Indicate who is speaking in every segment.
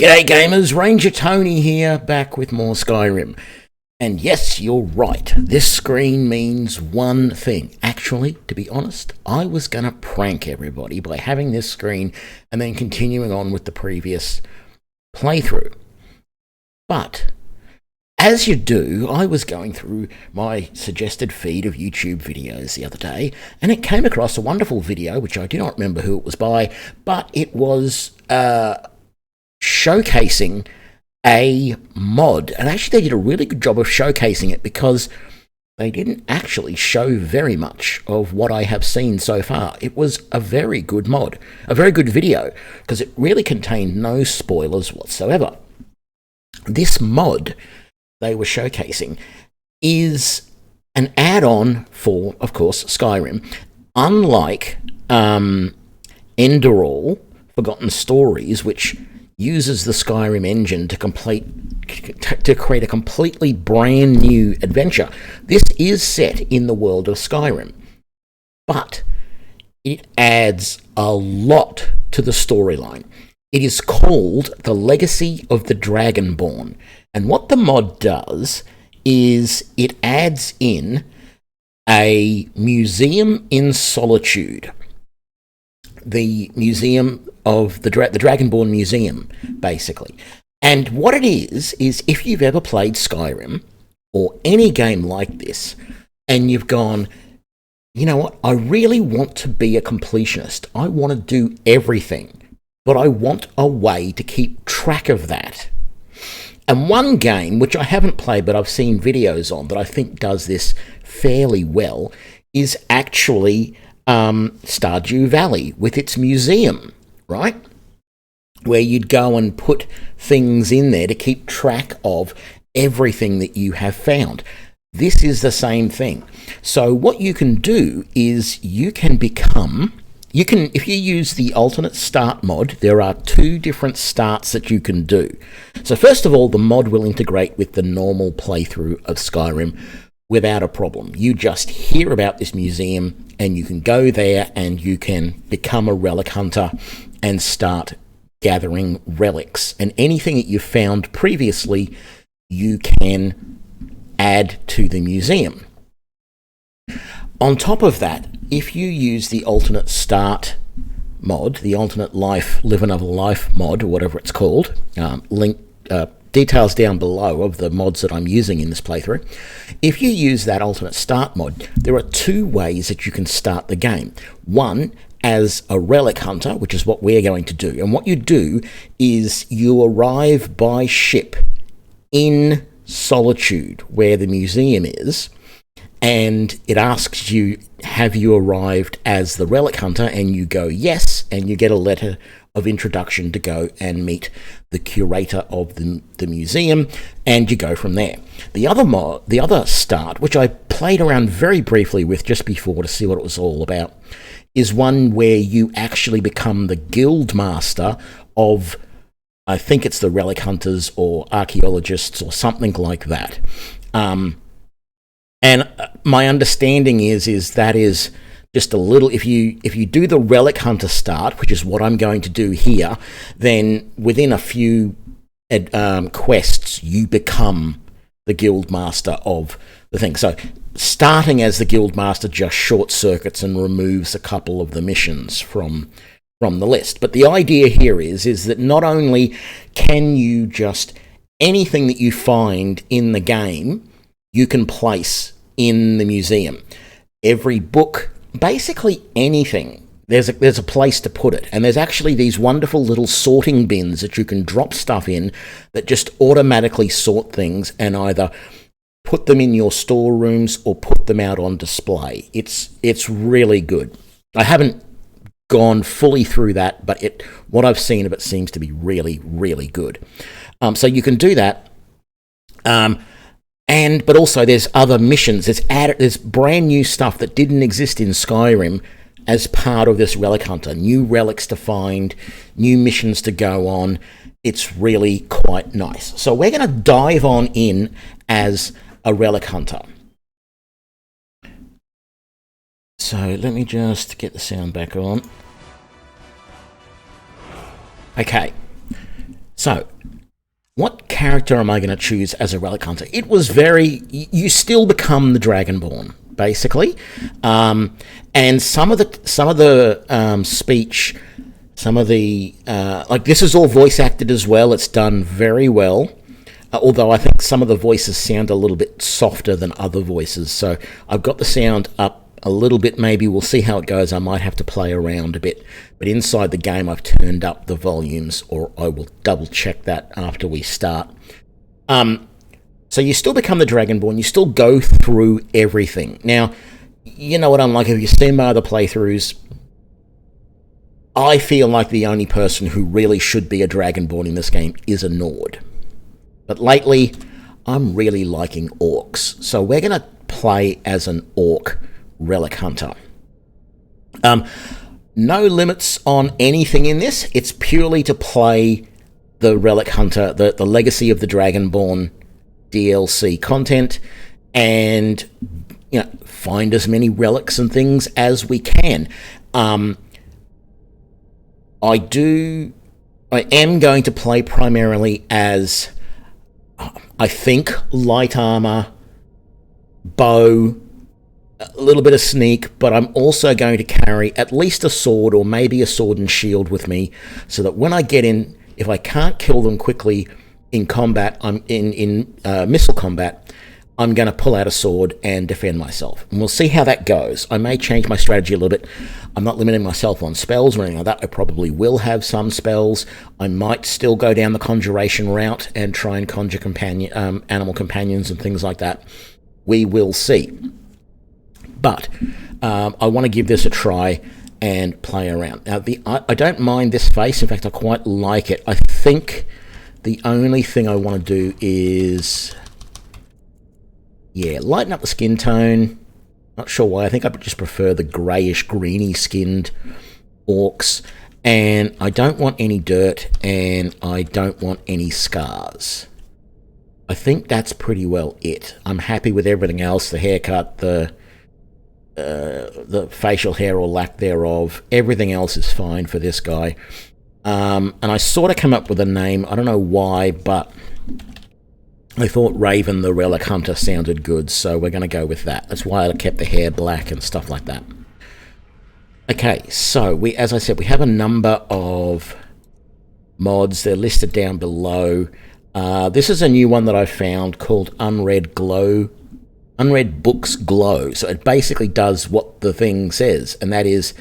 Speaker 1: G'day gamers, Ranger Tony here, back with more Skyrim. And yes, you're right, this screen means one thing. Actually, to be honest, I was going to prank everybody by having this screen and then continuing on with the previous playthrough. But, as you do, I was going through my suggested feed of YouTube videos the other day, and it came across a wonderful video, which I do not remember who it was by, but it was showcasing a mod, and actually they did a really good job of showcasing it because they didn't actually show very much of what I have seen so far. It was a very good mod, a very good video, because it really contained no spoilers whatsoever. This mod they were showcasing is an add-on for, of course, Skyrim. Unlike Overhaul, Forgotten Stories, which uses the Skyrim engine to create a completely brand new adventure. This is set in the world of Skyrim, but it adds a lot to the storyline. It is called The Legacy of the Dragonborn, and what the mod does is it adds in a museum in solitude. The museum of the Dragonborn Museum, basically. And what it is if you've ever played Skyrim, or any game like this, and you've gone, you know what, I really want to be a completionist. I want to do everything, but I want a way to keep track of that. And one game, which I haven't played, but I've seen videos on, that I think does this fairly well, is actually Stardew Valley with its museum, right? Where you'd go and put things in there to keep track of everything that you have found. This is the same thing. So what you can do is if you use the alternate start mod, there are two different starts that you can do. So first of all, the mod will integrate with the normal playthrough of Skyrim without a problem. You just hear about this museum and you can go there and you can become a relic hunter and start gathering relics. And anything that you've found previously, you can add to the museum. On top of that, if you use the alternate start mod, the alternate life, live another life mod, or whatever it's called, details down below of the mods that I'm using in this playthrough. If you use that alternate start mod, there are two ways that you can start the game. One, as a relic hunter, which is what we're going to do. And what you do is you arrive by ship in Solitude, where the museum is, and it asks you, have you arrived as the relic hunter? And you go yes, and you get a letter of introduction to go and meet the curator of the museum, and you go from there. The other start, which I played around very briefly with just before to see what it was all about, is one where you actually become the guild master of, I think it's the relic hunters or archaeologists or something like that. And my understanding is that is just a little, if you do the relic hunter start, which is what I'm going to do here, then within a few quests, you become the guild master of the thing. So starting as the guild master just short circuits and removes a couple of the missions from the list. But the idea here is that not only can you just, anything that you find in the game, you can place in the museum. Every book, basically anything, there's a place to put it. And there's actually these wonderful little sorting bins that you can drop stuff in that just automatically sort things and either put them in your storerooms or put them out on display. It's really good. I haven't gone fully through that, but what I've seen of it seems to be really, really good. So you can do that. But also there's other missions. There's brand new stuff that didn't exist in Skyrim as part of this relic hunter. New relics to find, new missions to go on. It's really quite nice. So we're going to dive on in as a relic hunter. So let me just get the sound back on. Okay. So, what character am I going to choose as a Relic Hunter? It was very... You still become the Dragonborn, basically. And some of the speech, some of the... like, this is all voice acted as well. It's done very well. Although I think some of the voices sound a little bit softer than other voices. So I've got the sound up a little bit, maybe. We'll see how it goes. I might have to play around a bit. But inside the game, I've turned up the volumes, or I will double check that after we start. So you still become the Dragonborn. You still go through everything. Now, you know what I'm like. If you've seen my other playthroughs, I feel like the only person who really should be a Dragonborn in this game is a Nord. But lately, I'm really liking orcs. So we're going to play as an orc Relic Hunter. No limits on anything in this. It's purely to play the Relic Hunter, the Legacy of the Dragonborn DLC content, and find as many relics and things as we can. I am going to play primarily as, I think, light armor, bow, a little bit of sneak, but I'm also going to carry at least a sword, or maybe a sword and shield with me, so that when I get in, if I can't kill them quickly in combat, I'm in missile combat, I'm going to pull out a sword and defend myself. And we'll see how that goes. I may change my strategy a little bit. I'm not limiting myself on spells or anything like that. I probably will have some spells. I might still go down the conjuration route and try and conjure animal companions and things like that. We will see. But I want to give this a try and play around. Now, I don't mind this face. In fact, I quite like it. I think the only thing I want to do is... lighten up the skin tone. Not sure why. I think I just prefer the greyish, greeny skinned orcs. And I don't want any dirt, and I don't want any scars. I think that's pretty well it. I'm happy with everything else. The haircut, the facial hair or lack thereof. Everything else is fine for this guy. And I sort of come up with a name. I don't know why, but I thought Raven the Relic Hunter sounded good, so we're going to go with that. That's why I kept the hair black and stuff like that. Okay, so as I said, we have a number of mods. They're listed down below. This is a new one that I found called Unread Books Glow. So it basically does what the thing says, and that is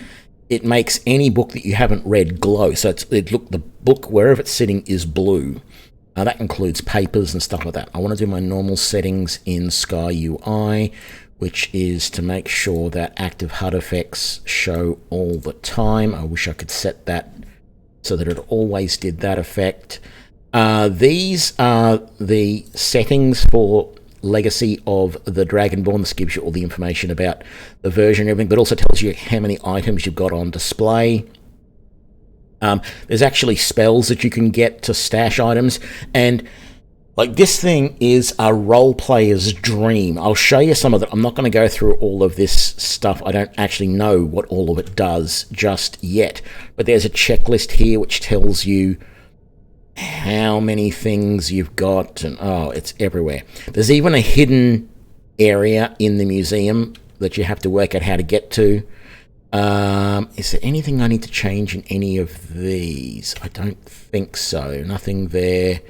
Speaker 1: it makes any book that you haven't read glow. So the book, wherever it's sitting, is blue. That includes papers and stuff like that. I want to do my normal settings in SkyUI, which is to make sure that active HUD effects show all the time. I wish I could set that so that it always did that effect. These are the settings for Legacy of the Dragonborn. This gives you all the information about the version and everything, but also tells you how many items you've got on display. There's actually spells that you can get to stash items, and like this thing is a role player's dream. I'll show you some of it. I'm not going to go through all of this stuff. I don't actually know what all of it does just yet, but there's a checklist here which tells you how many things you've got, and it's everywhere. There's even a hidden area in the museum that you have to work out how to get to. Is there anything I need to change in any of these? I don't think so. Nothing there.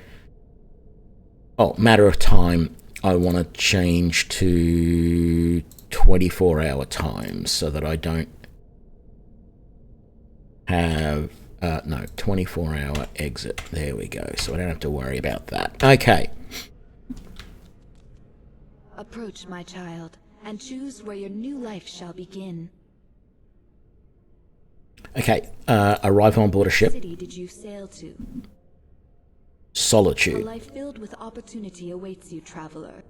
Speaker 1: Oh, matter of time. I want to change to 24-hour times so that I don't have... no, 24-hour exit. There we go. So I don't have to worry about that. Okay.
Speaker 2: Approach, my child, and choose where your new life shall begin.
Speaker 1: Okay, arrive on board a ship.
Speaker 2: What city did you sail to?
Speaker 1: Solitude.
Speaker 2: A life filled with opportunity awaits you, traveler.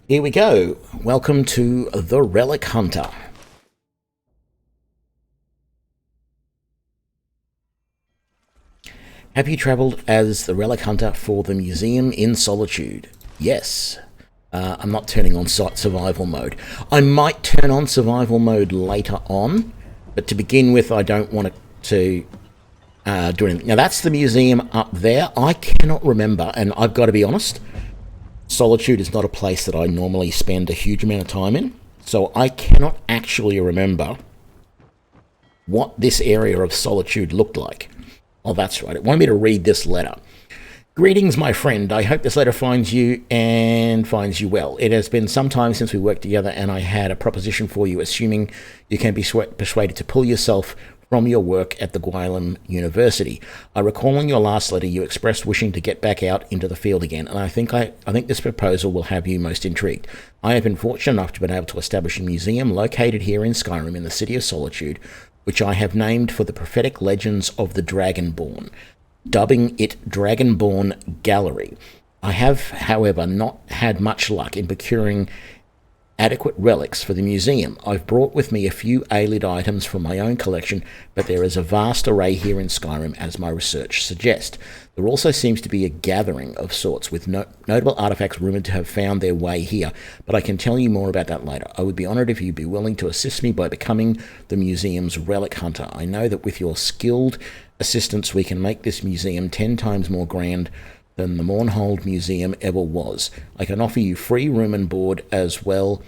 Speaker 1: Here we go. Welcome to the Relic Hunter. Have you travelled as the Relic Hunter for the museum in Solitude? Yes. I'm not turning on survival mode. I might turn on survival mode later on, But to begin with, I don't want to do anything. Now, that's the museum up there. I cannot remember, and I've got to be honest, Solitude is not a place that I normally spend a huge amount of time in, so I cannot actually remember what this area of Solitude looked like. Oh, that's right. It wanted me to read this letter. Greetings, my friend. I hope this letter finds you and finds you well. It has been some time since we worked together, and I had a proposition for you, assuming you can be persuaded to pull yourself from your work at the Skyrim University. I recall in your last letter you expressed wishing to get back out into the field again, and I think this proposal will have you most intrigued. I have been fortunate enough to be able to establish a museum located here in Skyrim in the City of Solitude, which I have named for the prophetic legends of the Dragonborn, dubbing it Dragonborn Gallery. I have, however, not had much luck in procuring adequate relics for the museum. I've brought with me a few alien items from my own collection, but there is a vast array here in Skyrim, as my research suggests. There also seems to be a gathering of sorts, with notable artifacts rumoured to have found their way here, but I can tell you more about that later. I would be honoured if you'd be willing to assist me by becoming the museum's relic hunter. I know that with your skilled assistance we can make this museum 10 times more grand than the Mournhold Museum ever was. I can offer you free room and board, as well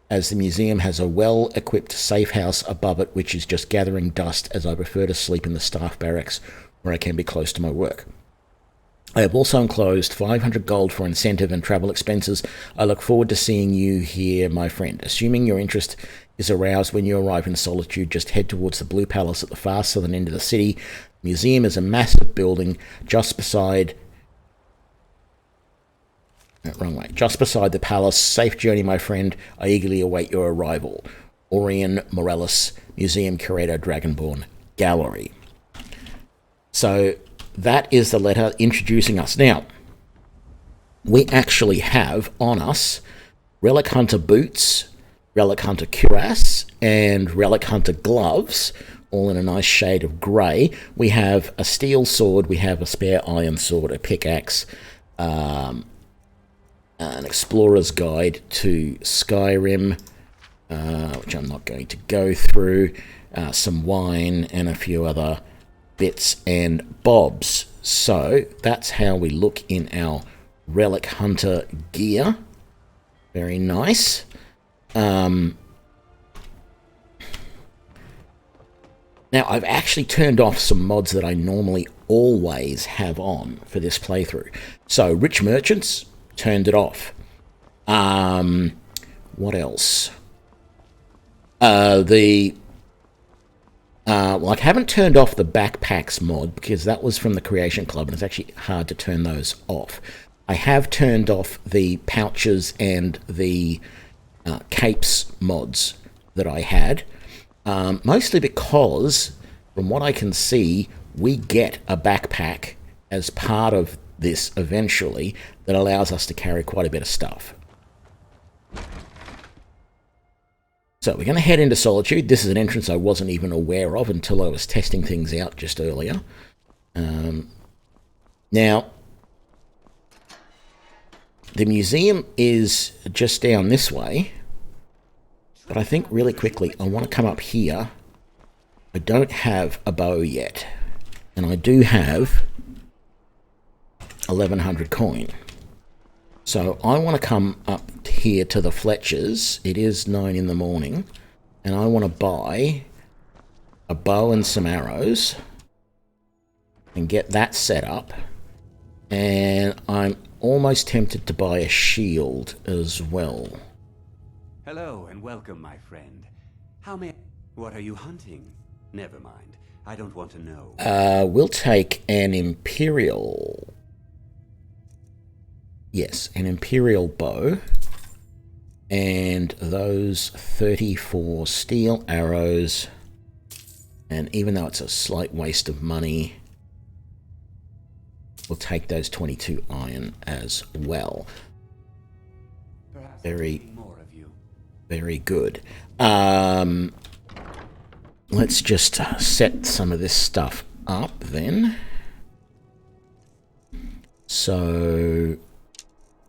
Speaker 1: as the museum has a well-equipped safe house above it, which is just gathering dust, as I prefer to sleep in the staff barracks where I can be close to my work. I have also enclosed 500 gold for incentive and travel expenses. I look forward to seeing you here, my friend. Assuming your interest is aroused when you arrive in Solitude, just head towards the Blue Palace at the far southern end of the city. The museum is a massive building just beside the palace. Safe journey, my friend. I eagerly await your arrival. Orion Morales, Museum Curator, Dragonborn Gallery. So that is the letter introducing us. Now, we actually have on us Relic Hunter boots, Relic Hunter cuirass, and Relic Hunter gloves, all in a nice shade of grey. We have a steel sword, we have a spare iron sword, a pickaxe, an explorer's guide to Skyrim, which I'm not going to go through, some wine, and a few other bits and bobs. So that's how we look in our Relic Hunter gear. Very nice. Now, I've actually turned off some mods that I normally always have on for this playthrough. So, Rich Merchants, turned it off. What else? Well, I haven't turned off the backpacks mod because that was from the Creation Club and it's actually hard to turn those off. I have turned off the pouches and the capes mods that I had, mostly because, from what I can see, we get a backpack as part of this eventually that allows us to carry quite a bit of stuff. So we're going to head into Solitude. This is an entrance I wasn't even aware of until I was testing things out just earlier. Now, the museum is just down this way, but I think really quickly I want to come up here. I don't have a bow yet, and I do have 1100 coin. So I want to come up here to the Fletchers. It is 9 in the morning, and I want to buy a bow and some arrows and get that set up. And I'm almost tempted to buy a shield as well.
Speaker 3: Hello and welcome, my friend. What are you hunting? Never mind. I don't want to know.
Speaker 1: We'll take an Imperial. Yes, an Imperial bow. And those 34 steel arrows. And even though it's a slight waste of money, we'll take those 22 iron as well. Very good. Let's just set some of this stuff up then. So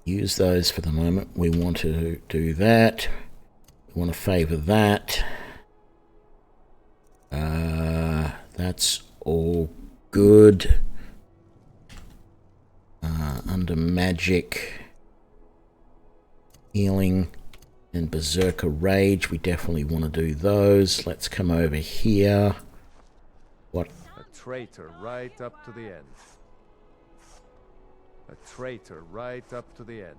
Speaker 1: use those for the moment. We want to do that. We want to favor that. That's all good. Under magic, healing, and berserker rage, we definitely want to do those. Let's come over here. What?
Speaker 4: A traitor right up to the end. A traitor right up to the end.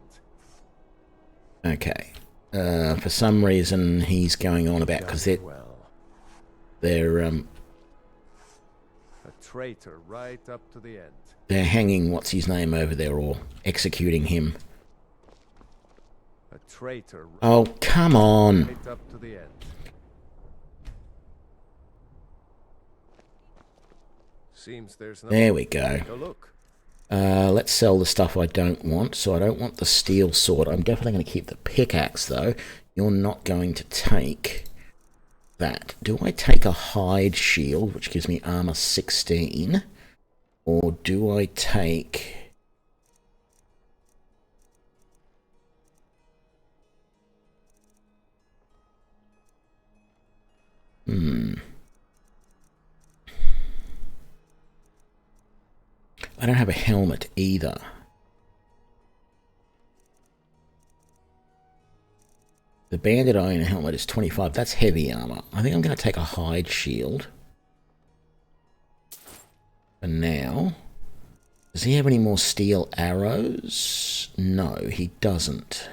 Speaker 1: Okay. For some reason, he's going on about because they're
Speaker 4: A traitor right up to the end.
Speaker 1: they're hanging what's his name over there or executing him.
Speaker 4: A traitor.
Speaker 1: Oh, come on.
Speaker 4: Right up to the end. Seems there's no.
Speaker 1: There we go.
Speaker 4: Go look.
Speaker 1: Let's sell the stuff I don't want. So I don't want the steel sword. I'm definitely going to keep the pickaxe, though. You're not going to take that. Do I take a hide shield, which gives me armor 16? Or do I take... I don't have a helmet either. The bandit iron helmet is 25. That's heavy armor. I think I'm going to take a hide shield. For now. Does he have any more steel arrows? No, he doesn't.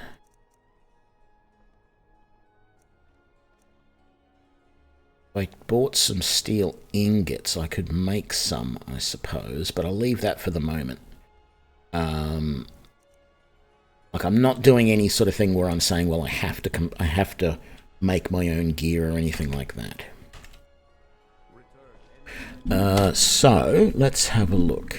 Speaker 1: If I bought some steel ingots, I could make some, I suppose, but I'll leave that for the moment. Like, I'm not doing any sort of thing where I'm saying, well, I have to make my own gear or anything like that. So, let's have a look.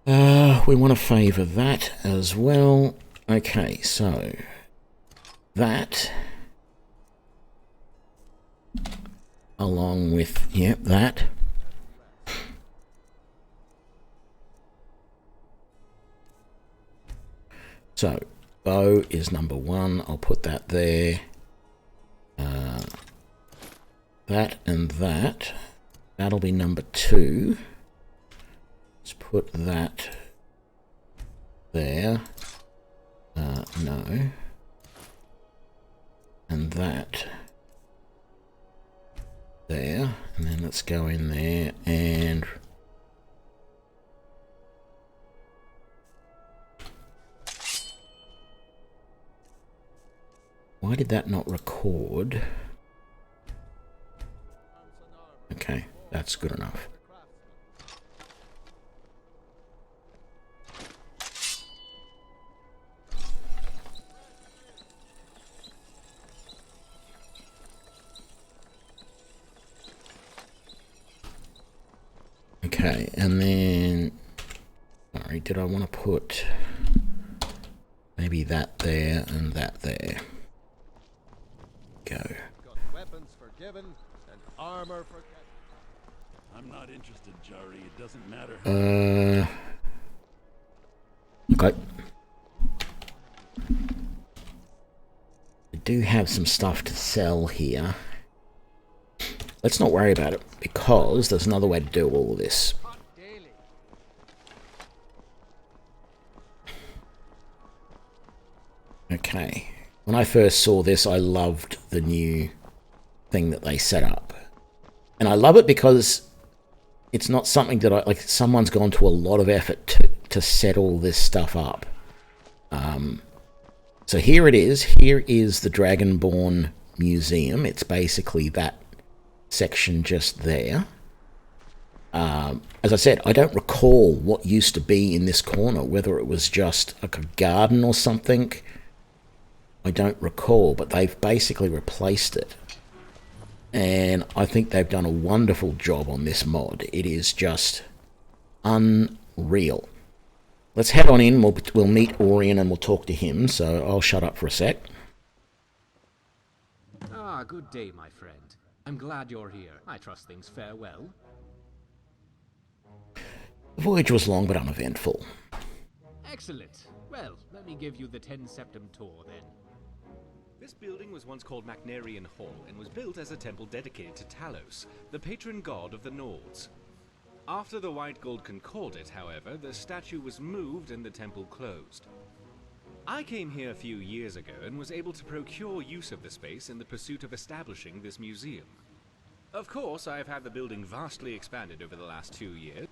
Speaker 1: We want to favour that as well. Okay, so that, along with, yep, that. So, bow is number 1. I'll put that there. That and that. That'll be number 2. Let's put that there. No. And that there. And then let's go in there and... Why did that not record? Okay, that's good enough. Okay, and then... Sorry, did I want to put maybe that there and that there? Go.
Speaker 4: Got weapons forgiven and armor forgiven.
Speaker 5: I'm not interested, Jari. It doesn't matter.
Speaker 1: Okay. I do have some stuff to sell here. Let's not worry about it, because there's another way to do all of this. Okay. When I first saw this, I loved the new thing that they set up. And I love it because it's not something that like, someone's gone to a lot of effort to set all this stuff up. So here it is. Here is the Dragonborn Museum. It's basically that section just there. As I said, I don't recall what used to be in this corner, whether it was just like a garden or something. I don't recall, but they've basically replaced it. And I think they've done a wonderful job on this mod. It is just unreal. Let's head on in. We'll meet Orion and we'll talk to him, so I'll shut up for a sec.
Speaker 6: Ah, good day, my friend. I'm glad you're here. I trust things fare well.
Speaker 1: The voyage was long but uneventful.
Speaker 6: Excellent. Well, let me give you the 10 Septem tour then.
Speaker 7: This building was once called Magnarian Hall and was built as a temple dedicated to Talos, the patron god of the Nords. After the White Gold Concordat, however, the statue was moved and the temple closed. I came here a few years ago and was able to procure use of the space in the pursuit of establishing this museum. Of course, I have had the building vastly expanded over the last 2 years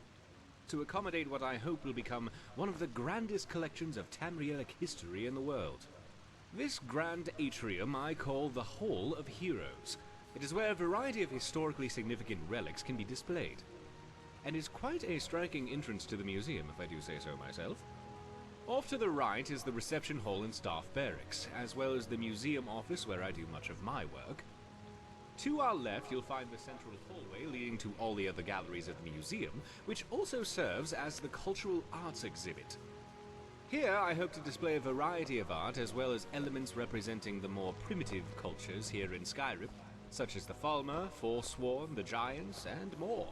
Speaker 7: to accommodate what I hope will become one of the grandest collections of Tamrielic history in the world. This grand atrium I call the Hall of Heroes. It is where a variety of historically significant relics can be displayed, and is quite a striking entrance to the museum, if I do say so myself. Off to the right is the reception hall and staff barracks, as well as the museum office where I do much of my work. To our left, you'll find the central hallway leading to all the other galleries of the museum, which also serves as the cultural arts exhibit. Here, I hope to display a variety of art, as well as elements representing the more primitive cultures here in Skyrim, such as the Falmer, Forsworn, the Giants, and more.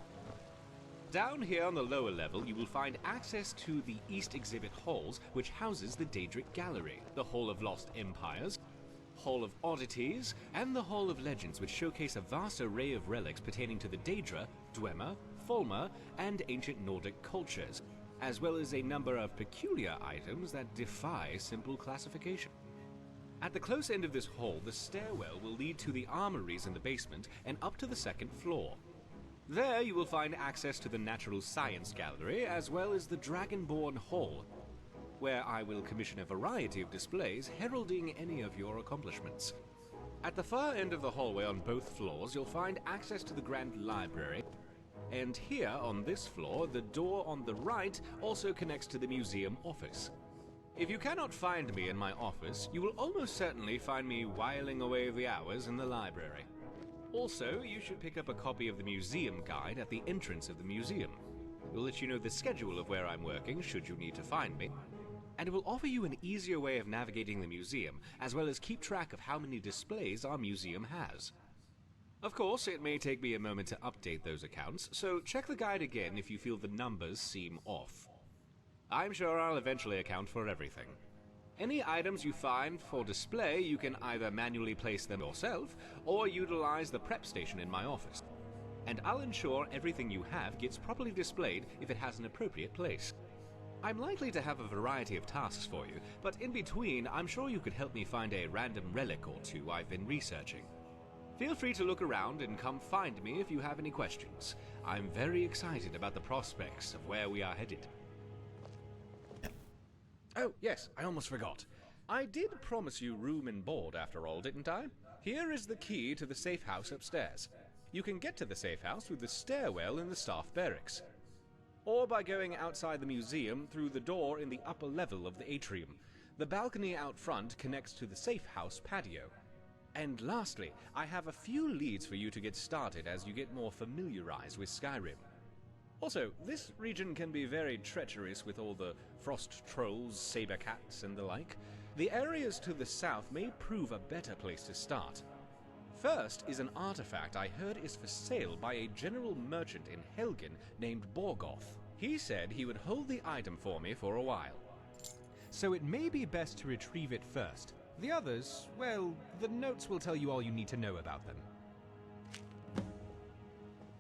Speaker 7: Down here on the lower level, you will find access to the East Exhibit Halls, which houses the Daedric Gallery, the Hall of Lost Empires, Hall of Oddities, and the Hall of Legends, which showcase a vast array of relics pertaining to the Daedra, Dwemer, Falmer, and ancient Nordic cultures, as well as a number of peculiar items that defy simple classification. At the close end of this hall, the stairwell will lead to the armories in the basement and up to the second floor. There you will find access to the Natural Science Gallery, as well as the Dragonborn Hall, where I will commission a variety of displays heralding any of your accomplishments. At the far end of the hallway on both floors, you'll find access to the Grand Library, and here on this floor, the door on the right also connects to the museum office. If you cannot find me in my office, you will almost certainly find me whiling away the hours in the library. Also, you should pick up a copy of the museum guide at the entrance of the museum. It will let you know the schedule of where I'm working should you need to find me, and it will offer you an easier way of navigating the museum, as well as keep track of how many displays our museum has. Of course, it may take me a moment to update those accounts, so check the guide again if you feel the numbers seem off. I'm sure I'll eventually account for everything. Any items you find for display, you can either manually place them yourself, or utilize the prep station in my office. And I'll ensure everything you have gets properly displayed if it has an appropriate place. I'm likely to have a variety of tasks for you, but in between, I'm sure you could help me find a random relic or two I've been researching. Feel free to look around and come find me if you have any questions. I'm very excited about the prospects of where we are headed. Oh, yes, I almost forgot. I did promise you room and board after all, didn't I? Here is the key to the safe house upstairs. You can get to the safe house through the stairwell in the staff barracks, or by going outside the museum through the door in the upper level of the atrium. The balcony out front connects to the safe house patio. And lastly, I have a few leads for you to get started as you get more familiarized with Skyrim. Also, this region can be very treacherous with all the frost trolls, saber cats, and the like. The areas to the south may prove a better place to start. First is an artifact I heard is for sale by a general merchant in Helgen named Borgoth. He said he would hold the item for me for a while. So it may be best to retrieve it first. The others, well, the notes will tell you all you need to know about them.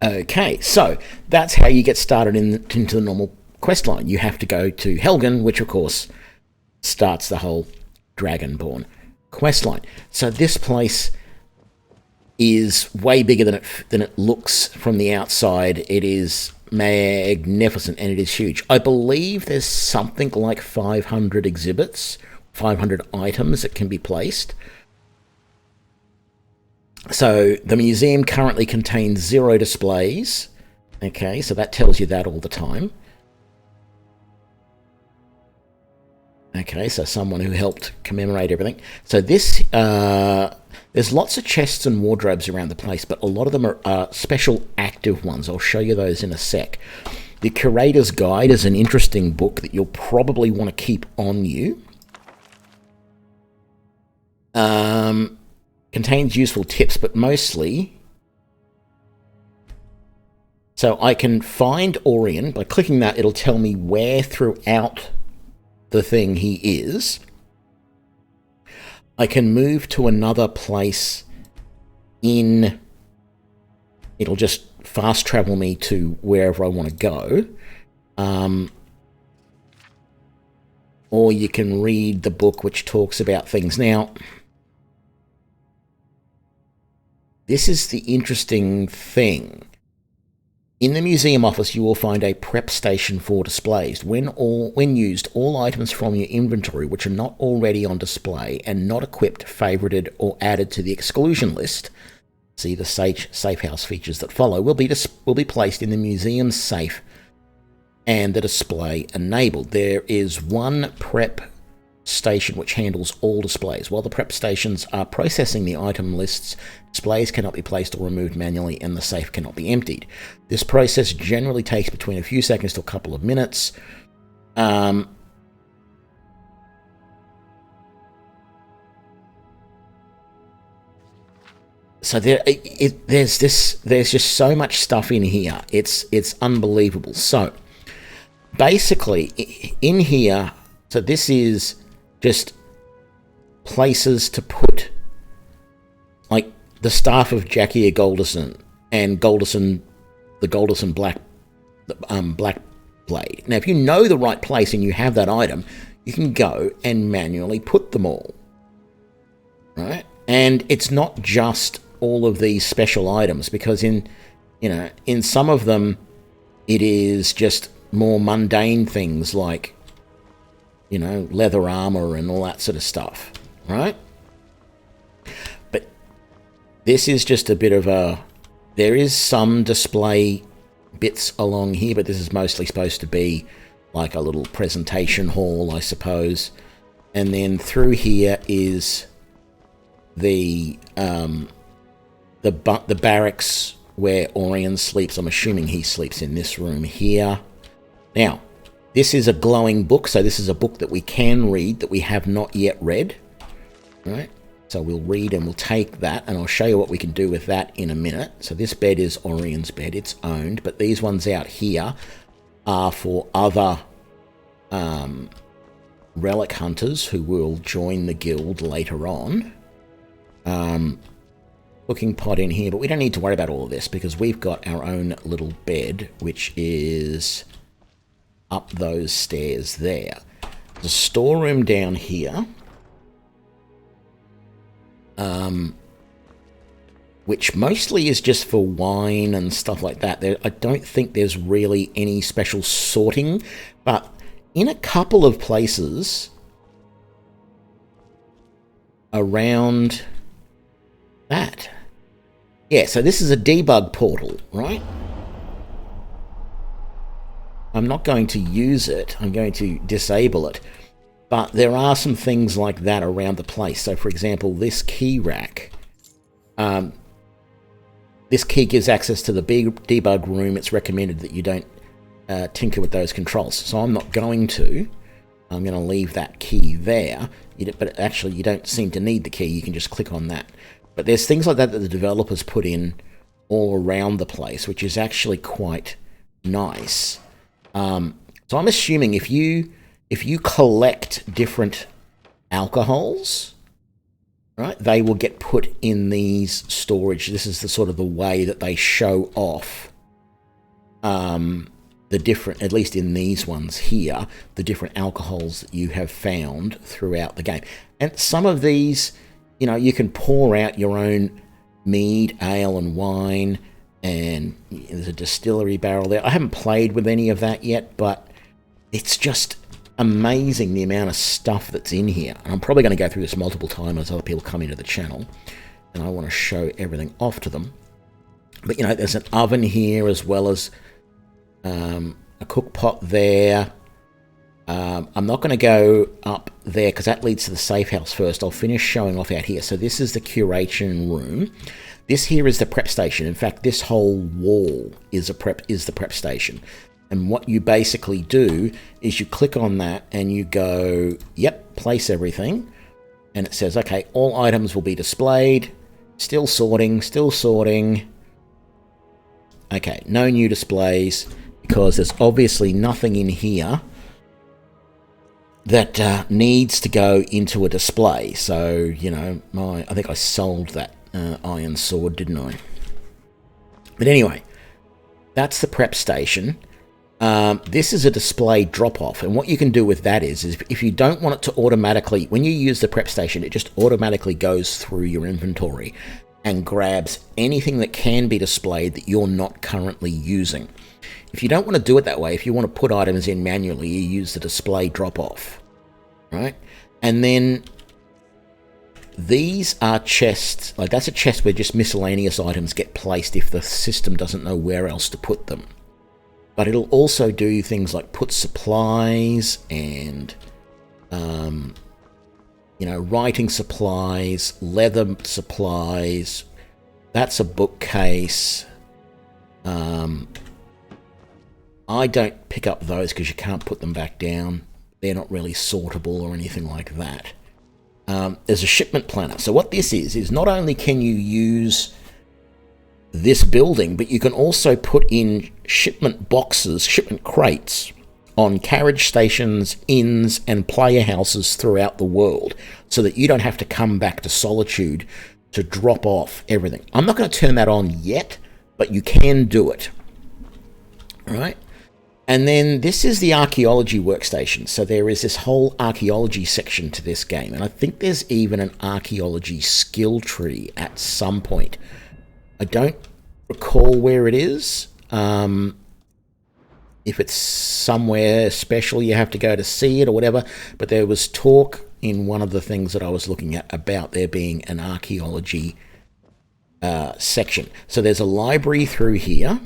Speaker 1: Okay, so that's how you get started into the normal quest line. You have to go to Helgen, which of course starts the whole Dragonborn quest line. So this place is way bigger than it looks from the outside. It is magnificent and it is huge. I believe there's something like 500 exhibits, 500 items that can be placed. So the museum currently contains 0 displays. Okay, so that tells you that all the time. Okay, so someone who helped commemorate everything. So this, there's lots of chests and wardrobes around the place, but a lot of them are special active ones. I'll show you those in a sec. The Curator's Guide is an interesting book that you'll probably want to keep on you. Contains useful tips, but mostly... So I can find Orion. By clicking that, it'll tell me where throughout the thing he is. I can move to another place in... It'll just fast travel me to wherever I want to go. Or you can read the book which talks about things. Now, this is the interesting thing. In the museum office, you will find a prep station for displays. When used, all items from your inventory which are not already on display and not equipped, favorited, or added to the exclusion list, see the safe house features that follow, will be placed in the museum's safe and the display enabled. There is one prep station which handles all displays. While the prep stations are processing the item lists, displays cannot be placed or removed manually and the safe cannot be emptied. This process generally takes between a few seconds to a couple of minutes. So there's just so much stuff in here. It's unbelievable. So basically in here, so this is just places to put, like, the staff of Jackie Golderson and the Golderson Black Blade. Now, if you know the right place and you have that item, you can go and manually put them all, right? And it's not just all of these special items, because in some of them, it is just more mundane things like, leather armor and all that sort of stuff, right? But this is just a bit of a... There is some display bits along here, but this is mostly supposed to be like a little presentation hall, I suppose. And then through here is the barracks where Orion sleeps. I'm assuming he sleeps in this room here. Now, this is a glowing book, so this is a book that we can read that we have not yet read. Right? So we'll read and we'll take that, and I'll show you what we can do with that in a minute. So this bed is Orion's bed, it's owned, but these ones out here are for other relic hunters who will join the guild later on. Cooking pot in here, but we don't need to worry about all of this because we've got our own little bed, which is up those stairs there. The storeroom down here, which mostly is just for wine and stuff like that. I don't think there's really any special sorting, but in a couple of places around that. Yeah, so this is a debug portal, right? I'm not going to use it. I'm going to disable it. But there are some things like that around the place. So, for example, this key rack. This key gives access to the big debug room. It's recommended that you don't tinker with those controls. So I'm not going to. I'm going to leave that key there. But actually, you don't seem to need the key. You can just click on that. But there's things like that that the developers put in all around the place, which is actually quite nice. So I'm assuming if you collect different alcohols, right, they will get put in these storage. This is the sort of the way that they show off the different, at least in these ones here, the different alcohols that you have found throughout the game. And some of these, you can pour out your own mead, ale, and wine. And there's a distillery barrel there. I haven't played with any of that yet, but it's just amazing the amount of stuff that's in here. And I'm probably going to go through this multiple times as other people come into the channel, and I want to show everything off to them. But, there's an oven here as well as a cook pot there. I'm not going to go up there because that leads to the safe house first. I'll finish showing off out here. So this is the curation room. This here is the prep station. In fact, this whole wall is the prep station. And what you basically do is you click on that and you go, yep, place everything. And it says, okay, all items will be displayed. Still sorting, still sorting. Okay, no new displays because there's obviously nothing in here that needs to go into a display. So, you know, I think I sold that iron sword, didn't I? But anyway, that's the prep station. This is a display drop-off, and what you can do with that is if you don't want it to automatically, when you use the prep station, it just automatically goes through your inventory and grabs anything that can be displayed that you're not currently using. If you don't want to do it that way, if you want to put items in manually, you use the display drop-off, right? And then these are chests, like that's a chest where just miscellaneous items get placed if the system doesn't know where else to put them. But it'll also do things like put supplies and, you know, writing supplies, leather supplies. That's a bookcase. I don't pick up those because you can't put them back down. They're not really sortable or anything like that. There's a shipment planner. So what this is not only can you use this building, but you can also put in shipment boxes, shipment crates on carriage stations, inns, and player houses throughout the world so that you don't have to come back to Solitude to drop off everything. I'm not going to turn that on yet, but you can do it. All right? And then this is the archaeology workstation. So there is this whole archaeology section to this game, and I think there's even an archaeology skill tree at some point. I don't recall where it is. If it's somewhere special, you have to go to see it or whatever. But there was talk in one of the things that I was looking at about there being an archaeology section. So there's a library through here,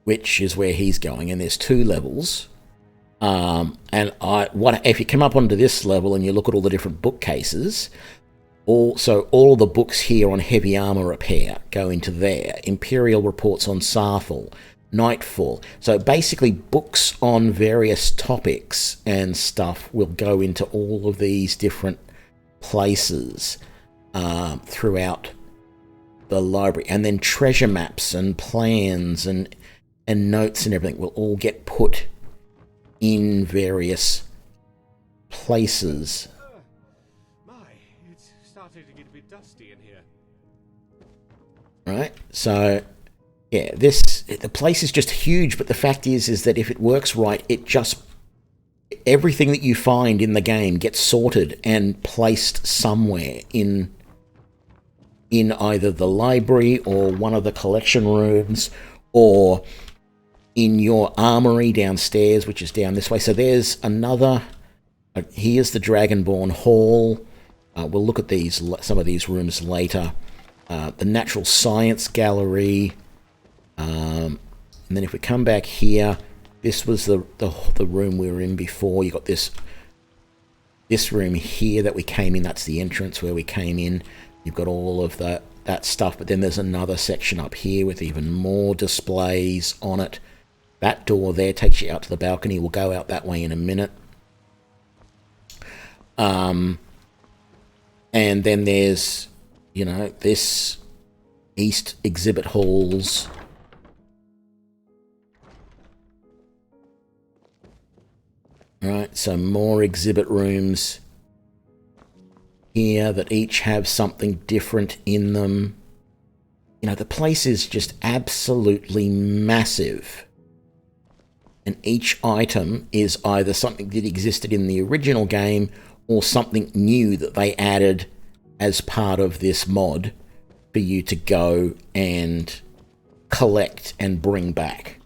Speaker 1: which is where he's going, and there's 2 levels. And if you come up onto this level and you look at all the different bookcases, so all of the books here on heavy armor repair go into there. Imperial reports on Sarthal, Nightfall. So basically books on various topics and stuff will go into all of these different places throughout the library. And then treasure maps and plans and notes and everything will all get put in various places.
Speaker 7: It's starting to get a bit dusty in here.
Speaker 1: Right, so yeah, the place is just huge, but the fact is that if it works right, everything that you find in the game gets sorted and placed somewhere in either the library or one of the collection rooms or in your armory downstairs, which is down this way. So there's another, here's the Dragonborn Hall. We'll look at some of these rooms later. The Natural Science Gallery. And then if we come back here, this was the room we were in before. You got this room here that we came in. That's the entrance where we came in. You've got all of that stuff. But then there's another section up here with even more displays on it. That door there takes you out to the balcony. We'll go out that way in a minute. And then there's, you know, this East Exhibit Halls. Right, so more exhibit rooms here that each have something different in them. You know, the place is just absolutely massive. And each item is either something that existed in the original game or something new that they added as part of this mod for you to go and collect and bring back.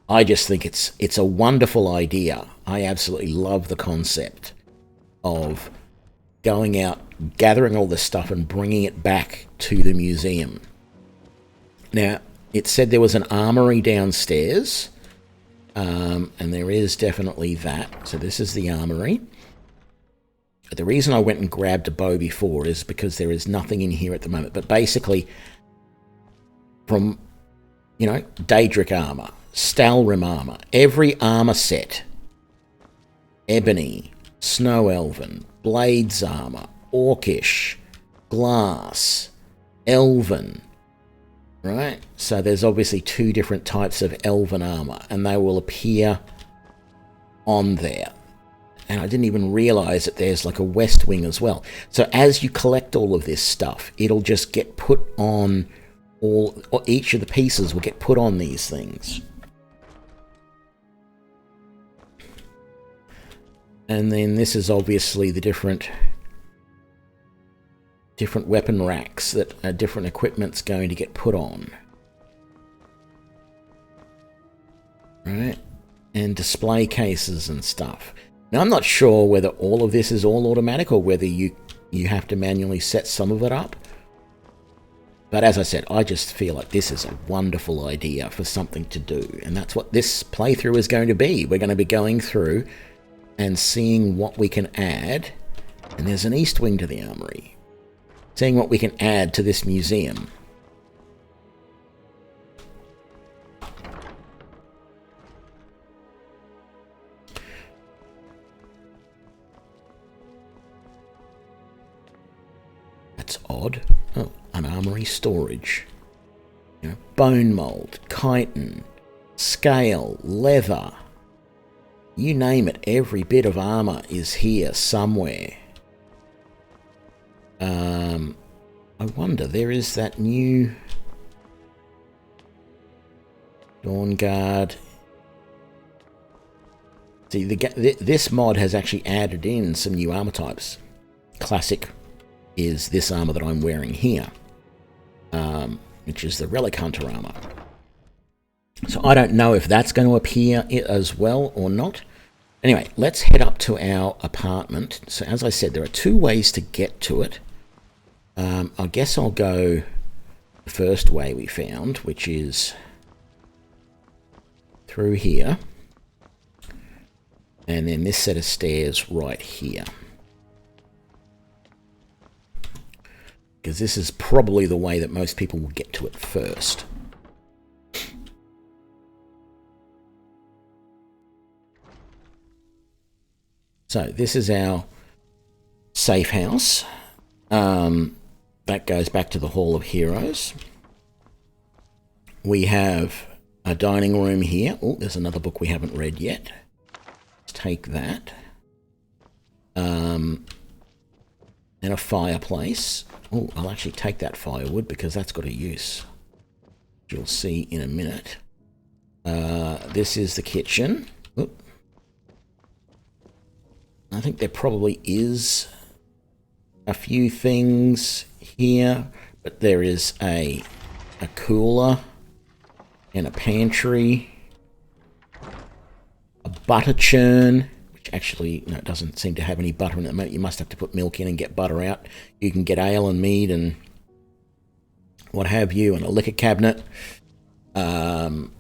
Speaker 1: I just think it's a wonderful idea. I absolutely love the concept of going out, gathering all this stuff and bringing it back to the museum. Now, it said there was an armory downstairs, and there is definitely that. So this is the armory. The reason I went and grabbed a bow before is because there is nothing in here at the moment. But basically, from, you know, Daedric armor, Stalrim armor, every armor set, Ebony, Snow Elven, Blades armor, Orcish, Glass, Elven, right? So there's obviously 2 different types of Elven armor, and they will appear on there. And I didn't even realize that there's like a west wing as well. So as you collect all of this stuff, it'll just get put on or each of the pieces will get put on these things. And then this is obviously the different weapon racks that different equipment's going to get put on. Right? And display cases and stuff. Now, I'm not sure whether all of this is all automatic or whether you have to manually set some of it up. But as I said, I just feel like this is a wonderful idea for something to do. And that's what this playthrough is going to be. We're going to be going through and seeing what we can add. And there's an east wing to the armory. Seeing what we can add to this museum. That's odd. Oh, an armory storage. You know, bone mold, chitin, scale, leather. You name it, every bit of armor is here somewhere. I wonder, there is that new Dawn Guard. See, this mod has actually added in some new armor types. Classic is this armor that I'm wearing here, which is the Relic Hunter armor. So I don't know if that's going to appear as well or not. Anyway, let's head up to our apartment. So as I said, there are two ways to get to it. I guess I'll go the first way we found, which is through here. And then this set of stairs right here. Because this is probably the way that most people will get to it first. So this is our safe house. That goes back to the Hall of Heroes. We have a dining room here. Oh, there's another book we haven't read yet. Let's take that. And a fireplace. Oh, I'll actually take that firewood because that's got a use. You'll see in a minute. This is the kitchen. Oop. I think there probably is a few things here, but there is a cooler and a pantry, a butter churn, which actually it doesn't seem to have any butter in it at the moment. You must have to put milk in and get butter out. You can get ale and mead and what have you, and a liquor cabinet, and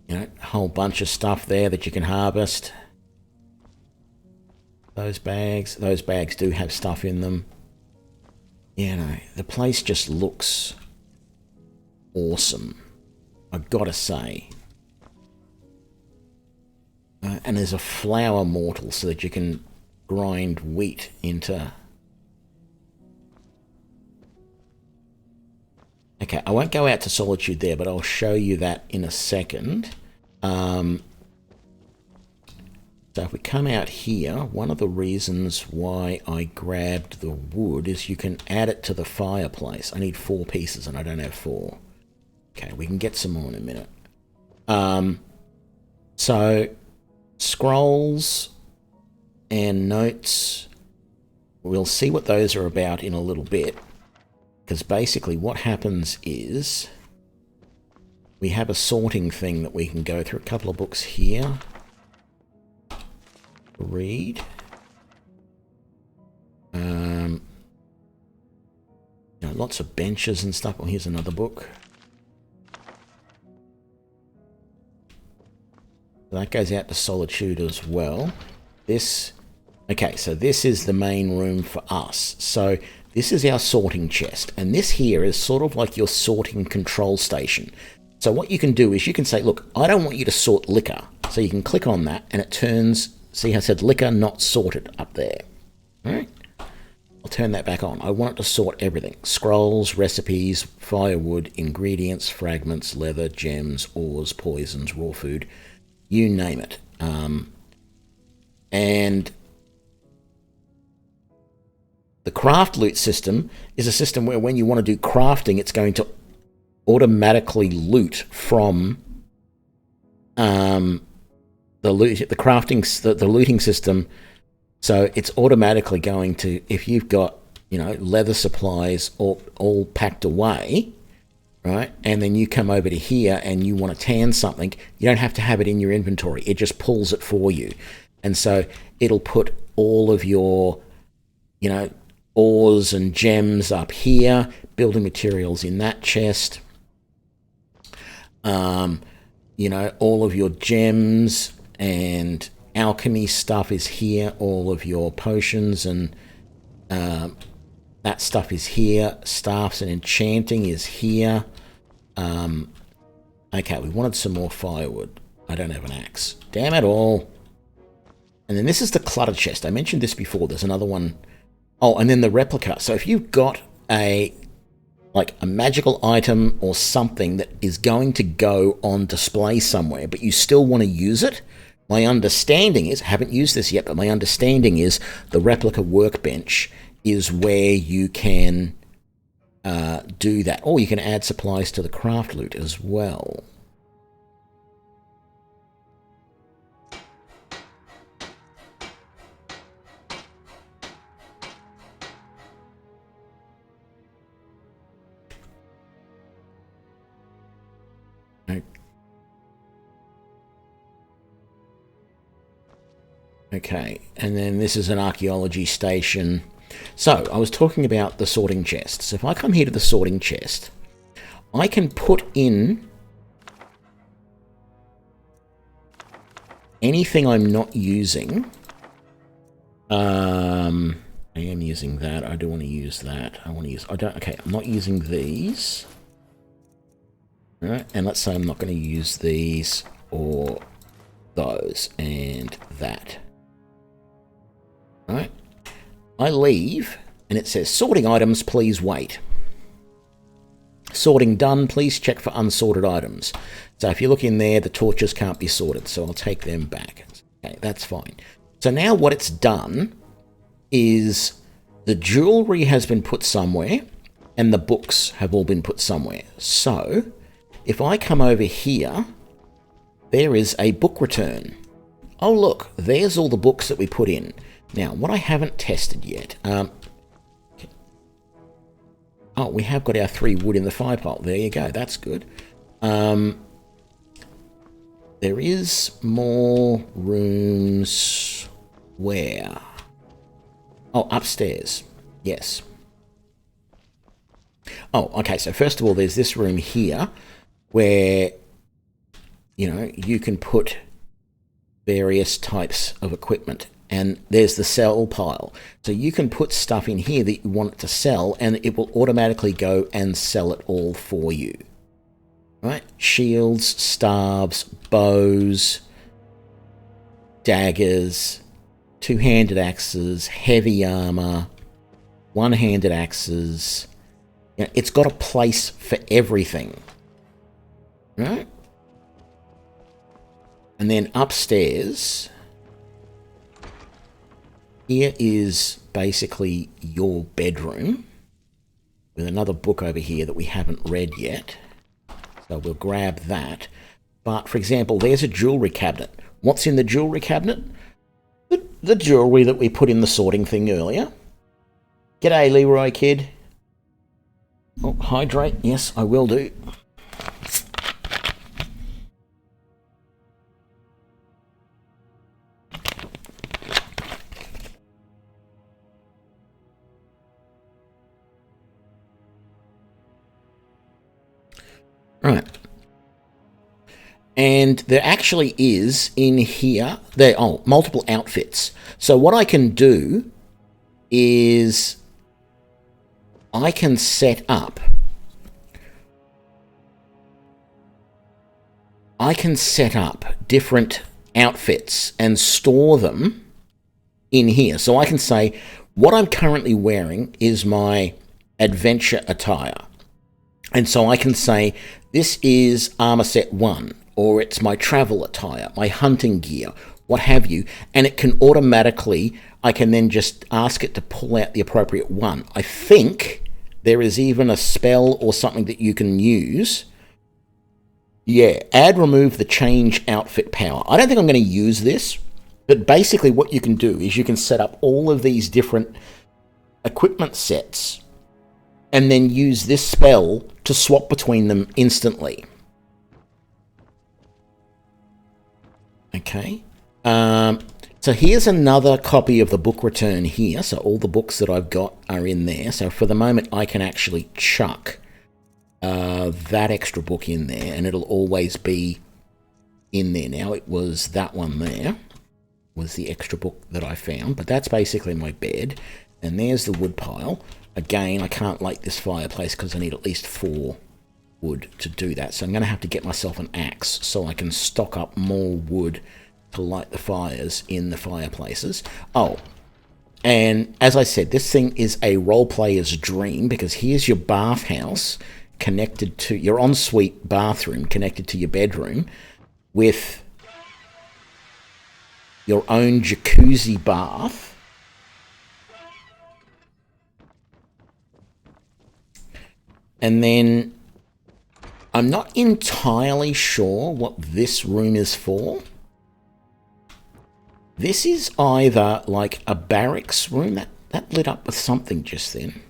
Speaker 1: a whole bunch of stuff there that you can harvest. Those bags do have stuff in them. The place just looks awesome, I've got to say. And there's a flour mortar so that you can grind wheat into... Okay, I won't go out to Solitude there, but I'll show you that in a second. So if we come out here, one of the reasons why I grabbed the wood is you can add it to the fireplace. I need 4 pieces and I don't have 4. Okay, we can get some more in a minute. So scrolls and notes, we'll see what those are about in a little bit. Because basically what happens is we have a sorting thing that we can go through. A couple of books here. Read. Lots of benches and stuff. Oh, here's another book. That goes out to Solitude as well. Okay, so this is the main room for us. So this is our sorting chest, and this here is sort of like your sorting control station. So what you can do is you can say, look, I don't want you to sort liquor. So you can click on that, and it turns, see how it said liquor not sorted up there. All right, I'll turn that back on. I want it to sort everything. Scrolls, recipes, firewood, ingredients, fragments, leather, gems, ores, poisons, raw food, you name it. And the craft loot system is a system where when you want to do crafting, it's going to automatically loot from the looting system. So it's automatically going to, if you've got, leather supplies all packed away, right, and then you come over to here and you want to tan something, you don't have to have it in your inventory. It just pulls it for you. And so it'll put all of your, ores and gems up here, building materials in that chest, all of your gems and alchemy stuff is here, all of your potions and that stuff is here, staffs and enchanting is here. Okay, we wanted some more firewood. I don't have an axe. Damn it all. And then this is the clutter chest. I mentioned this before. There's another one. Oh, and then the replica. So if you've got a magical item or something that is going to go on display somewhere, but you still want to use it, my understanding is, I haven't used this yet, but my understanding is the replica workbench is where you can do that. Or you can add supplies to the craft loot as well. Okay, and then this is an archaeology station. So, I was talking about the sorting chest. So if I come here to the sorting chest, I can put in anything I'm not using. I am using that. I do want to use that. Okay, I'm not using these. All right, and let's say I'm not going to use these or those and that. All right. I leave, and it says, sorting items, please wait. Sorting done, please check for unsorted items. So if you look in there, the torches can't be sorted, so I'll take them back. Okay, that's fine. So now what it's done is the jewelry has been put somewhere, and the books have all been put somewhere. So if I come over here, there is a book return. Oh, look, there's all the books that we put in. Now, what I haven't tested yet... we have got our 3 wood in the fire pile. There you go, that's good. There is more rooms... Where? Oh, upstairs. Yes. Oh, okay, so first of all, there's this room here where, you can put various types of equipment. And there's the sell pile. So you can put stuff in here that you want it to sell, and it will automatically go and sell it all for you. Right? Shields, staves, bows, daggers, 2-handed axes, heavy armor, 1-handed axes. It's got a place for everything. Right? And then upstairs... Here is basically your bedroom with another book over here that we haven't read yet. So we'll grab that. But, for example, there's a jewelry cabinet. What's in the jewelry cabinet? The jewelry that we put in the sorting thing earlier. G'day, Leroy kid. Oh, hydrate. Yes, I will do. Right. And there actually is in here, multiple outfits. So what I can do is I can set up different outfits and store them in here. So I can say what I'm currently wearing is my adventure attire. And so I can say, this is armor set 1, or it's my travel attire, my hunting gear, what have you, and it can automatically, I can then just ask it to pull out the appropriate one. I think there is even a spell or something that you can use. Yeah, add, remove the change outfit power. I don't think I'm going to use this, but basically what you can do is you can set up all of these different equipment sets and then use this spell to swap between them instantly. Okay. So here's another copy of the book return here. So all the books that I've got are in there. So for the moment, I can actually chuck that extra book in there, and it'll always be in there. Now, it was that one there, was the extra book that I found, but that's basically my bed. And there's the wood pile. Again, I can't light this fireplace because I need at least 4 wood to do that. So I'm going to have to get myself an axe so I can stock up more wood to light the fires in the fireplaces. Oh, and as I said, this thing is a role player's dream, because here's your bathhouse connected to your ensuite bathroom, connected to your bedroom, with your own jacuzzi bath. And then I'm not entirely sure what this room is for. This is either like a barracks room. That lit up with something just then.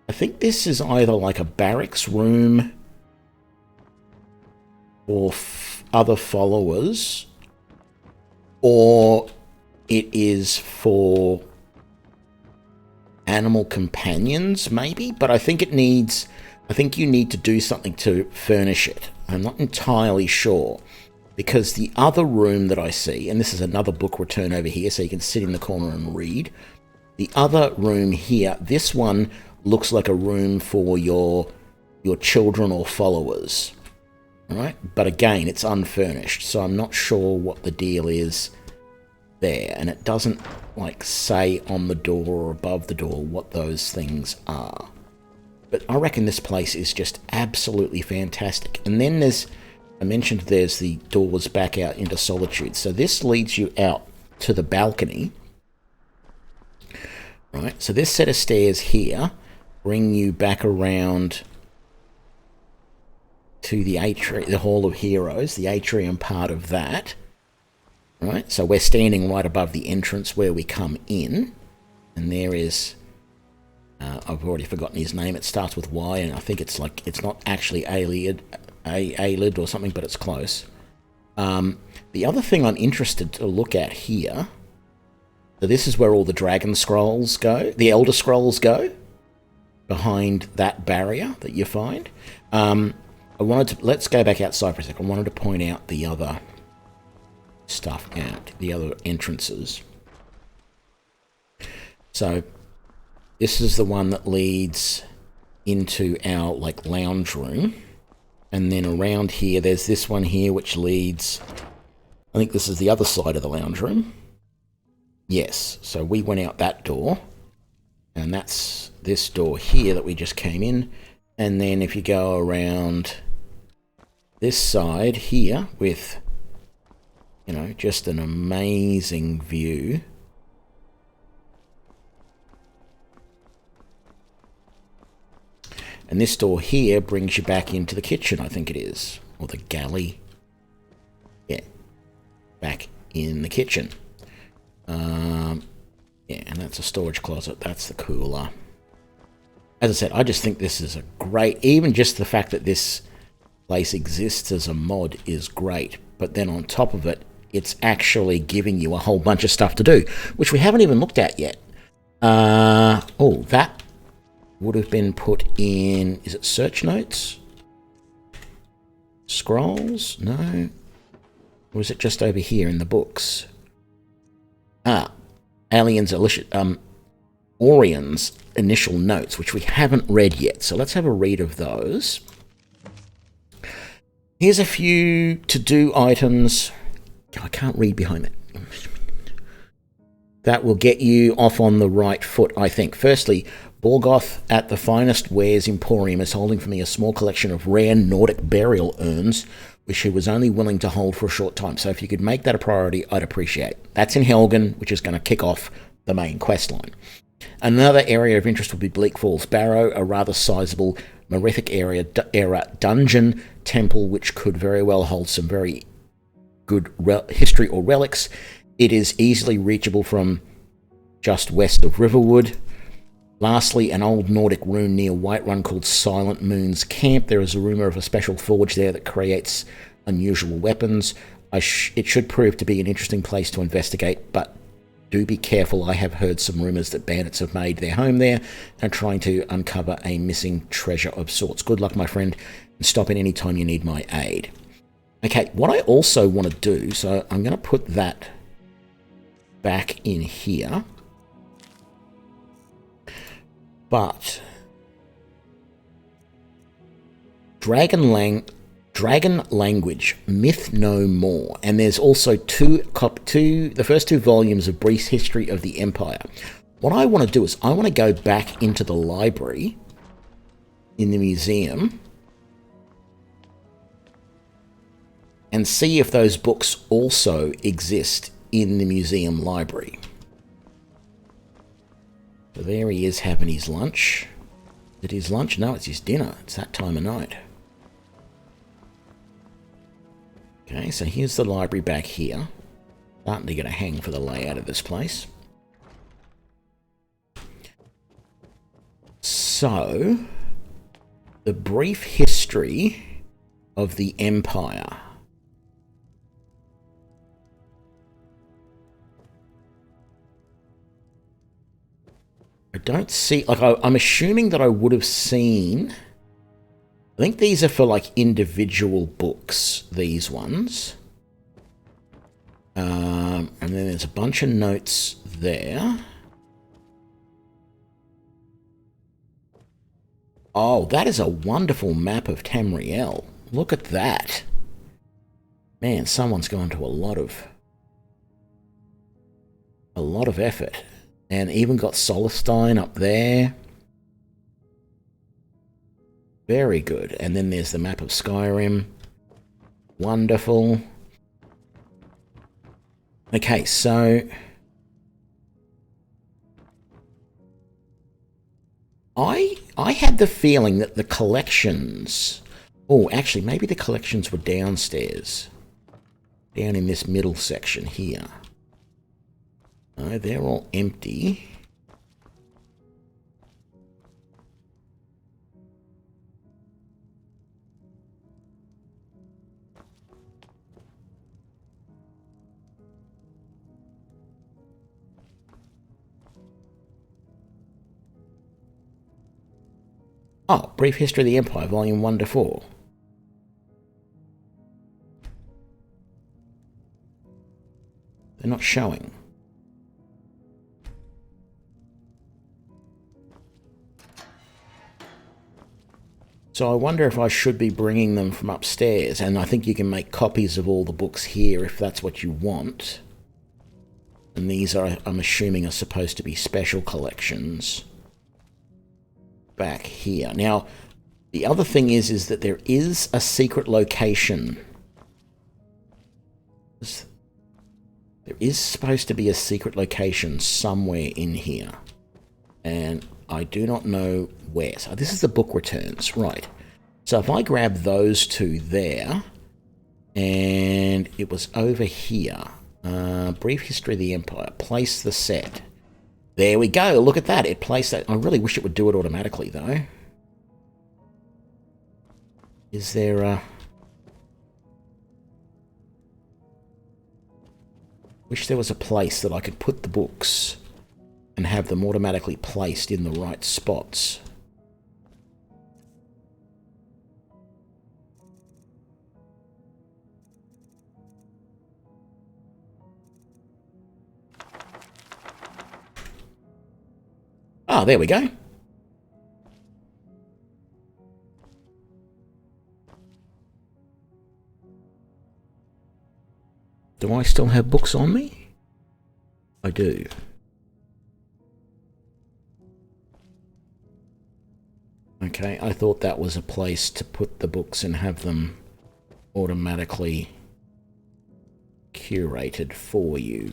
Speaker 1: I think this is either like a barracks room for other followers, or it is for animal companions, maybe. But I think it needs... I think you need to do something to furnish it. I'm not entirely sure, because the other room that I see, and this is another book return over here, so you can sit in the corner and read. The other room here, this one looks like a room for your children or followers, right? But again, it's unfurnished, so I'm not sure what the deal is there, and it doesn't like say on the door or above the door what those things are. But I reckon this place is just absolutely fantastic. And then there's, I mentioned there's the doors back out into solitude. So this leads you out to the balcony. Right, so this set of stairs here bring you back around to the atrium, the Hall of Heroes, the atrium part of that. Right, so we're standing right above the entrance where we come in. And there is... I've already forgotten his name. It starts with Y, and I think it's like, it's not actually Aelid or something, but it's close. The other thing I'm interested to look at here, so this is where all the Dragon Scrolls go, the Elder Scrolls go, behind that barrier that you find. Let's go back outside for a second. I wanted to point out the other stuff out, the other entrances. So... this is the one that leads into our like lounge room. And then around here, there's this one here which leads... I think this is the other side of the lounge room. Yes, so we went out that door. And that's this door here that we just came in. And then if you go around this side here with, you know, just an amazing view... and this door here brings you back into the kitchen, I think it is. Or the galley. Yeah. Back in the kitchen. Yeah, and that's a storage closet. That's the cooler. As I said, I just think this is a great... even just the fact that this place exists as a mod is great. But then on top of it, it's actually giving you a whole bunch of stuff to do, which we haven't even looked at yet. Oh, that... would have been put in, is it search notes? Scrolls? No. Or is it just over here in the books? Orion's initial notes, which we haven't read yet. So let's have a read of those. Here's a few to-do items. I can't read behind that. that will get you off on the right foot, I think. Firstly, Borgoth at the Finest Wares Emporium is holding for me a small collection of rare Nordic burial urns, which he was only willing to hold for a short time. So if you could make that a priority, I'd appreciate. That's in Helgen, which is going to kick off the main quest line. Another area of interest would be Bleak Falls Barrow, a rather sizable Merethic era dungeon temple, which could very well hold some very good history or relics. It is easily reachable from just west of Riverwood. Lastly, an old Nordic rune near Whiterun called Silent Moon's Camp. There is a rumour of a special forge there that creates unusual weapons. It should prove to be an interesting place to investigate, but do be careful. I have heard some rumours that bandits have made their home there and are trying to uncover a missing treasure of sorts. Good luck, my friend, and stop in any time you need my aid. Okay, what I also want to do, so I'm going to put that back in here. But Dragon Language, Myth No More, and there's also the first two volumes of Brief History of the Empire. What I want to do is I want to go back into the library in the museum and see if those books also exist in the museum library. So there he is having his lunch. Is it his lunch? No, it's his dinner. It's that time of night. Okay, so here's the library back here. Starting to get a hang for the layout of this place. So, the brief history of the Empire. I don't see, like, I'm assuming that I would have seen, I think these are for, like, individual books, these ones. And then there's a bunch of notes there. Oh, that is a wonderful map of Tamriel. Look at that. Man, someone's gone to a lot of effort. And even got Solstein up there. Very good. And then there's the map of Skyrim. Wonderful. Okay, so I had the feeling that the collections... Oh, actually, maybe the collections were downstairs. Down in this middle section here. No, they're all empty. Oh, Brief History of the Empire, Volume 1 to 4. They're not showing. So I wonder if I should be bringing them from upstairs, and I think you can make copies of all the books here if that's what you want. And these are, I'm assuming, are supposed to be special collections back here. Now, the other thing is that there is a secret location. There is supposed to be a secret location somewhere in here. And I do not know where. So this is the book returns, right. So if I grab those two there, and it was over here, Brief History of the Empire, place the set. There we go, look at that, it placed that. I really wish it would do it automatically though. Is there a... Wish there was a place that I could put the books and have them automatically placed in the right spots. Ah, there we go. Do I still have books on me? I do. Okay, I thought that was a place to put the books and have them automatically curated for you.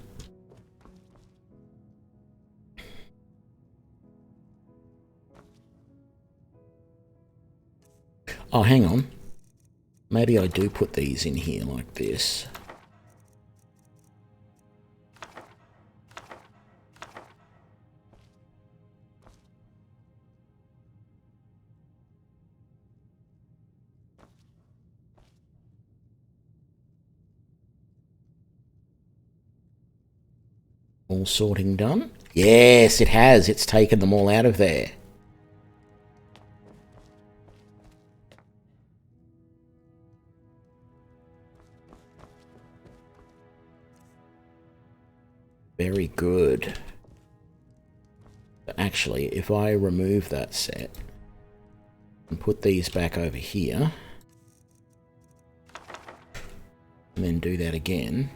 Speaker 1: Oh, hang on. Maybe I do put these in here like this. All sorting done? Yes, it has. It's taken them all out of there. Very good. Actually, if I remove that set and put these back over here, and then do that again.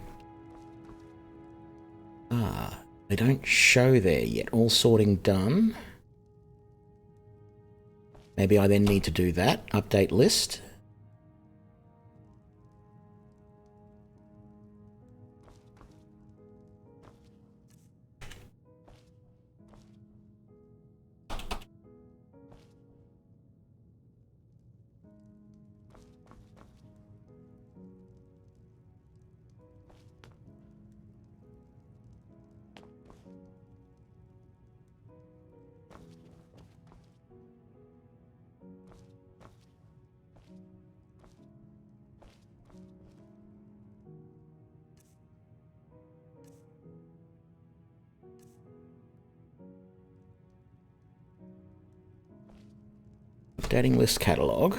Speaker 1: Ah, they don't show there yet. All sorting done. Maybe I then need to do that. Update list. Updating list catalog.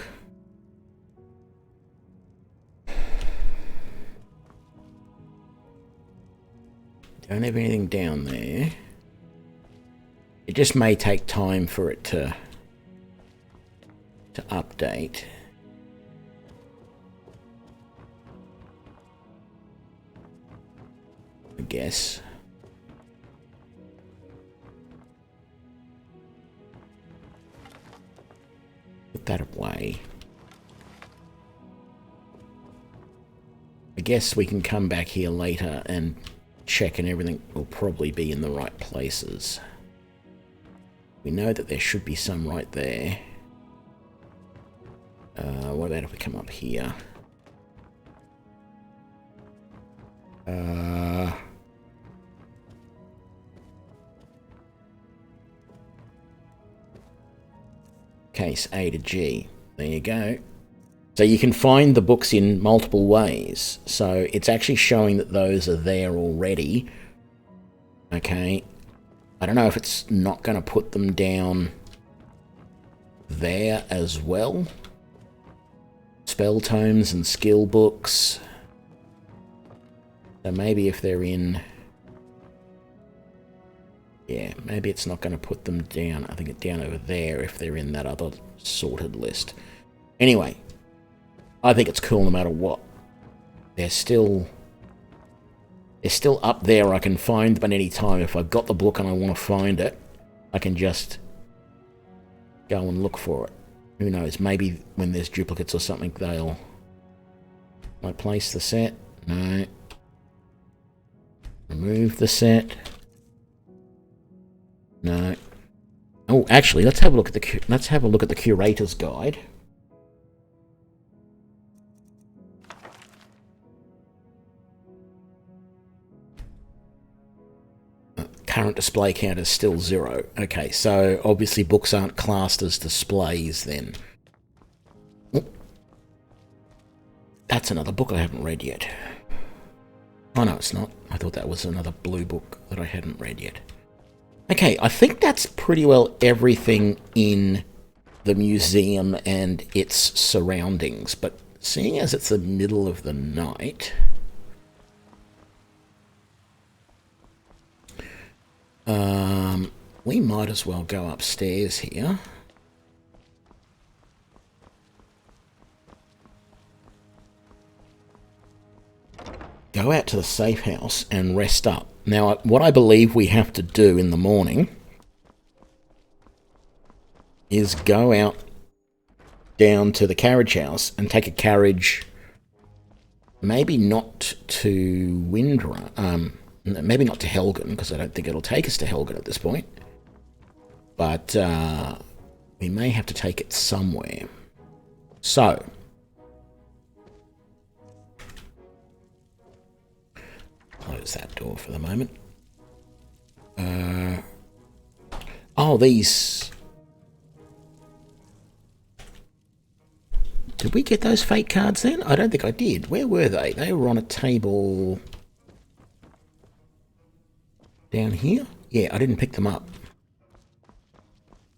Speaker 1: Don't have anything down there. It just may take time for it to update. I guess. Put that away. I guess we can come back here later and check, and everything will probably be in the right places. We know that there should be some right there. What about if we come up here? Case A to G. There you go. So you can find the books in multiple ways. So it's actually showing that those are there already. Okay. I don't know if it's not going to put them down there as well. Spell tomes and skill books. So maybe if they're in... Yeah, maybe it's not going to put them down. I think it's down over there if they're in that other sorted list. Anyway, I think it's cool no matter what. They're still up there. I can find them at any time. If I've got the book and I want to find it, I can just go and look for it. Who knows? Maybe when there's duplicates or something, they'll... I place the set. No. Remove the set. No. Oh, actually, let's have a look at the curator's guide. Current display count is still 0. Okay, so obviously books aren't classed as displays then. Oh. That's another book I haven't read yet. Oh no, it's not. I thought that was another blue book that I hadn't read yet. Okay, I think that's pretty well everything in the museum and its surroundings, but seeing as it's the middle of the night... we might as well go upstairs here. Go out to the safe house and rest up. Now, what I believe we have to do in the morning is go out down to the carriage house and take a carriage, maybe not to Windrun, maybe not to Helgen, because I don't think it'll take us to Helgen at this point. But we may have to take it somewhere. So, close that door for the moment. Oh, these... Did we get those fate cards then? I don't think I did. Where were they? They were on a table... down here? Yeah, I didn't pick them up.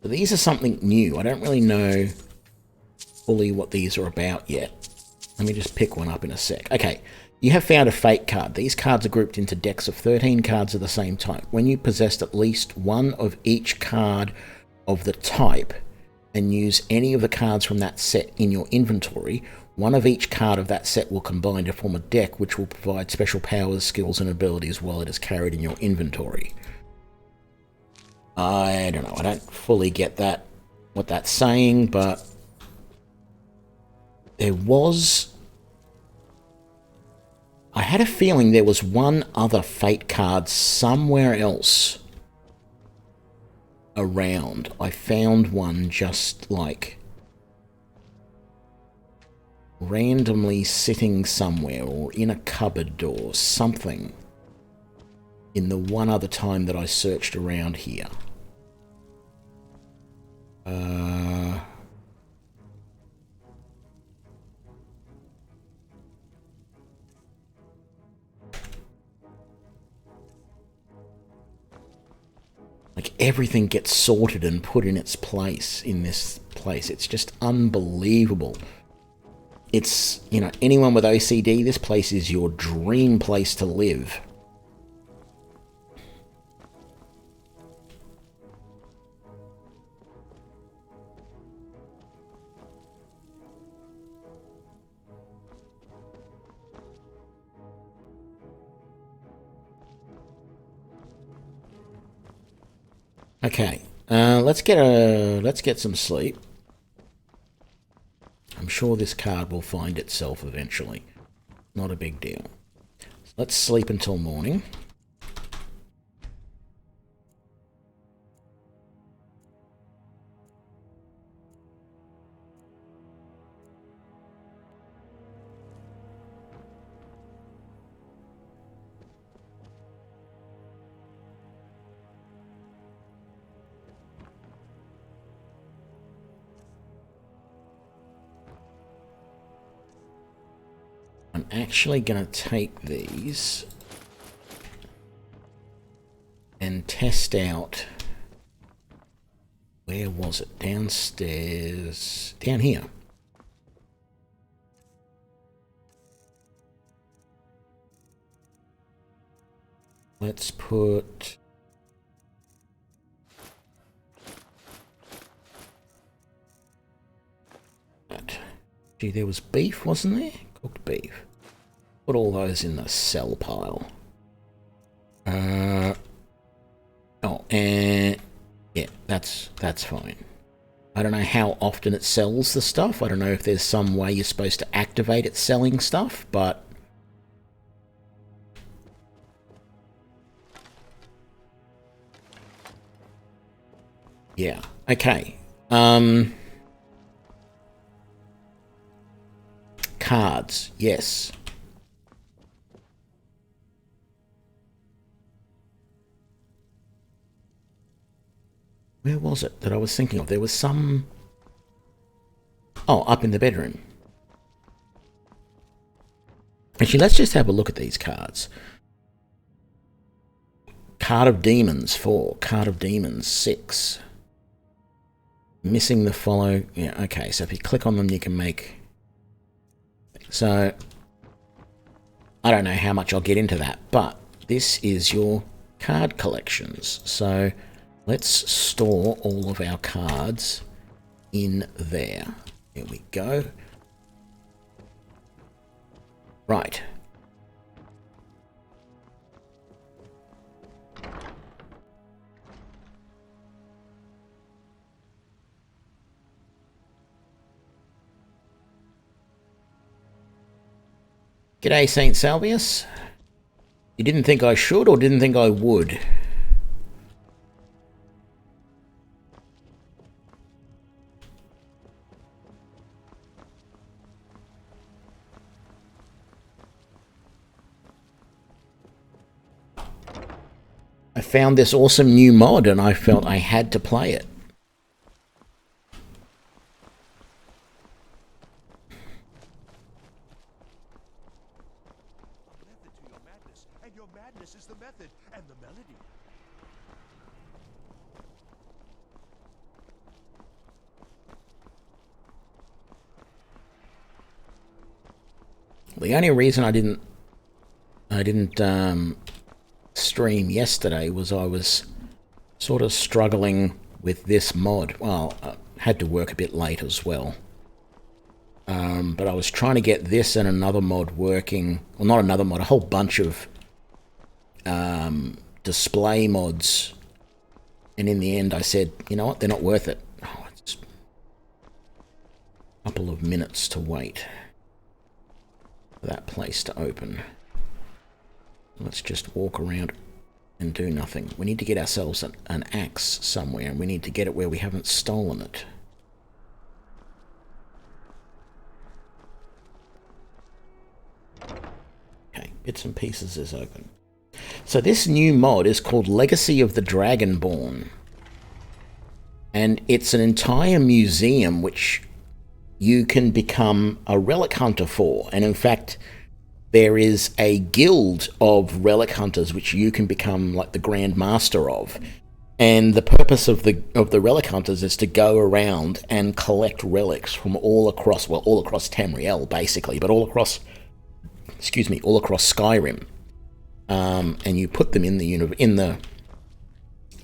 Speaker 1: So these are something new. I don't really know fully what these are about yet. Let me just pick one up in a sec. Okay, you have found a fate card. These cards are grouped into decks of 13 cards of the same type. When you possess at least one of each card of the type and use any of the cards from that set in your inventory, one of each card of that set will combine to form a deck which will provide special powers, skills, and abilities while it is carried in your inventory. I don't know. I don't fully get that, what that's saying, but there was... I had a feeling there was one other fate card somewhere else around. I found one just like randomly sitting somewhere or in a cupboard or something in the one other time that I searched around here. Like, everything gets sorted and put in its place in this place. It's just unbelievable. It's, you know, anyone with OCD, this place is your dream place to live. Okay, let's get some sleep. I'm sure this card will find itself eventually. Not a big deal. Let's sleep until morning. I'm actually going to take these and test out, where was it? Downstairs, down here. Let's put that. Gee, there was beef, wasn't there? Cooked beef. Put all those in the sell pile. Oh, and yeah, that's fine. I don't know how often it sells the stuff. I don't know if there's some way you're supposed to activate it selling stuff, but yeah. Okay. Cards, yes. Where was it that I was thinking of? There was some... Oh, up in the bedroom. Actually, let's just have a look at these cards. Card of Demons, 4. Card of Demons, 6. Missing the follow... Yeah, okay, so if you click on them, you can make... So, I don't know how much I'll get into that, but this is your card collections. So, let's store all of our cards in there. Here we go. Right. G'day, St. Salvius. You didn't think I should or didn't think I would? I found this awesome new mod and I felt I had to play it.
Speaker 4: Method to your madness, and your madness is the method and the melody.
Speaker 1: The only reason I didn't stream yesterday was I was sort of struggling with this mod. Well, I had to work a bit late as well. But I was trying to get this and another mod working. Well, not another mod, a whole bunch of display mods. And in the end I said, you know what, they're not worth it. Oh, it's a couple of minutes to wait for that place to open. Let's just walk around and do nothing. We need to get ourselves an axe somewhere, and we need to get it where we haven't stolen it. Okay, bits and pieces is open. So this new mod is called Legacy of the Dragonborn. And it's an entire museum which you can become a relic hunter for. And in fact, there is a guild of relic hunters which you can become like the Grand Master of. And the purpose of the relic hunters is to go around and collect relics from all across, well, all across Tamriel basically, but all across Skyrim. And you put them in the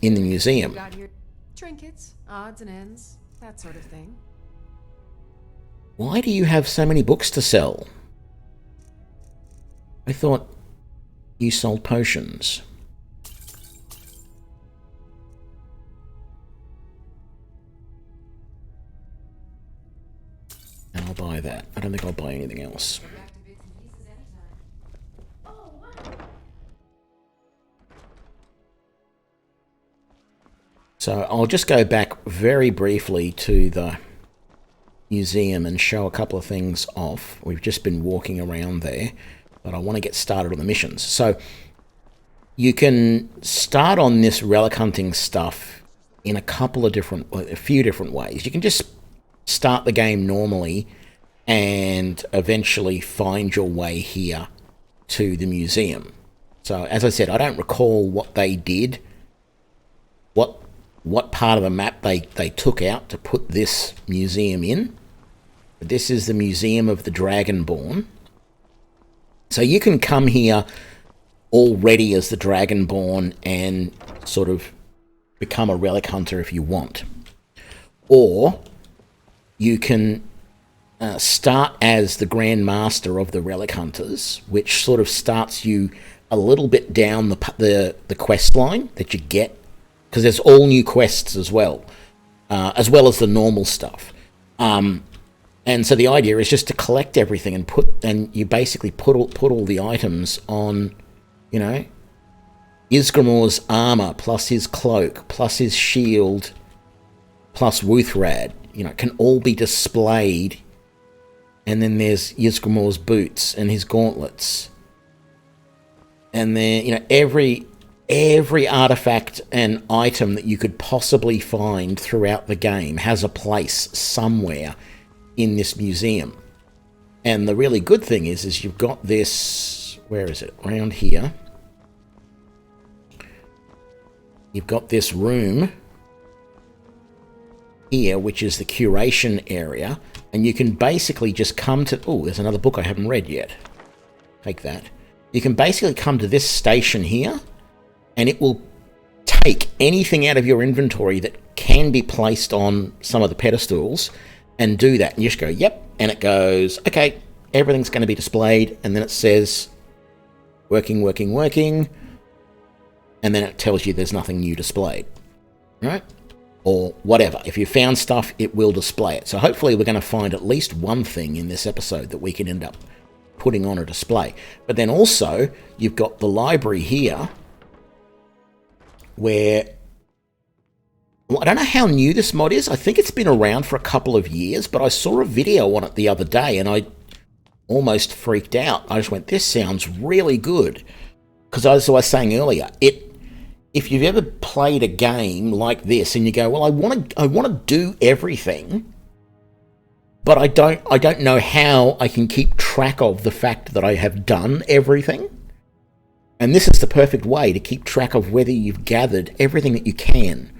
Speaker 1: museum.
Speaker 8: You got your trinkets, odds and ends, that sort of thing.
Speaker 1: Why do you have so many books to sell? I thought you sold potions. And I'll buy that. I don't think I'll buy anything else. So I'll just go back very briefly to the museum and show a couple of things off. We've just been walking around there, but I want to get started on the missions. So you can start on this relic hunting stuff in a few different ways. You can just start the game normally and eventually find your way here to the museum. So as I said, I don't recall what they did, what part of the map they took out to put this museum in. But this is the Museum of the Dragonborn. So you can come here already as the Dragonborn and sort of become a relic hunter if you want. Or you can start as the Grand Master of the Relic Hunters, which sort of starts you a little bit down the quest line that you get, because there's all new quests as well as the normal stuff. And so the idea is just to collect everything and you basically put all the items on, you know, Isgramor's armor plus his cloak plus his shield plus Wuthrad, you know, can all be displayed. And then there's Isgramor's boots and his gauntlets. And then, you know, every artifact and item that you could possibly find throughout the game has a place somewhere in this museum. And the really good thing is you've got this, where is it? Around here. You've got this room here, which is the curation area, and you can basically just come to, oh, there's another book I haven't read yet. Take that. You can basically come to this station here, and it will take anything out of your inventory that can be placed on some of the pedestals and do that. And you just go, yep, and it goes, okay, everything's going to be displayed, and then it says working, working, working, and then it tells you there's nothing new displayed, right? Or whatever. If you found stuff, it will display it. So hopefully we're going to find at least one thing in this episode that we can end up putting on a display. But then also, you've got the library here, where... Well, I don't know how new this mod is. I think it's been around for a couple of years, but I saw a video on it the other day, and I almost freaked out. I just went, this sounds really good. Because as I was saying earlier, if you've ever played a game like this and you go, well, I want to do everything, but I don't know how I can keep track of the fact that I have done everything. And this is the perfect way to keep track of whether you've gathered everything that you can.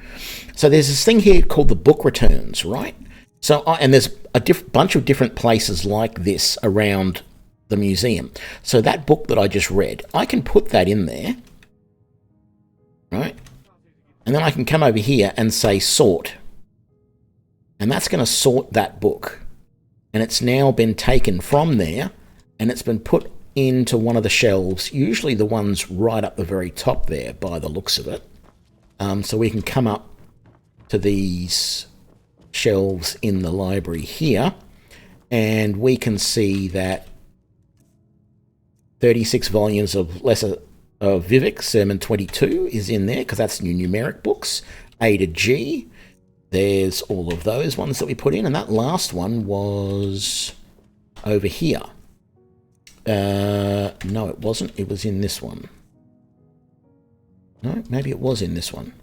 Speaker 1: So there's this thing here called the book returns, right? So and there's a bunch of different places like this around the museum. So that book that I just read, I can put that in there, right? And then I can come over here and say sort. And that's going to sort that book. And it's now been taken from there and it's been put into one of the shelves, usually the ones right up the very top there by the looks of it. So we can come up to these shelves in the library here and we can see that 36 volumes of Vivek, Sermon 22 is in there because that's new numeric books. A to G, there's all of those ones that we put in, and that last one was over here. No, it wasn't. It was in this one. No, maybe it was in this one.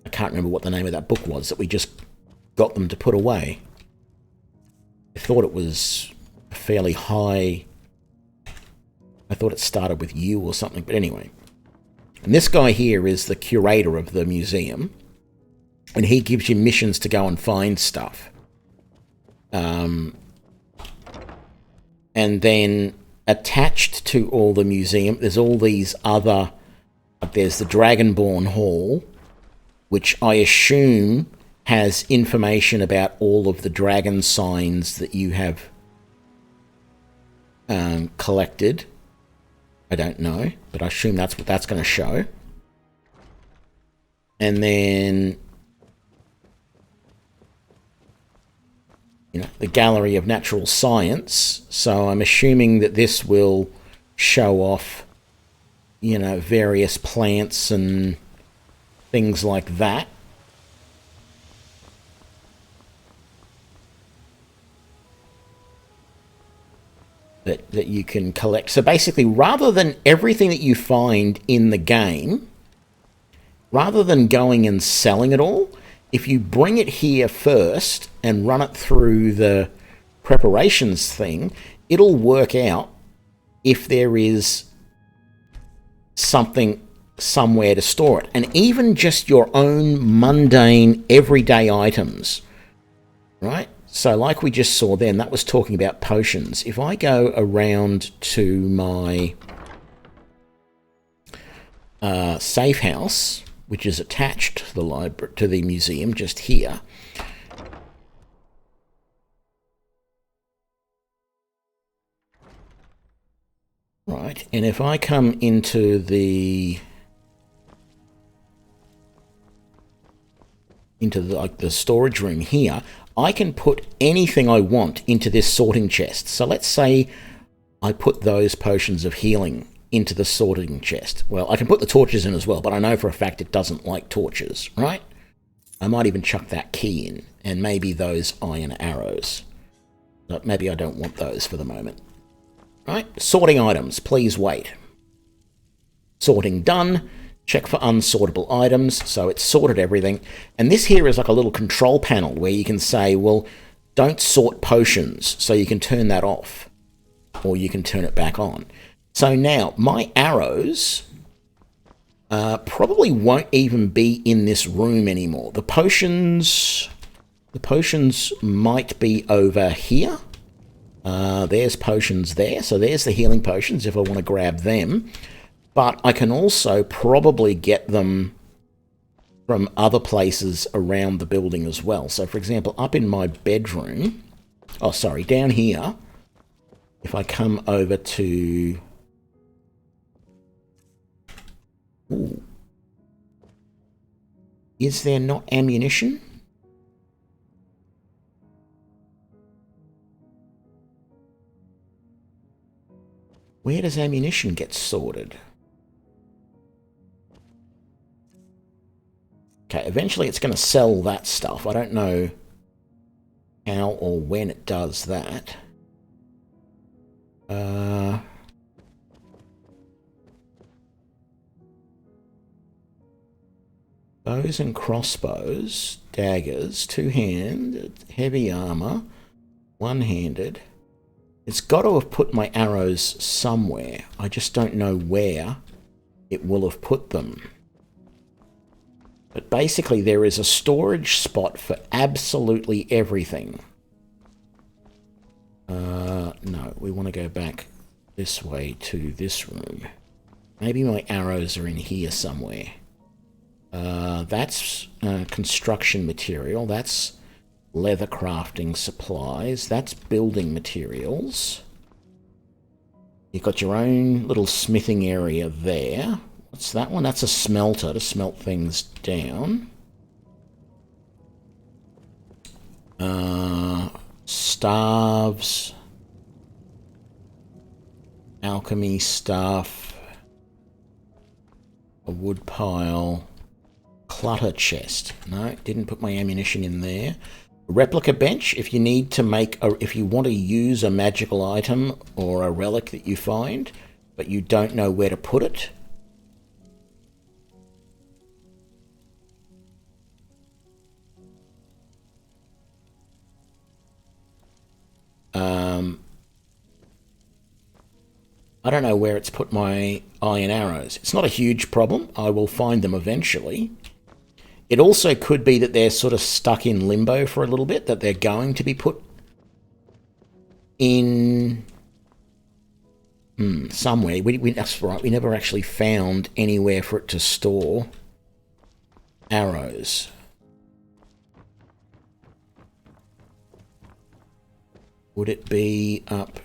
Speaker 1: I can't remember what the name of that book was that we just got them to put away. I thought it was a fairly high... I thought it started with U or something, but anyway. And this guy here is the curator of the museum, and he gives you missions to go and find stuff. And then attached to all the museum, there's all these other... There's the Dragonborn Hall, which I assume has information about all of the dragon signs that you have collected. I don't know, but I assume that's what that's going to show. And then, the Gallery of Natural Science. So I'm assuming that this will show off, various plants and things like that. That you can collect. So basically, rather than everything that you find in the game, rather than going and selling it all, if you bring it here first and run it through the preparations thing, it'll work out if there is something somewhere to store it. And even just your own mundane, everyday items, right? So like we just saw then, that was talking about potions. If I go around to my safe house, which is attached to the library, to the museum, just here. Right, and if I come into the storage room here, I can put anything I want into this sorting chest. So let's say I put those potions of healing into the sorting chest. Well, I can put the torches in as well, but I know for a fact it doesn't like torches, right? I might even chuck that key in, and maybe those iron arrows. But maybe I don't want those for the moment. Right? Sorting items, please wait. Sorting done. Check for unsortable items. So it's sorted everything. And this here is like a little control panel where you can say, well, don't sort potions. So you can turn that off. Or you can turn it back on. So now, my arrows probably won't even be in this room anymore. The potions might be over here. There's potions there. So there's the healing potions if I want to grab them. But I can also probably get them from other places around the building as well. So, for example, up in my bedroom... Oh, sorry, down here, if I come over to... Ooh. Is there not ammunition? Where does ammunition get sorted? Okay, eventually it's going to sell that stuff. I don't know how or when it does that. Bows and crossbows, daggers, two-handed, heavy armor, one-handed. It's got to have put my arrows somewhere. I just don't know where it will have put them. But basically there is a storage spot for absolutely everything. No, we want to go back this way to this room. Maybe my arrows are in here somewhere. That's construction material. That's leather crafting supplies. That's building materials. You've got your own little smithing area there. What's that one? That's a smelter to smelt things down. Staves. Alchemy stuff. A wood pile. Clutter chest. No, didn't put my ammunition in there. A replica bench, if you need to make if you want to use a magical item or a relic that you find, but you don't know where to put it. I don't know where it's put my iron arrows. It's not a huge problem. I will find them eventually. It also could be that they're sort of stuck in limbo for a little bit, that they're going to be put in somewhere. That's right, we never actually found anywhere for it to store arrows. Would it be up?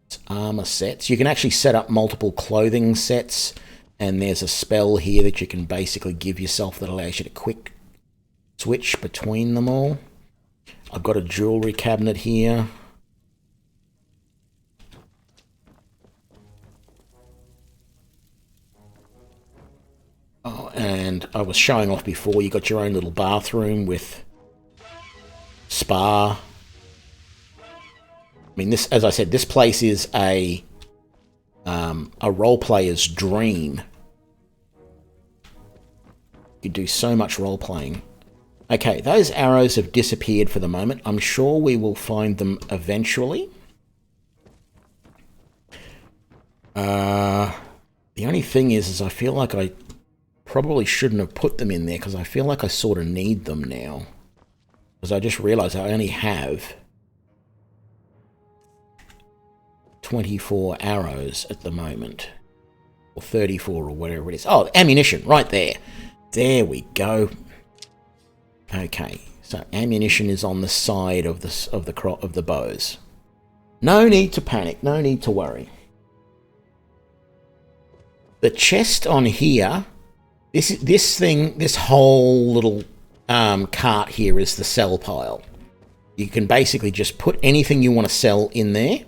Speaker 1: It's armor sets. You can actually set up multiple clothing sets, and there's a spell here that you can basically give yourself that allows you to quick switch between them all. I've got a jewelry cabinet here. Oh, and I was showing off before, you got your own little bathroom with spa. I mean, this, as I said, this place is a role player's dream. You do so much role playing. Okay, those arrows have disappeared for the moment. I'm sure we will find them eventually. The only thing is I feel like I probably shouldn't have put them in there, because I feel like I sort of need them now. Because I just realised I only have 24 arrows at the moment. Or 34 or whatever it is. Oh, ammunition, right there. There we go. Okay, so ammunition is on the side of the bows. No need to panic, no need to worry. The chest on here, this whole little cart here is the sell pile. You can basically just put anything you want to sell in there.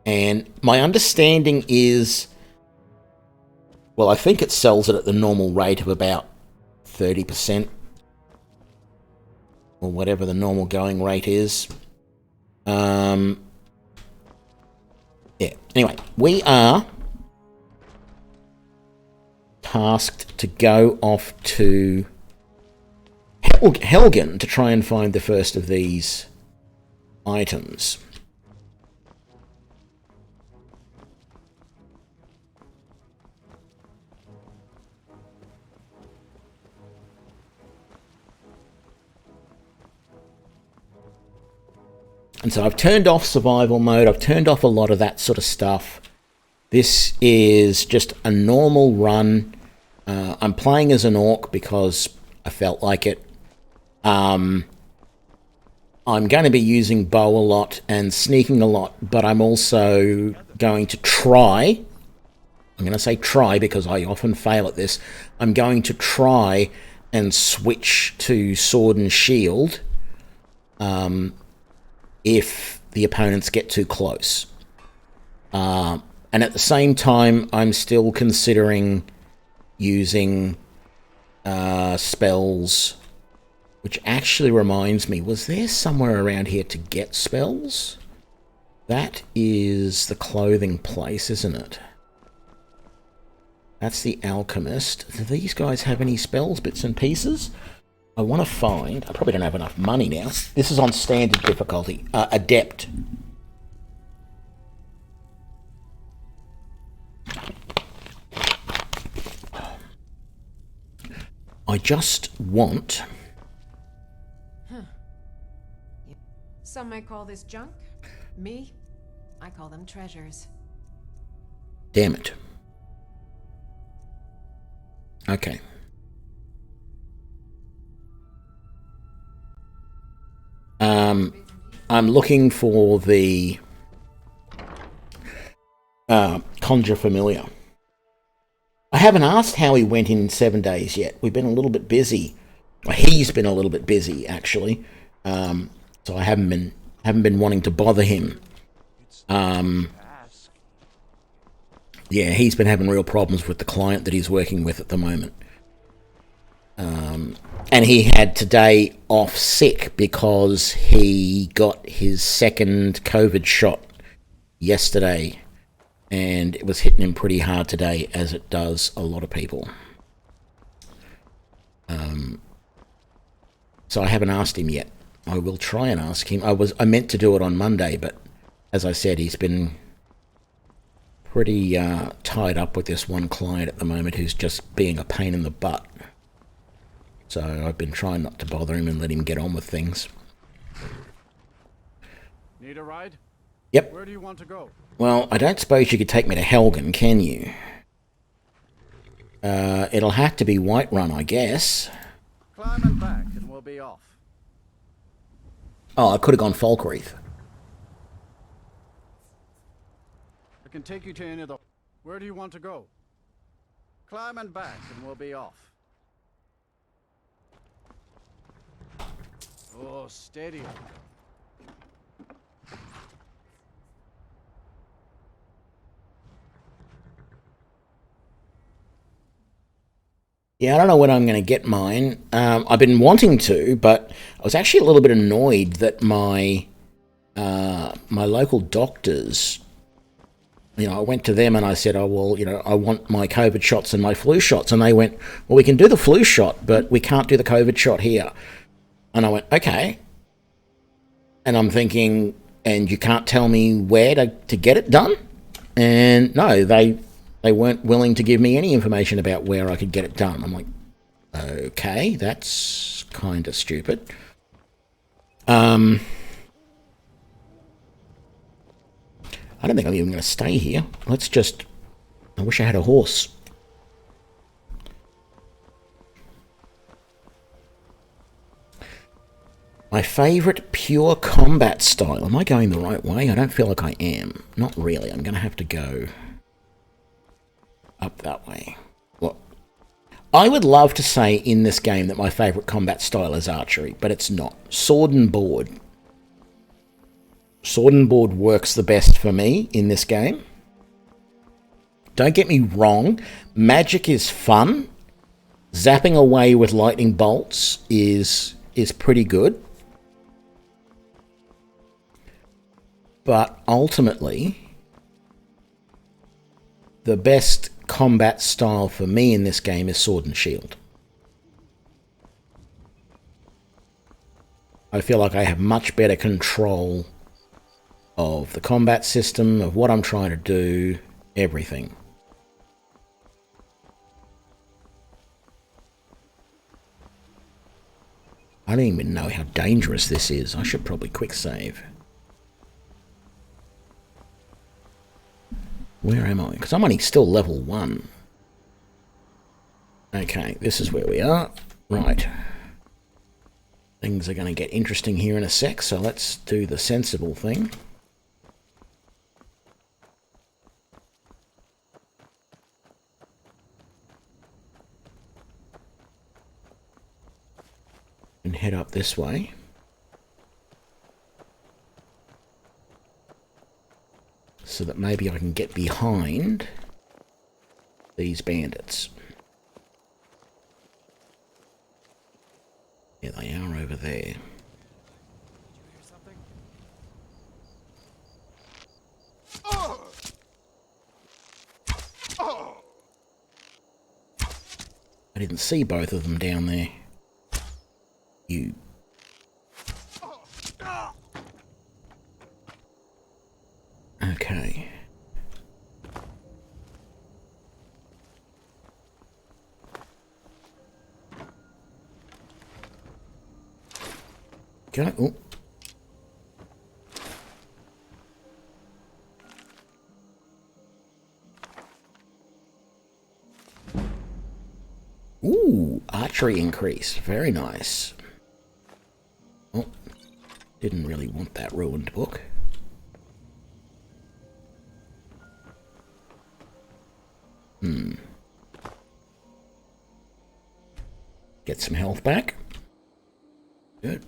Speaker 1: And my understanding is, well, I think it sells it at the normal rate of about 30%. Or whatever the normal going rate is. Yeah, anyway, we are tasked to go off to Helgen to try and find the first of these items. And so I've turned off survival mode. I've turned off a lot of that sort of stuff. This is just a normal run. I'm playing as an orc because I felt like it. I'm going to be using bow a lot and sneaking a lot, but I'm also going to try. I'm going to say try because I often fail at this. I'm going to try and switch to sword and shield. If the opponents get too close. And at the same time, I'm still considering using spells, which actually reminds me, was there somewhere around here to get spells? That is the clothing place, isn't it? That's the alchemist. Do these guys have any spells, bits and pieces? I want to find... I probably don't have enough money now. This is on standard difficulty. Adept. I just want...
Speaker 8: Some might call this junk. Me, I call them treasures.
Speaker 1: Damn it. Okay. I'm looking for the Conjure Familiar. I haven't asked how he went in 7 days yet. We've been a little bit busy. Well, he's been a little bit busy, actually. So I haven't been wanting to bother him. Yeah, he's been having real problems with the client that he's working with at the moment. And he had today off sick because he got his second COVID shot yesterday. And it was hitting him pretty hard today, as it does a lot of people. So I haven't asked him yet. I will try and ask him. I meant to do it on Monday, but as I said, he's been pretty tied up with this one client at the moment who's just being a pain in the butt. So I've been trying not to bother him and let him get on with things.
Speaker 4: Need a ride?
Speaker 1: Yep.
Speaker 4: Where do you want to go?
Speaker 1: Well, I don't suppose you could take me to Helgen, can you? It'll have to be Whiterun, I guess.
Speaker 4: Climb and back and we'll be off.
Speaker 1: Oh, I could have gone Falkreath.
Speaker 4: I can take you to any of the... Where do you want to go? Climb and back and we'll be off. Oh, steady.
Speaker 1: Yeah, I don't know when I'm going to get mine. I've been wanting to, but I was actually a little bit annoyed that my local doctors, I went to them and I said, oh, well, I want my COVID shots and my flu shots. And they went, well, we can do the flu shot, but we can't do the COVID shot here. And I went, okay. And I'm thinking, and you can't tell me where to get it done? And no, they weren't willing to give me any information about where I could get it done. I'm like, okay, that's kind of stupid. I don't think I'm even going to stay here. I wish I had a horse. My favourite pure combat style. Am I going the right way? I don't feel like I am. Not really. I'm going to have to go up that way. Well, I would love to say in this game that my favourite combat style is archery, but it's not. Sword and board. Sword and board works the best for me in this game. Don't get me wrong, magic is fun. Zapping away with lightning bolts is pretty good. But ultimately, the best combat style for me in this game is sword and shield. I feel like I have much better control of the combat system, of what I'm trying to do, everything. I don't even know how dangerous this is. I should probably quick save. Where am I? Because I'm only still level 1. Okay, this is where we are. Right. Things are going to get interesting here in a sec, so let's do the sensible thing. And head up this way. so that maybe I can get behind these bandits. Yeah, they are over there. I didn't see both of them down there. You. Okay. Go. Oh. Ooh, archery increase. Very nice. Oh, didn't really want that ruined book. Get some health back. Good.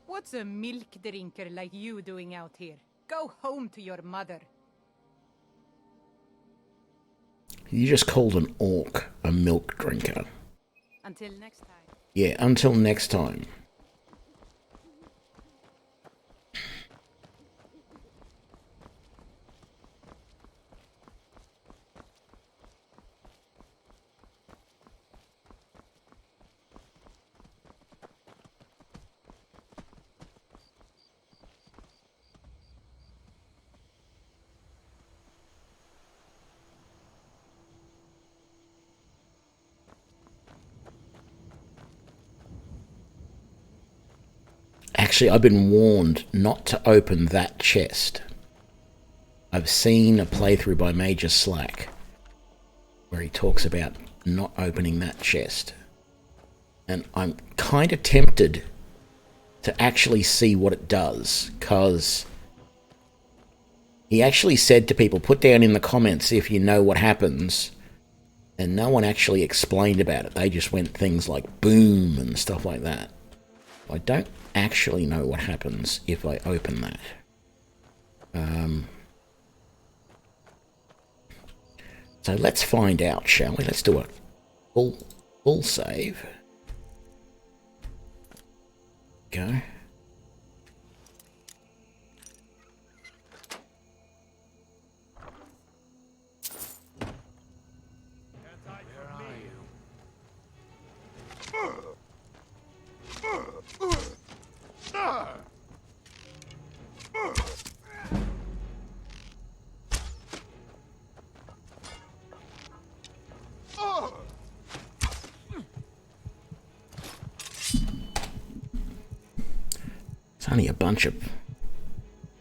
Speaker 9: What's a milk drinker like you doing out here? Go home to your mother.
Speaker 1: You just called an orc a milk drinker.
Speaker 9: Until next time.
Speaker 1: Yeah, until next time. Actually, I've been warned not to open that chest. I've seen a playthrough by Major Slack where he talks about not opening that chest. And I'm kind of tempted to actually see what it does, because he actually said to people, put down in the comments if you know what happens, and no one actually explained about it. They just went things like boom and stuff like that. I don't actually know what happens if I open that. So let's find out, shall we? Let's do a full save. Go. It's only a bunch of...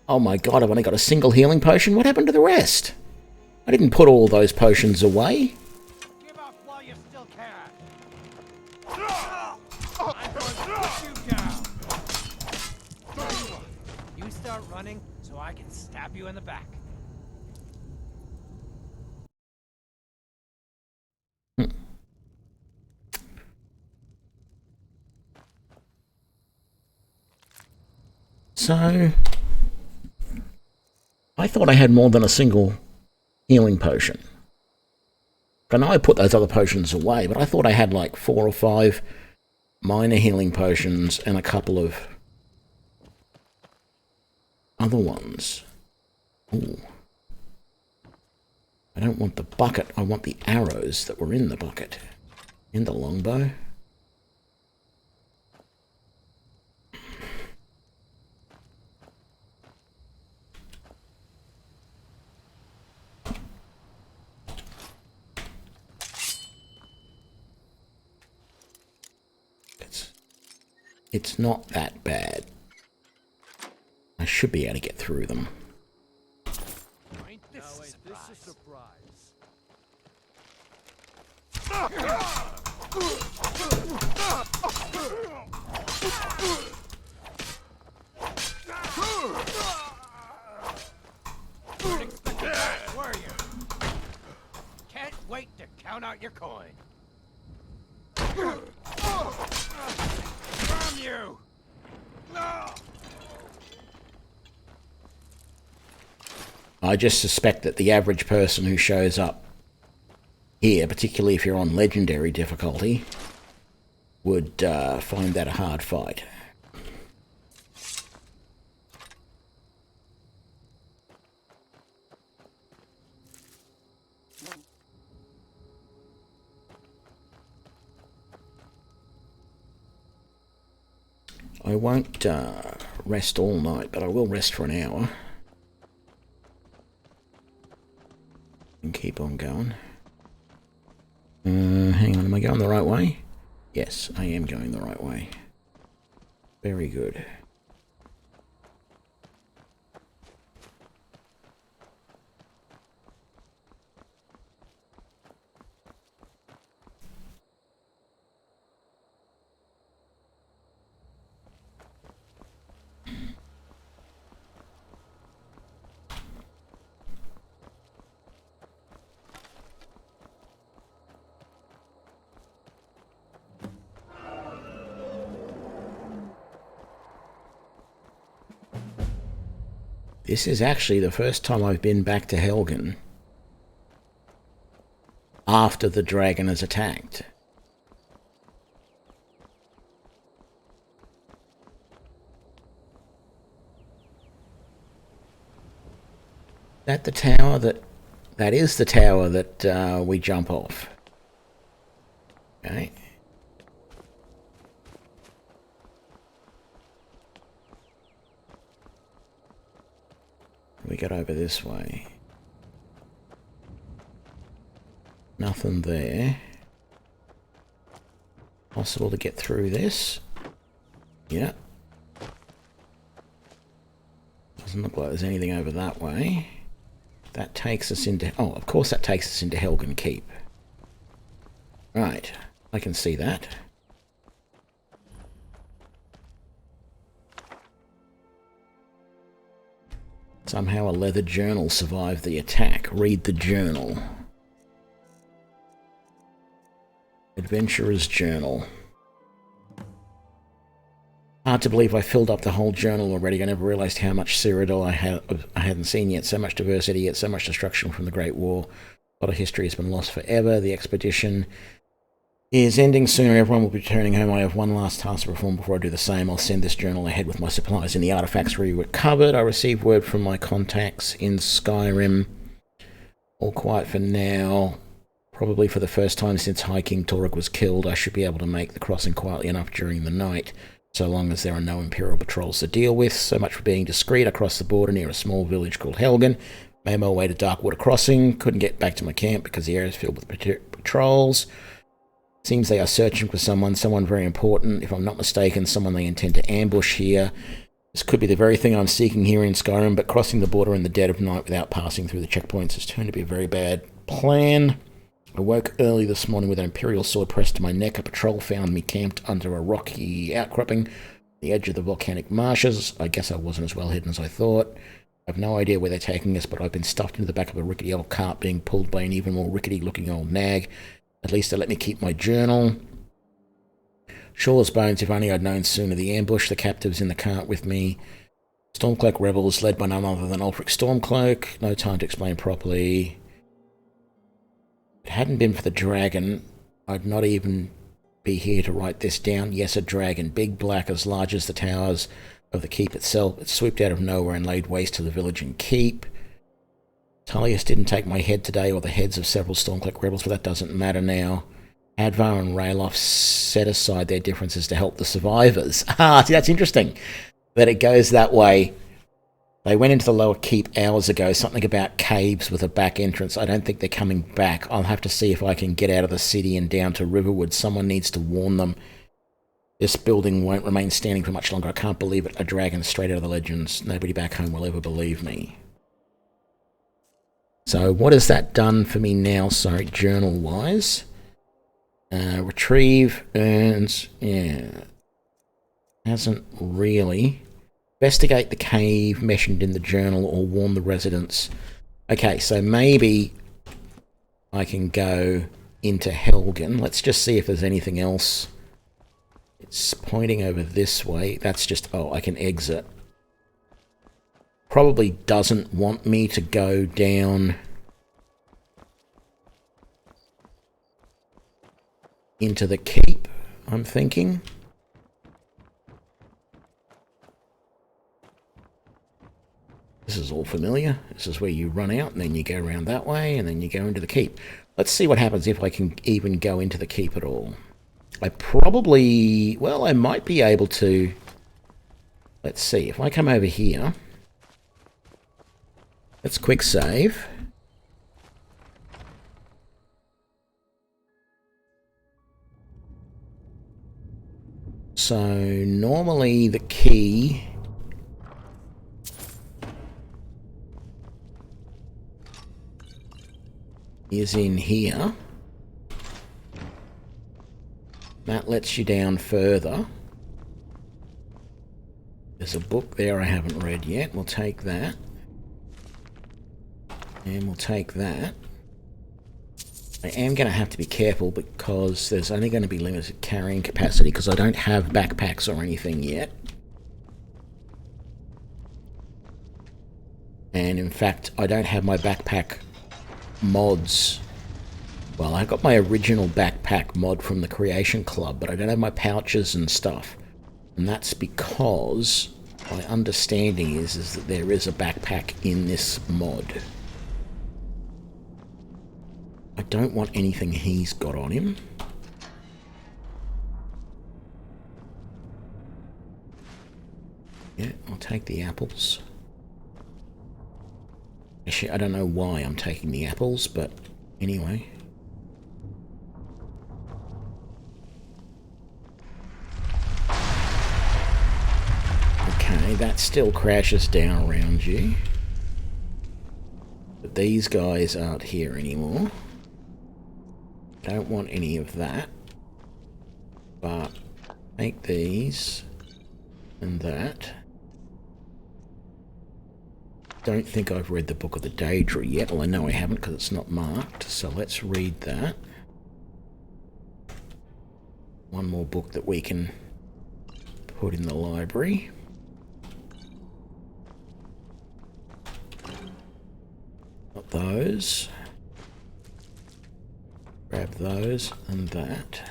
Speaker 1: Oh my god, I've only got a single healing potion. What happened to the rest? I didn't put all those potions away.
Speaker 10: Give up while you still can. I'm going to put you down. You start running so I can stab you in the back.
Speaker 1: So, I thought I had more than a single healing potion. I know I put those other potions away, but I thought I had like 4 or 5 minor healing potions and a couple of other ones. Ooh. I don't want the bucket, I want the arrows that were in the bucket. In the longbow. It's not that bad. I should be able to get through them.
Speaker 10: Ain't this a surprise? Weren't expecting that, were you? Can't wait to count out your coin. From you!
Speaker 1: I just suspect that the average person who shows up here, particularly if you're on legendary difficulty, would find that a hard fight. I won't rest all night, but I will rest for an hour. And keep on going. Hang on, am I going the right way? Yes, I am going the right way. Very good. This is actually the first time I've been back to Helgen after the dragon has attacked. That the tower that is the tower that we jump off. Okay. We get over this way. Nothing there. Possible to get through this. Yeah. Doesn't look like there's anything over that way. That takes us into... Oh, of course that takes us into Helgen Keep. Right. I can see that. Somehow a leather journal survived the attack. Read the journal. Adventurer's journal. Hard to believe I filled up the whole journal already. I never realized how much Cyrodiil I hadn't seen yet. So much diversity, yet so much destruction from the Great War. A lot of history has been lost forever. The expedition is ending soon. Everyone will be returning home. I have one last task to perform before I do the same. I'll send this journal ahead with my supplies and the artifacts recovered. I received word from my contacts in Skyrim. All quiet for now. Probably for the first time since High King Torog was killed, I should be able to make the crossing quietly enough during the night, so long as there are no Imperial patrols to deal with. So much for being discreet. I crossed the border near a small village called Helgen. Made my way to Darkwater Crossing. Couldn't get back to my camp because the area is filled with patrols. Seems they are searching for someone very important. If I'm not mistaken, someone they intend to ambush here. This could be the very thing I'm seeking here in Skyrim, but crossing the border in the dead of night without passing through the checkpoints has turned to be a very bad plan. I woke early this morning with an Imperial sword pressed to my neck. A patrol found me camped under a rocky outcropping on the edge of the volcanic marshes. I guess I wasn't as well hidden as I thought. I have no idea where they're taking us, but I've been stuffed into the back of a rickety old cart being pulled by an even more rickety-looking old nag. At least they let me keep my journal. Sure as bones, if only I'd known sooner. The ambush, the captives in the cart with me. Stormcloak rebels led by none other than Ulfric Stormcloak. No time to explain properly. If it hadn't been for the dragon, I'd not even be here to write this down. Yes, a dragon. Big, black, as large as the towers of the keep itself. It swooped out of nowhere and laid waste to the village and keep. Tullius didn't take my head today, or the heads of several Stormcloak rebels, but that doesn't matter now. Advar and Ralof set aside their differences to help the survivors. Ah, see, that's interesting that it goes that way. They went into the lower keep hours ago, something about caves with a back entrance. I don't think they're coming back. I'll have to see if I can get out of the city and down to Riverwood. Someone needs to warn them. This building won't remain standing for much longer. I can't believe it. A dragon straight out of the legends. Nobody back home will ever believe me. So what has that done for me now? Sorry, journal-wise. Retrieve earns... Yeah. Hasn't really. Investigate the cave mentioned in the journal or warn the residents. Okay, so maybe I can go into Helgen. Let's just see if there's anything else. It's pointing over this way. That's just... Oh, I can exit. Probably doesn't want me to go down into the keep, I'm thinking. This is all familiar. This is where you run out and then you go around that way and then you go into the keep. Let's see what happens if I can even go into the keep at all. I probably... Well, I might be able to... Let's see. If I come over here... Let's quick save. So, normally the key is in here. That lets you down further. There's a book there I haven't read yet. We'll take that. And we'll take that. I am going to have to be careful because there's only going to be limited carrying capacity because I don't have backpacks or anything yet. And in fact, I don't have my backpack mods. Well, I got my original backpack mod from the Creation Club, but I don't have my pouches and stuff. And that's because my understanding is that there is a backpack in this mod. I don't want anything he's got on him. Yeah, I'll take the apples. Actually, I don't know why I'm taking the apples, but anyway. Okay, that still crashes down around you. But these guys aren't here anymore. Don't want any of that, but make these and that. Don't think I've read the Book of the Daedra yet. Well, I know I haven't because it's not marked, so let's read that. One more book that we can put in the library. Got those. Grab those and that.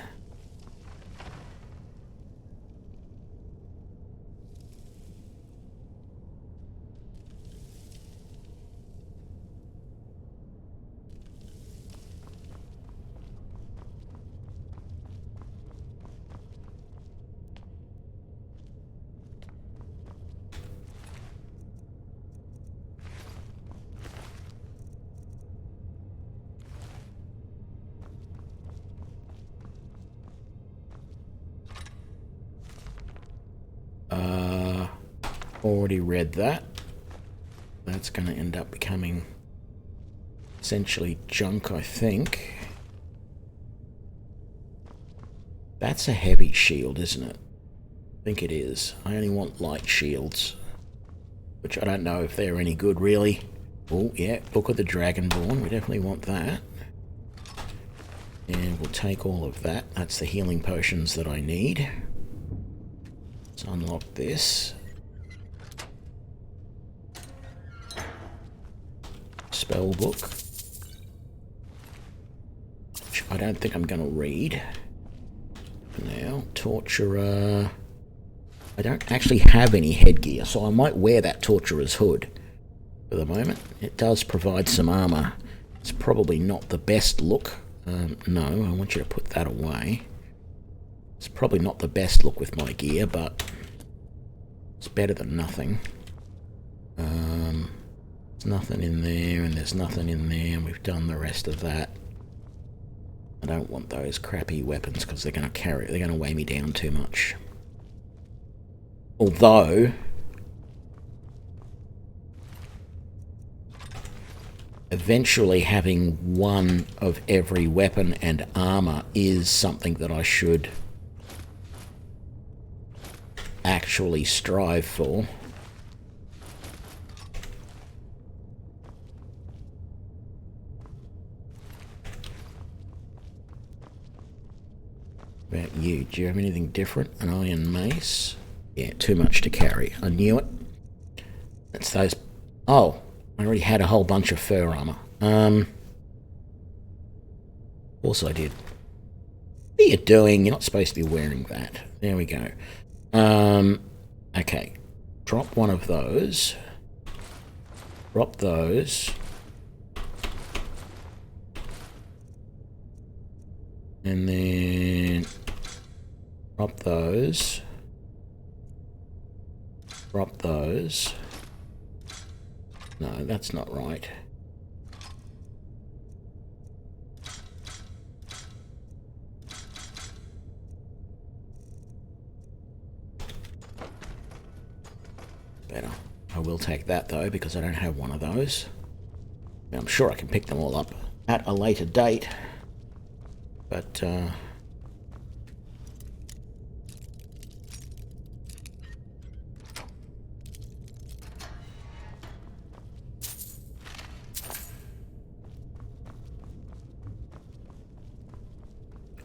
Speaker 1: Already read that. That's going to end up becoming essentially junk, I think. That's a heavy shield, isn't it? I think it is. I only want light shields, which I don't know if they're any good, really. Oh, yeah, Book of the Dragonborn. We definitely want that. And we'll take all of that. That's the healing potions that I need. Let's unlock this. Spell book, which I don't think I'm going to read for now. Torturer. I don't actually have any headgear, so I might wear that Torturer's hood for the moment. It does provide some armor. It's probably not the best look. No, I want you to put that away. It's probably not the best look with my gear, but it's better than nothing. There's nothing in there, and there's nothing in there, and we've done the rest of that. I don't want those crappy weapons because they're going to weigh me down too much. Although eventually having one of every weapon and armor is something that I should actually strive for. About you, do you have anything different? An iron mace? Yeah, too much to carry. I knew it. It's those... Oh, I already had a whole bunch of fur armor. Of course I did. What are you doing? You're not supposed to be wearing that. There we go. Okay. Drop one of those. Drop those. And then drop those. Drop those. No, that's not right. Better. I will take that though because I don't have one of those. I'm sure I can pick them all up at a later date. But,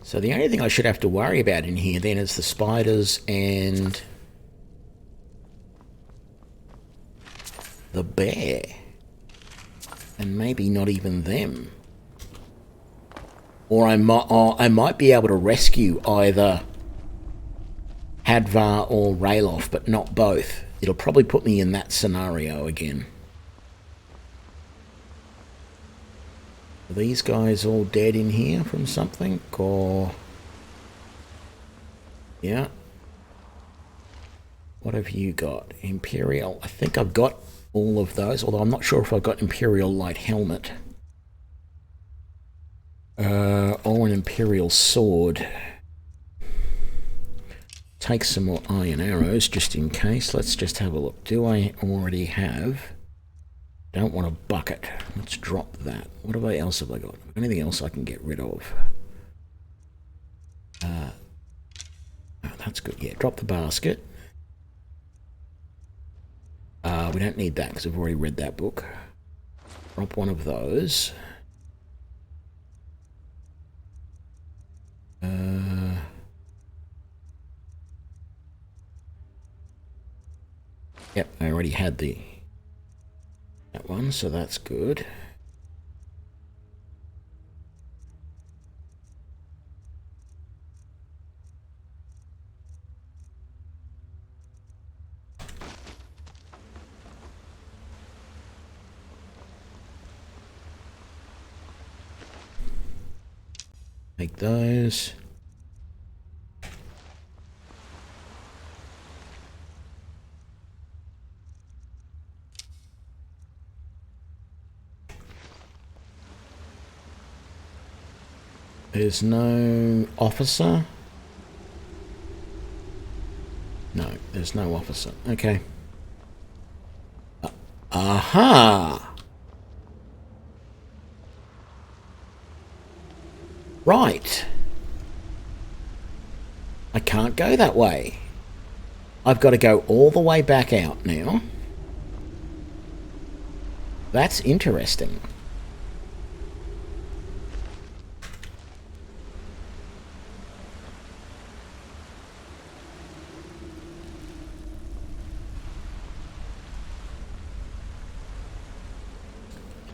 Speaker 1: so the only thing I should have to worry about in here then is the spiders and the bear. And maybe not even them. Or I might be able to rescue either Hadvar or Ralof, but not both. It'll probably put me in that scenario again. Are these guys all dead in here from something? Or... yeah. What have you got? Imperial. I think I've got all of those, although I'm not sure if I've got Imperial Light Helmet. Or an Imperial Sword. Take some more iron arrows just in case. Let's just have a look. Do I already have... Don't want a bucket. Let's drop that. What else have I got? Anything else I can get rid of? Oh, that's good. Yeah, drop the basket. We don't need that because I've already read that book. Drop one of those. Yep, I already had that one, so that's good. Take those. There's no officer? No, there's no officer. Okay. Aha! Right. I can't go that way. I've got to go all the way back out now. That's interesting.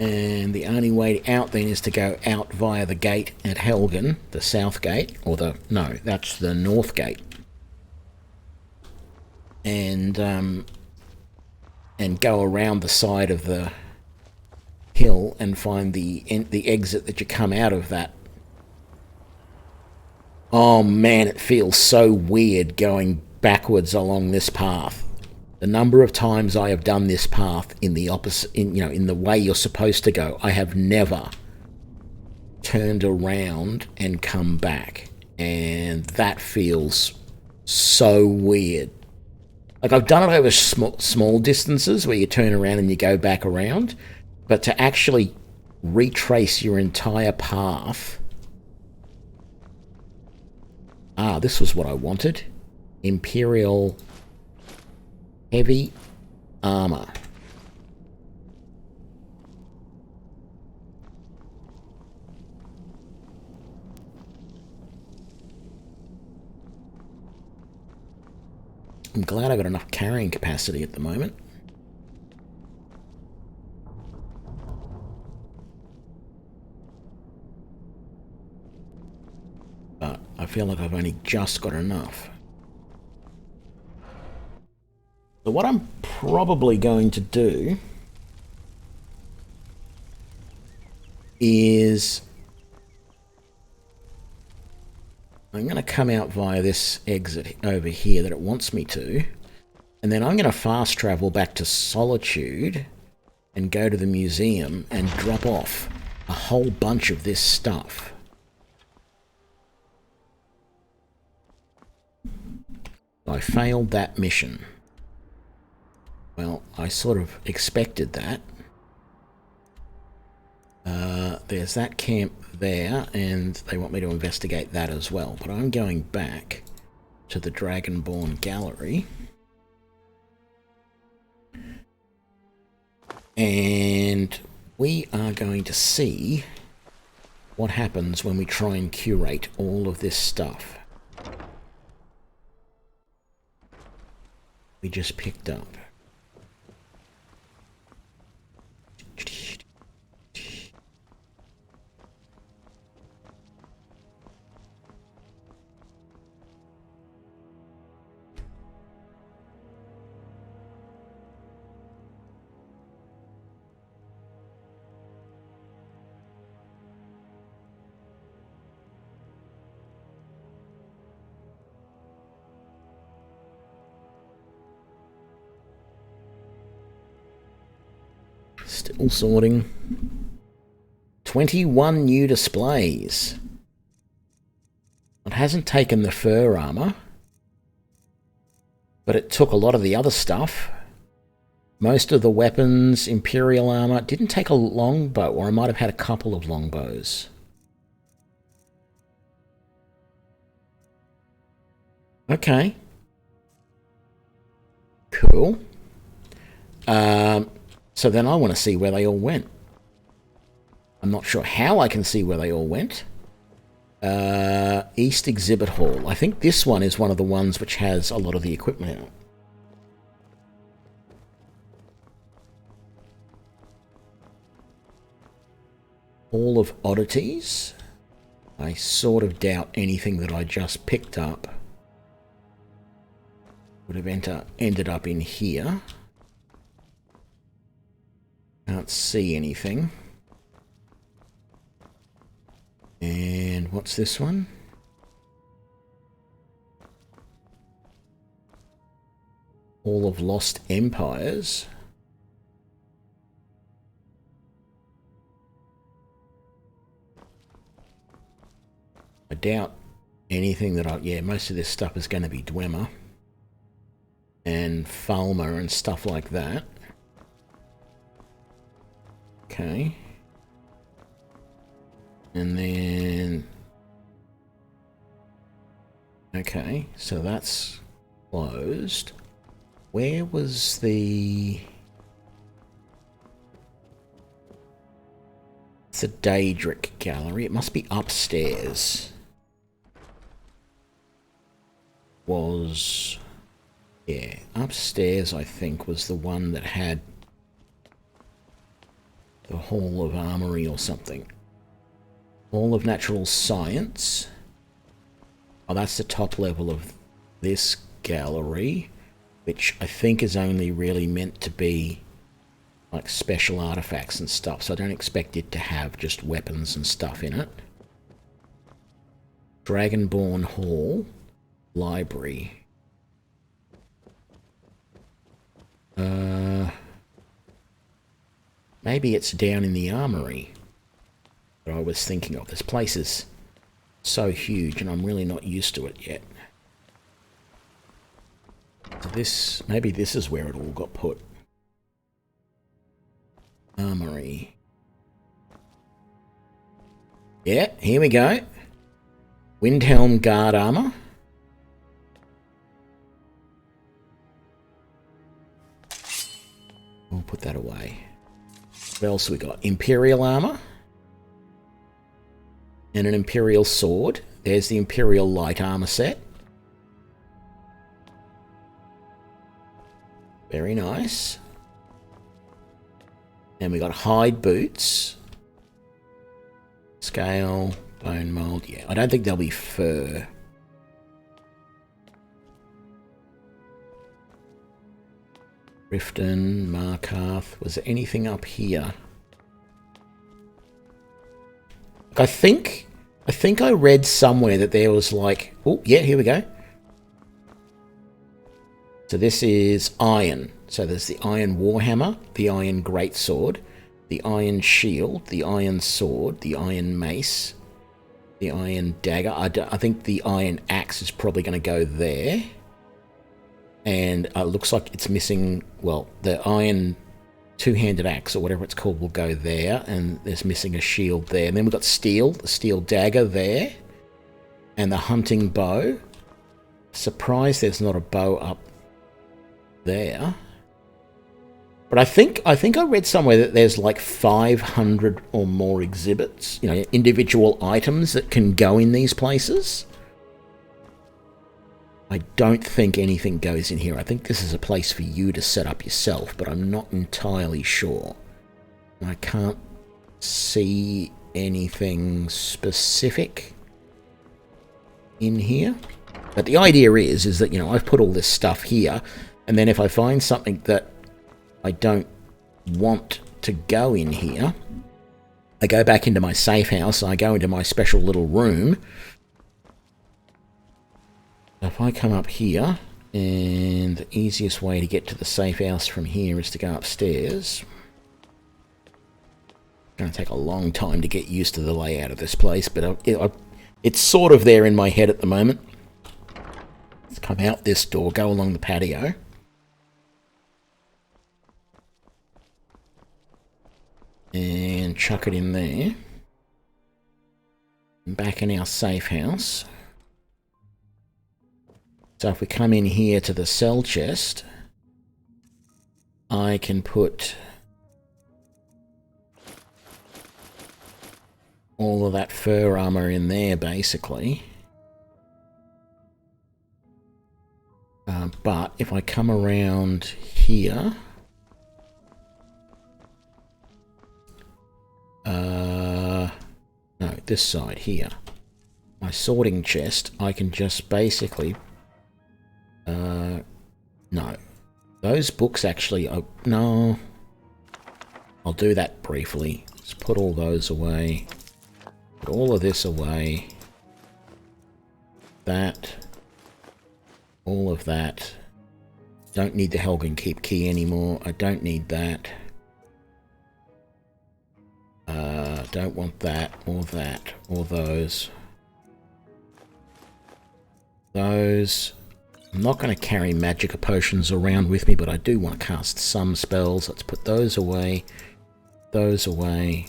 Speaker 1: And the only way out then is to go out via the gate at Helgen, the south gate, or no, that's the north gate. And go around the side of the hill and find the exit that you come out of that. Oh man, it feels so weird going backwards along this path. The number of times I have done this path in the opposite, in the way you're supposed to go, I have never turned around and come back. And that feels so weird. Like, I've done it over small distances where you turn around and you go back around, but to actually retrace your entire path... Ah, this was what I wanted. Imperial heavy armor. I'm glad I got enough carrying capacity at the moment. But I feel like I've only just got enough. So what I'm probably going to do is I'm going to come out via this exit over here that it wants me to, and then I'm going to fast travel back to Solitude and go to the museum and drop off a whole bunch of this stuff. I failed that mission. Well, I sort of expected that. There's that camp there, and they want me to investigate that as well. But I'm going back to the Dragonborn gallery. And we are going to see what happens when we try and curate all of this stuff we just picked up. Still sorting. 21 new displays. It hasn't taken the fur armor, but it took a lot of the other stuff. Most of the weapons, Imperial armor. It didn't take a longbow, or I might have had a couple of longbows. Okay. Cool. So then I want to see where they all went. I'm not sure how I can see where they all went. East Exhibit Hall. I think this one is one of the ones which has a lot of the equipment in it. Hall of Oddities. I sort of doubt anything that I just picked up would have ended up in here. Can't see anything. And what's this one? Hall of Lost Empires. I doubt anything that yeah, most of this stuff is going to be Dwemer and Falmer and stuff like that. Okay. And then... Okay, so that's closed. Where was the... It's a Daedric gallery. It must be upstairs. Was... Yeah, upstairs I think was the one that had the Hall of Armory or something. Hall of Natural Science. Oh, that's the top level of this gallery, which I think is only really meant to be like special artifacts and stuff, so I don't expect it to have just weapons and stuff in it. Dragonborn Hall. Library. Maybe it's down in the armory. that I was thinking of. This place is so huge and I'm really not used to it yet. So this, maybe this is where it all got put. Armory. Yeah, here we go. Windhelm guard armor. We'll put that away. What else we got? Imperial armor. And an Imperial sword. There's the Imperial light armor set. Very nice. And we got hide boots. Scale, bone mold. Yeah, I don't think they'll be fur. Riften, Markarth. Was there anything up here? I think I read somewhere that there was like... Oh, yeah, here we go. So this is iron. So there's the iron warhammer, the iron greatsword, the iron shield, the iron sword, the iron mace, the iron dagger. I think the iron axe is probably going to go there. And it looks like it's missing... Well, the iron two-handed axe or whatever it's called will go there. And there's missing a shield there. And then we've got steel, the steel dagger there. And the hunting bow. Surprised there's not a bow up there. But I think I read somewhere that there's like 500 or more exhibits, you know, individual items that can go in these places. I don't think anything goes in here. I think this is a place for you to set up yourself, but I'm not entirely sure. I can't see anything specific in here. But the idea is that, you know, I've put all this stuff here, and then if I find something that I don't want to go in here, I go back into my safe house, I go into my special little room. If I come up here, and the easiest way to get to the safe house from here is to go upstairs. It's going to take a long time to get used to the layout of this place, but it's sort of there in my head at the moment. Let's come out this door, go along the patio. And chuck it in there. Back in our safe house. So if we come in here to the cell chest, I can put all of that fur armor in there, basically. But if I come around here... no, this side here. My sorting chest, I can just basically... no. Those books actually... no. I'll do that briefly. Let's put all those away. Put all of this away. That. All of that. Don't need the Helgen Keep key anymore. I don't need that. Don't want that, or those. Those. I'm not going to carry magic potions around with me, but I do want to cast some spells. Let's put those away. Those away.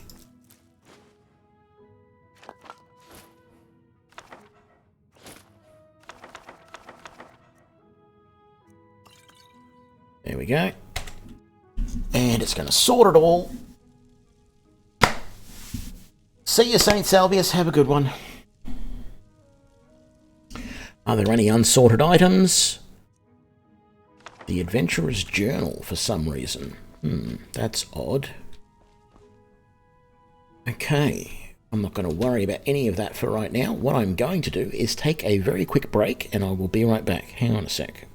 Speaker 1: There we go. And it's going to sort it all. See you, St. Salvius. Have a good one. Are there any unsorted items? The Adventurer's Journal, for some reason. That's odd. Okay. I'm not going to worry about any of that for right now. What I'm going to do is take a very quick break, and I will be right back. Hang on a sec.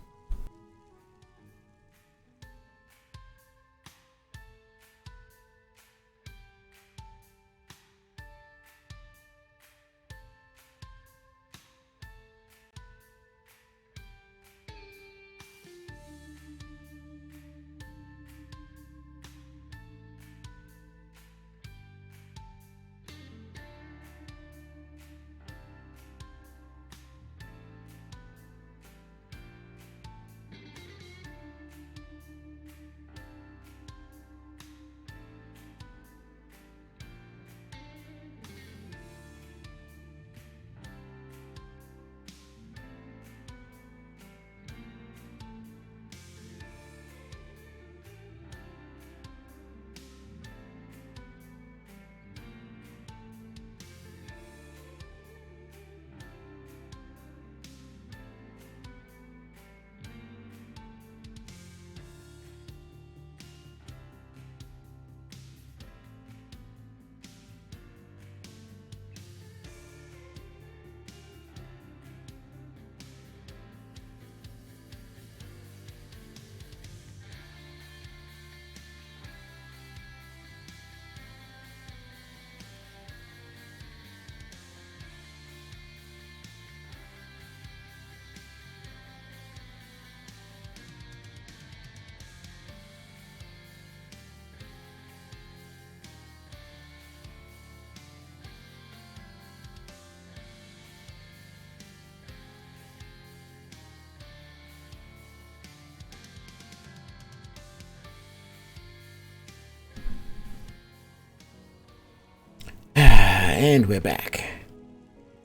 Speaker 1: And we're back.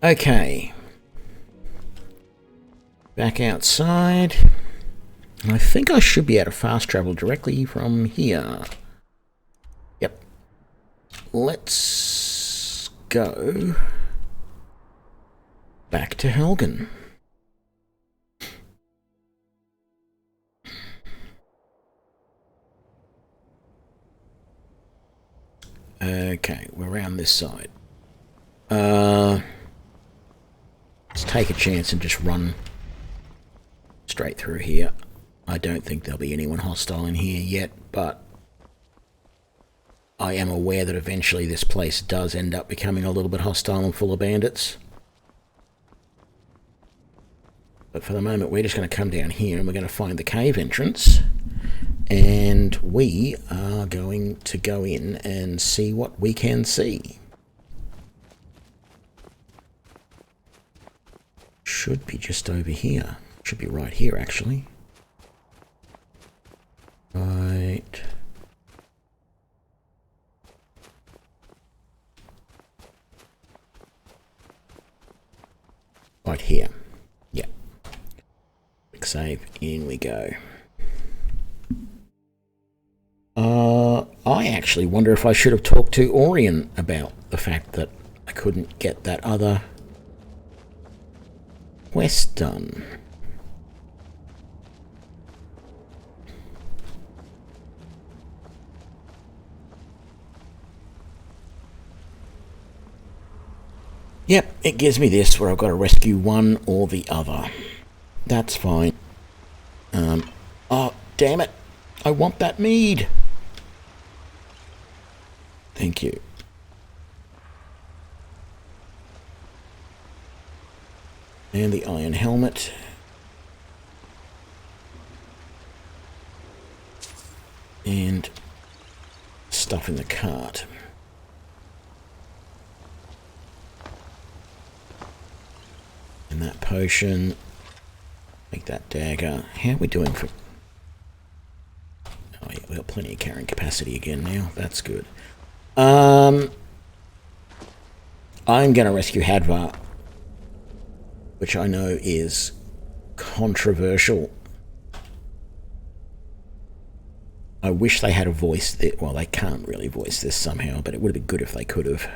Speaker 1: Okay. Back outside. And I think I should be able to fast travel directly from here. Yep. Let's go back to Helgen. Okay, we're around this side. Let's take a chance and just run straight through here. I don't think there'll be anyone hostile in here yet, but I am aware that eventually this place does end up becoming a little bit hostile and full of bandits. But for the moment, we're just going to come down here and we're going to find the cave entrance. And we are going to go in and see what we can see. Should be just over here. Should be right here, actually. Right. Right here. Yeah. Quick save. In we go. I actually wonder if I should have talked to Orion about the fact that I couldn't get that other quest done. Yep, it gives me this where I've got to rescue one or the other. That's fine. Oh, damn it. I want that mead. Thank you. And the iron helmet. And stuff in the cart. And that potion. Make that dagger. How are we doing for... Oh yeah, we've got plenty of carrying capacity again now. That's good. I'm going to rescue Hadvar, which I know is controversial. I wish they had a voice that, well, they can't really voice this somehow, but it would have been good if they could have.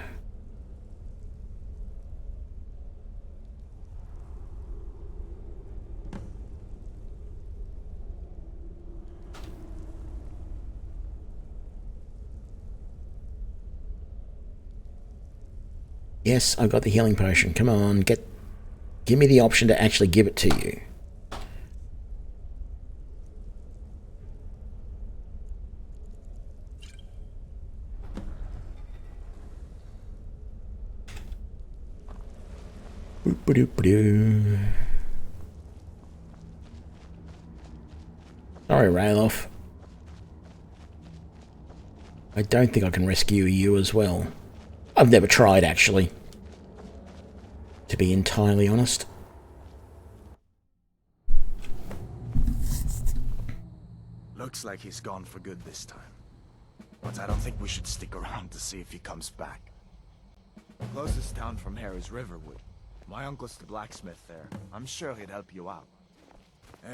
Speaker 1: Yes, I've got the healing potion. Come on, give me the option to actually give it to you. Boop-a-doop-a-doo. Sorry, Rayloff. I don't think I can rescue you as well. I've never tried, actually, to be entirely honest.
Speaker 11: Looks like he's gone for good this time. But I don't think we should stick around to see if he comes back. The closest town from here is Riverwood. My uncle's the blacksmith there. I'm sure he'd help you out.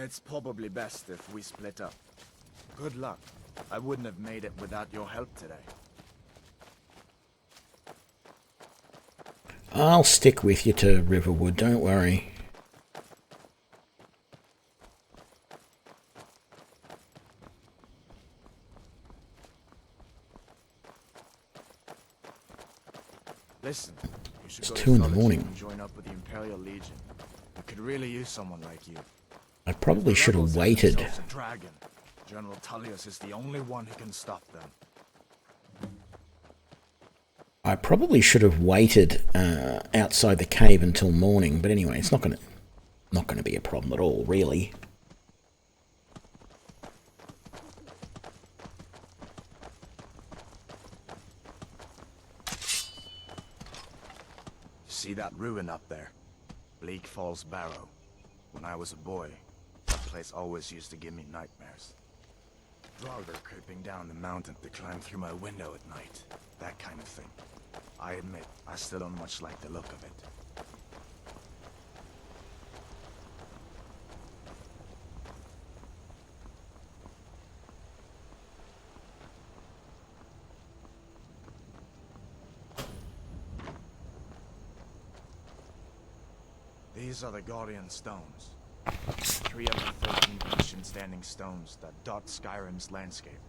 Speaker 11: It's probably best if we split up. Good luck. I wouldn't have made it without your help today.
Speaker 1: I'll stick with you to Riverwood, don't worry.
Speaker 11: Listen, you should
Speaker 1: it's
Speaker 11: go
Speaker 1: 2 in the
Speaker 11: Solitude
Speaker 1: morning.
Speaker 11: and join up with the Imperial Legion. We could really use someone like you.
Speaker 1: I probably should have waited.
Speaker 11: A dragon. General Tullius is the only one who can stop them.
Speaker 1: I probably should have waited outside the cave until morning, but anyway, it's not gonna be a problem at all, really.
Speaker 11: See that ruin up there? Bleak Falls Barrow. When I was a boy, that place always used to give me nightmares. Draugr creeping down the mountain to climb through my window at night. That kind of thing. I admit, I still don't much like the look of it. These are the Guardian Stones. 3 of the 13 ancient standing stones that dot Skyrim's landscape.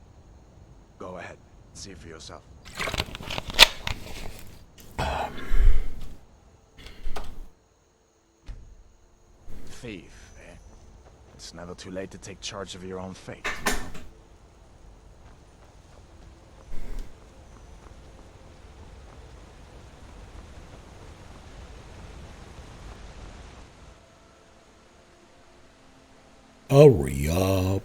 Speaker 11: Go ahead, see for yourself. Thief, eh? It's never too late to take charge of your own fate.
Speaker 1: Hurry up.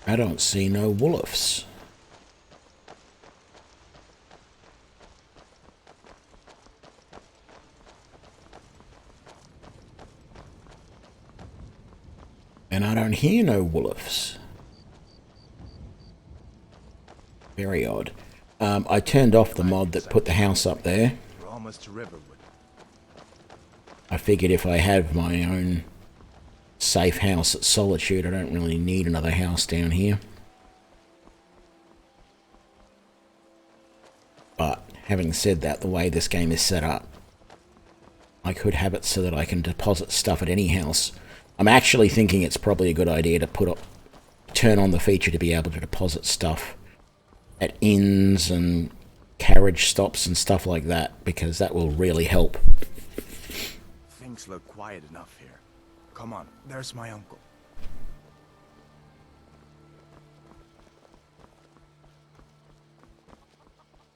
Speaker 1: I don't see no wolves. And I don't hear no wolves. Very odd. I turned off the mod that put the house up there.
Speaker 11: We're almost to Riverwood.
Speaker 1: I figured if I have my own safe house at Solitude, I don't really need another house down here. But having said that, the way this game is set up, I could have it so that I can deposit stuff at any house. I'm actually thinking it's probably a good idea to turn on the feature to be able to deposit stuff at inns and carriage stops and stuff like that, because that will really help.
Speaker 11: Things look quiet enough here. Come on, there's my uncle.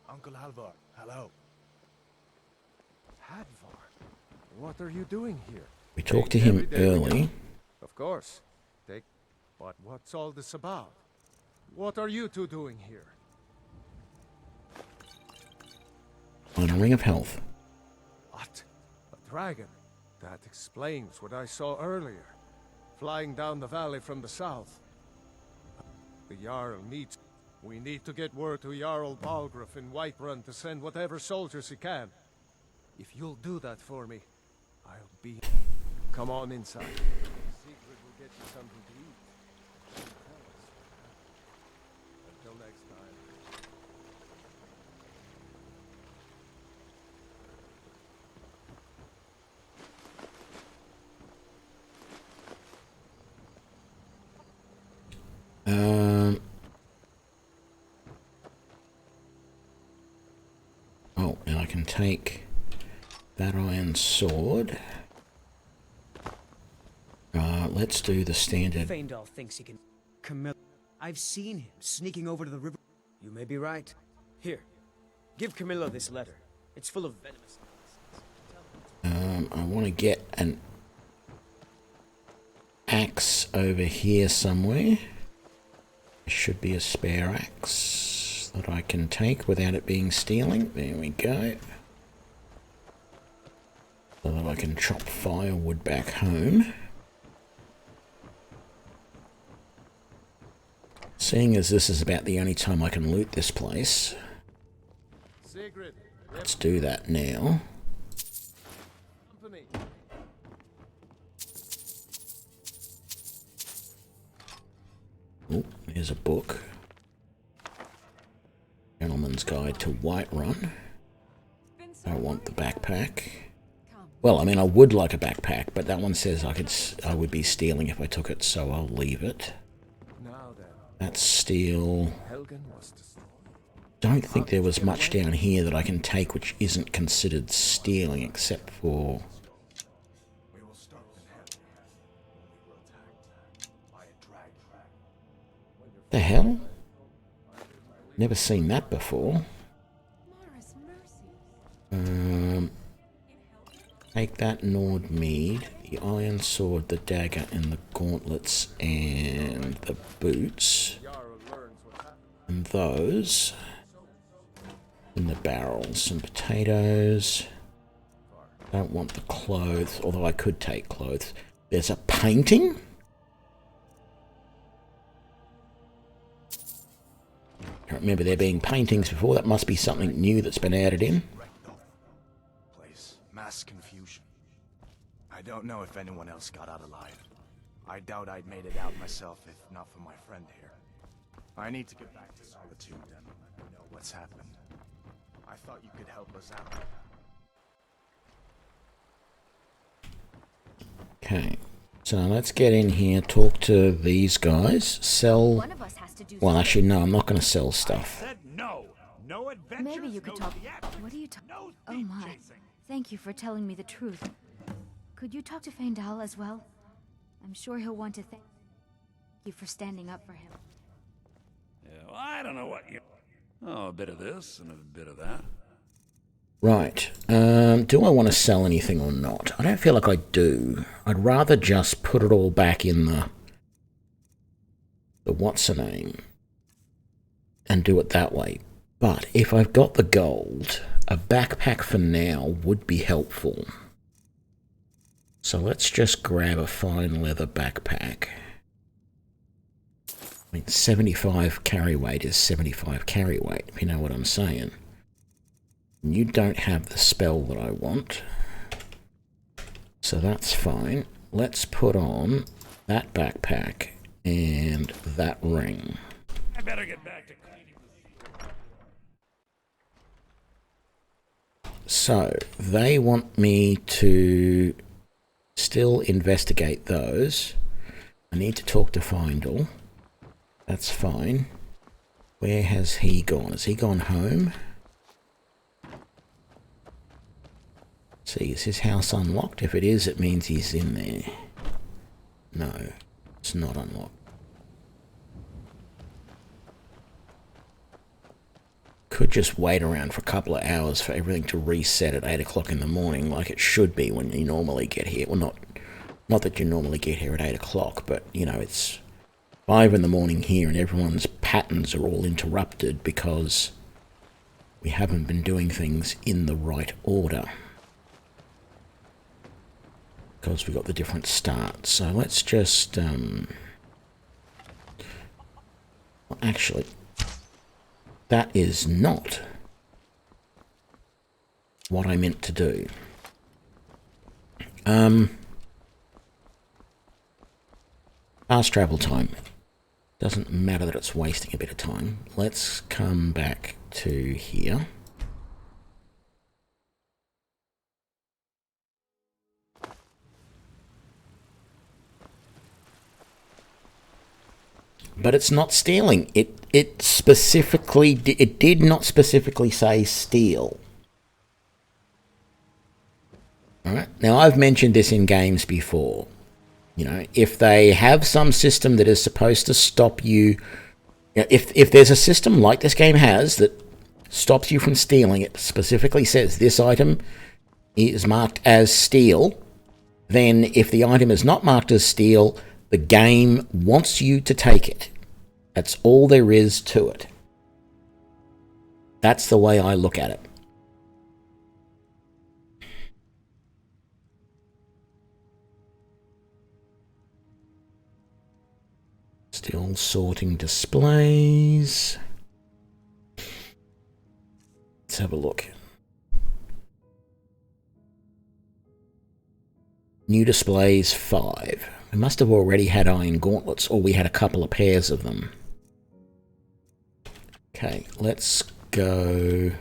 Speaker 11: Uncle Halvar, hello.
Speaker 10: Hadvar, what are you doing here?
Speaker 1: We talked to him early.
Speaker 10: Of course. But what's all this about? What are you two doing here?
Speaker 1: On a ring of health.
Speaker 10: What? A dragon? That explains what I saw earlier. Flying down the valley from the south. The Jarl needs... We need to get word to Jarl Balgruuf in Whiterun to send whatever soldiers he can. If you'll do that for me, I'll be... Come on inside. Secret will get you something to eat. Until next time.
Speaker 1: Oh, and I can take that iron sword. Let's do the standard.
Speaker 12: Feindal thinks he can... Camilla... I've seen him sneaking over to the river. You may be right. Here, give Camilla this letter. It's full of venomous...
Speaker 1: I want to get an axe over here somewhere. There should be a spare axe that I can take without it being stealing. There we go. So that I can chop firewood back home. Seeing as this is about the only time I can loot this place, let's do that now. Oh, there's a book. Gentleman's Guide to Whiterun. I want the backpack. Well, I mean, I would like a backpack, but that one says I would be stealing if I took it, so I'll leave it. That's steel. Don't think there was much down here that I can take which isn't considered stealing, except for... The hell? Never seen that before. Hey, Take that Nord Mead, the Iron Sword, the Dagger, and the Gauntlets, and the Boots. And those. In the barrel. Some potatoes. Don't want the clothes, although I could take clothes. There's a painting? I remember there being paintings before. That must be something new that's been added in.
Speaker 11: Place. Mass confusion. I don't know if anyone else got out alive. I doubt I'd made it out myself if not for my friend here. I need to get back to Solitude and know what's happened. I thought you could help us out.
Speaker 1: Okay, so let's get in here, talk to these guys, sell... Well, actually, no, I'm not going to sell stuff.
Speaker 2: Maybe you could talk... What are you talking... Oh my. Thank you for telling me the truth. Could you talk to Feindal as well? I'm sure he'll want to thank you for standing up for him.
Speaker 5: Yeah, well, I don't know what you... Oh, a bit of this and a bit of that.
Speaker 1: Right. Do I want to sell anything or not? I don't feel like I do. I'd rather just put it all back in the what's-her-name and do it that way. But if I've got the gold, a backpack for now would be helpful. So let's just grab a fine leather backpack. I mean, 75 carry weight is 75 carry weight, if you know what I'm saying. You don't have the spell that I want, so that's fine. Let's put on that backpack and that ring.
Speaker 5: I better get back to cleaning.
Speaker 1: So, they want me to still investigate those. I need to talk to Feindal. That's fine. Where has he gone? Has he gone home? See, is his house unlocked? If it is, it means he's in there. No, it's not unlocked. Could just wait around for a couple of hours for everything to reset at 8 o'clock in the morning like it should be when you normally get here. Well, not that you normally get here at 8 o'clock, but, you know, it's 5 in the morning here and everyone's patterns are all interrupted because we haven't been doing things in the right order. Because we've got the different starts. So let's just... well, actually, that is not what I meant to do. Fast travel time. Doesn't matter that it's wasting a bit of time. Let's come back to here. But it's not stealing. It specifically... It did not specifically say steal. Alright? Now, I've mentioned this in games before. You know, if they have some system that is supposed to stop you... You know, if there's a system like this game has that stops you from stealing, it specifically says this item is marked as steal, then if the item is not marked as steal... The game wants you to take it. That's all there is to it. That's the way I look at it. Still sorting displays. Let's have a look. New displays 5. We must have already had iron gauntlets, or we had a couple of pairs of them. Okay, let's go...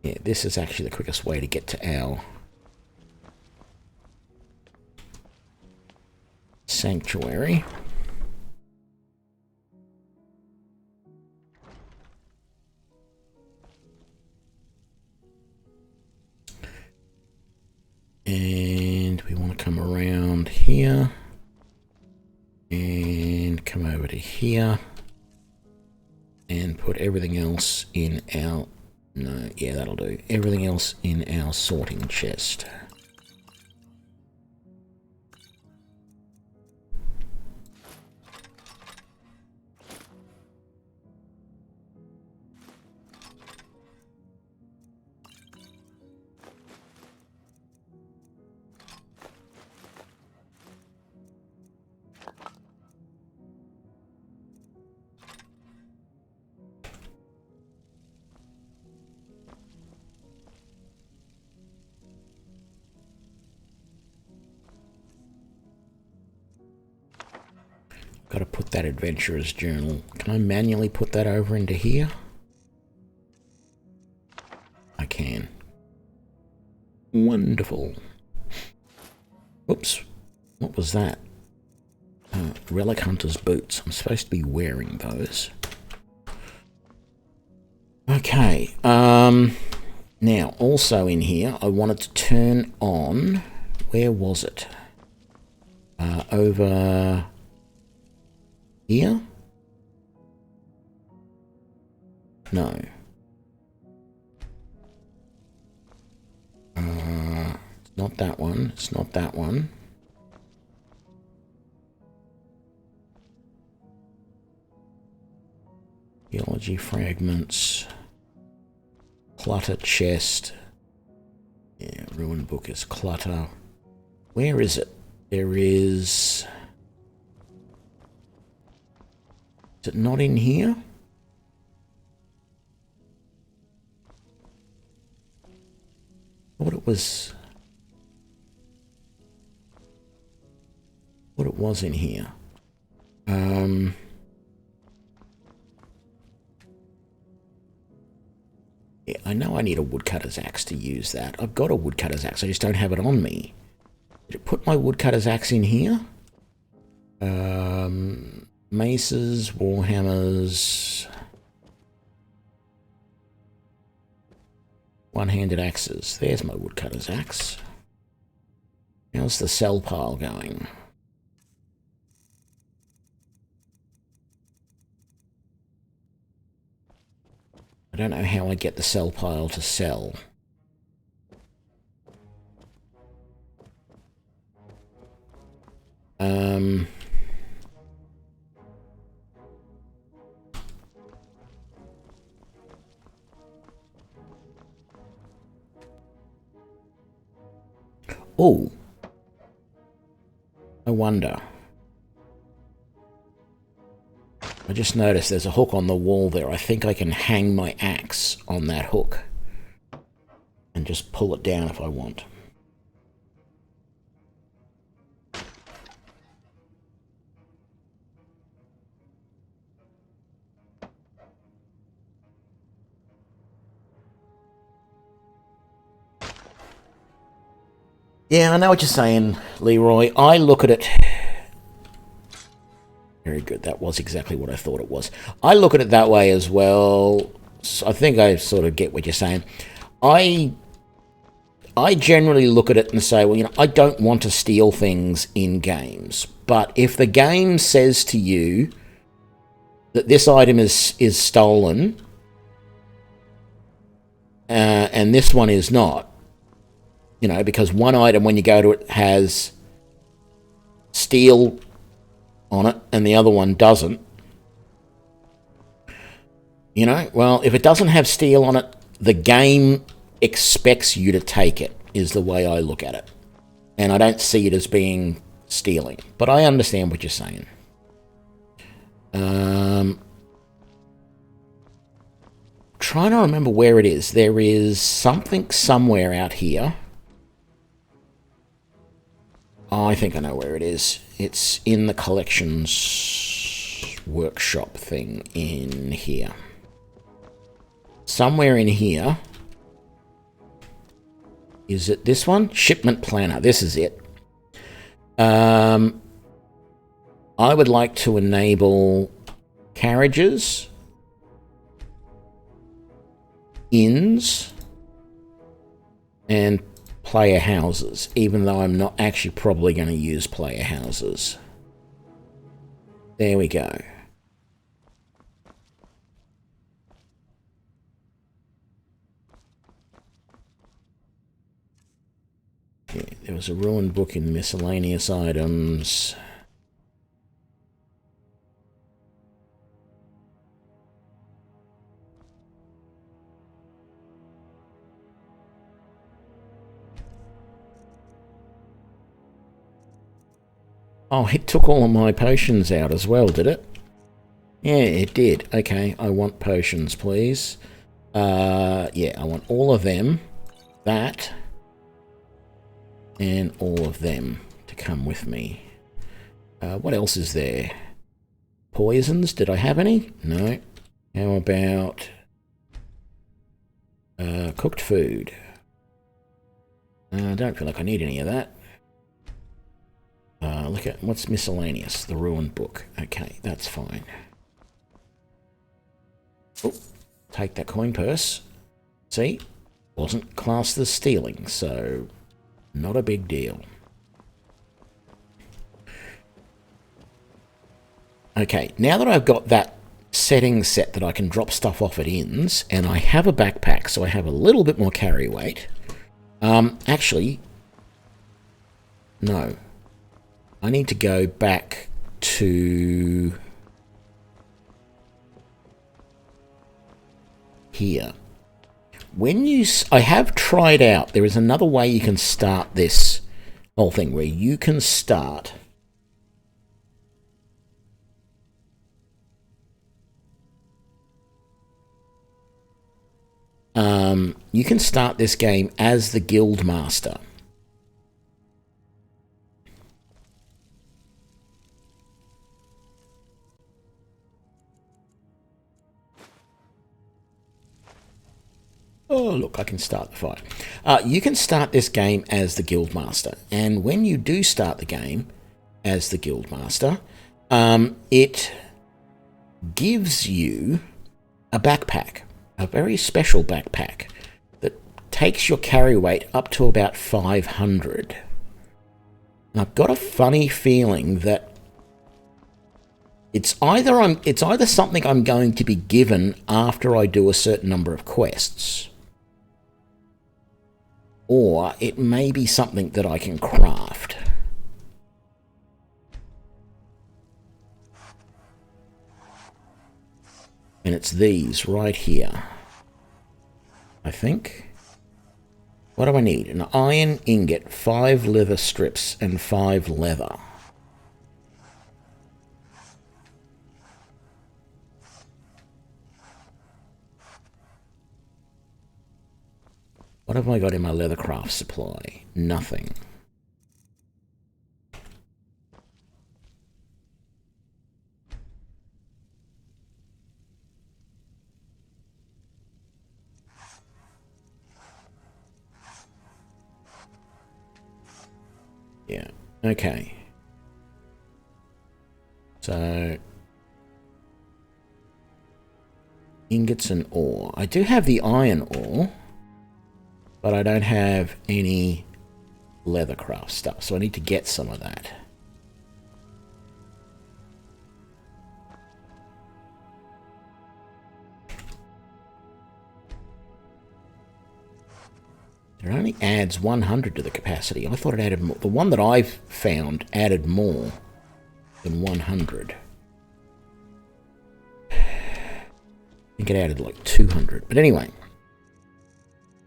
Speaker 1: Yeah, this is actually the quickest way to get to our sanctuary. And we want to come around here and come over to here and put everything else in our No, yeah, that'll do. Everything else in our sorting chest. Got to put that adventurer's journal. Can I manually put that over into here? I can. Wonderful. Oops. What was that? Relic Hunter's boots. I'm supposed to be wearing those. Okay. Now, also in here, I wanted to turn on... Where was it? Over... Here? No. It's not that one. It's not that one. Theology fragments. Clutter chest. Yeah, ruined book is clutter. Where is it? There is... Is it not in here? I thought it was... What it was in here. Yeah, I know I need a woodcutter's axe to use that. I've got a woodcutter's axe, I just don't have it on me. Did it put my woodcutter's axe in here? Maces, warhammers, one-handed axes. There's my woodcutter's axe. How's the cell pile going? I don't know how I get the cell pile to sell. Oh, I wonder. I just noticed there's a hook on the wall there. I think I can hang my axe on that hook and just pull it down if I want. Yeah, I know what you're saying, Leroy. I look at it... Very good. That was exactly what I thought it was. I look at it that way as well. So I think I sort of get what you're saying. I generally look at it and say, well, you know, I don't want to steal things in games. But if the game says to you that this item is stolen and this one is not, you know, because one item, when you go to it, has steel on it and the other one doesn't. You know, well, if it doesn't have steel on it, the game expects you to take it, is the way I look at it. And I don't see it as being stealing. But I understand what you're saying. Trying to remember where it is. There is something somewhere out here. Oh, I think I know where it is. It's in the collections workshop thing in here. Somewhere in here. Is it this one? Shipment planner. This is it. I would like to enable carriages, inns, and player houses, even though I'm not actually probably going to use player houses. There we go. there was a ruined book in miscellaneous items. Oh, it took all of my potions out as well, did it? Yeah, it did. Okay, I want potions, please. Yeah, I want all of them. That. And all of them to come with me. What else is there? Poisons? Did I have any? No. How about cooked food? I don't feel like I need any of that. Look at what's miscellaneous. The ruined book. Okay, that's fine. Oh, take that coin purse. See? Wasn't classed as stealing, so not a big deal. Okay, now that I've got that setting set that I can drop stuff off at inns, and I have a backpack, so I have a little bit more carry weight. Actually, no. I need to go back to here. When you... I have tried out, there is another way you can start this whole thing, where you can start... you can start this game as the guild master. Oh, look, I can start the fight. You can start this game as the guild master, and when you do start the game as the guild master, it gives you a backpack, a very special backpack that takes your carry weight up to about 500. And I've got a funny feeling that it's either something I'm going to be given after I do a certain number of quests, or it may be something that I can craft. And it's these right here, I think. What do I need? An iron ingot, 5 leather strips, and 5 leather. What have I got in my leathercraft supply? Nothing. Yeah, okay. So, ingots and ore. I do have the iron ore, but I don't have any leathercraft stuff, so I need to get some of that. It only adds 100 to the capacity. I thought it added more. The one that I've found added more than 100. I think it added like 200. But anyway,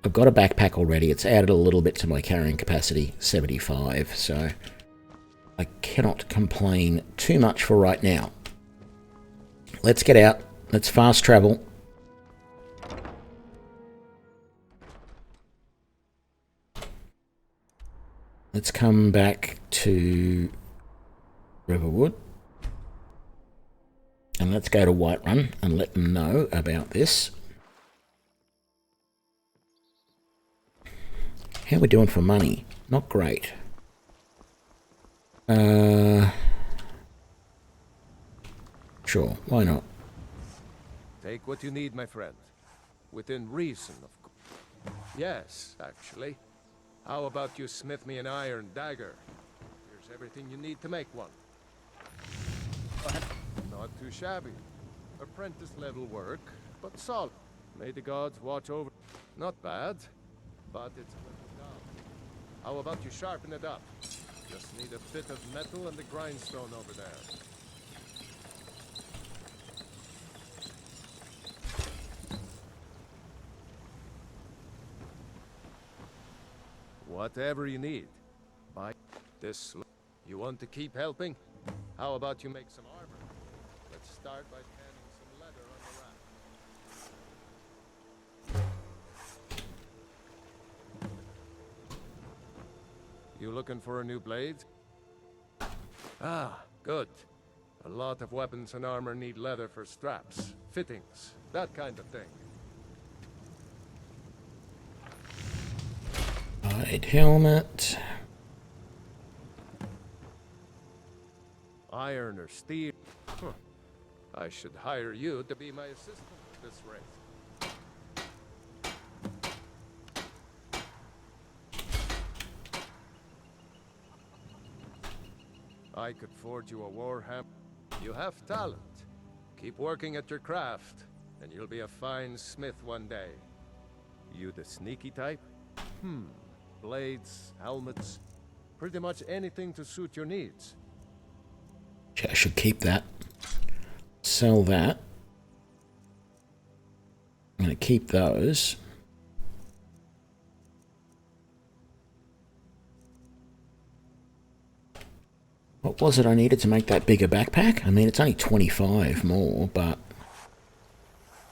Speaker 1: I've got a backpack already. It's added a little bit to my carrying capacity, 75. So I cannot complain too much for right now. Let's get out. Let's fast travel. Let's come back to Riverwood. And let's go to Whiterun and let them know about this. How are we doing for money? Not great. Sure, why not?
Speaker 10: Take what you need, my friend. Within reason, of course. Yes, actually. How about you smith me an iron dagger? Here's everything you need to make one. Not too shabby. Apprentice level work, but solid. May the gods watch over. Not bad, but it's a little down. How about you sharpen it up? Just need a bit of metal and a grindstone over there. Whatever you need. Buy this. You want to keep helping? How about you make some armor? Let's start by canning some leather on the rack. You looking for a new blade? Ah, good. A lot of weapons and armor need leather for straps, fittings, that kind of thing.
Speaker 1: Hide helmet.
Speaker 10: Iron or steel? Huh. I should hire you to be my assistant at this rate. I could forge you a warhammer. You have talent. Keep working at your craft, and you'll be a fine smith one day. You the sneaky type? Blades, helmets, pretty much anything to suit your needs.
Speaker 1: I should keep that. Sell that. I'm going to keep those. What was it I needed to make that bigger backpack? I mean, it's only 25 more, but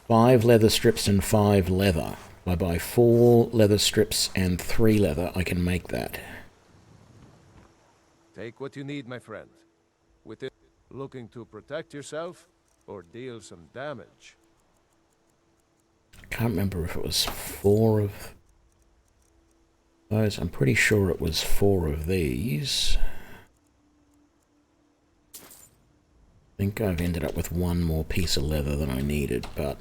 Speaker 1: 5 leather strips and 5 leather. If I buy 4 leather strips and 3 leather, I can make that.
Speaker 10: Take what you need, my friend. With it, looking to protect yourself or deal some damage.
Speaker 1: I can't remember if it was 4 of those. I'm pretty sure it was 4 of these. I think I've ended up with 1 more piece of leather than I needed, but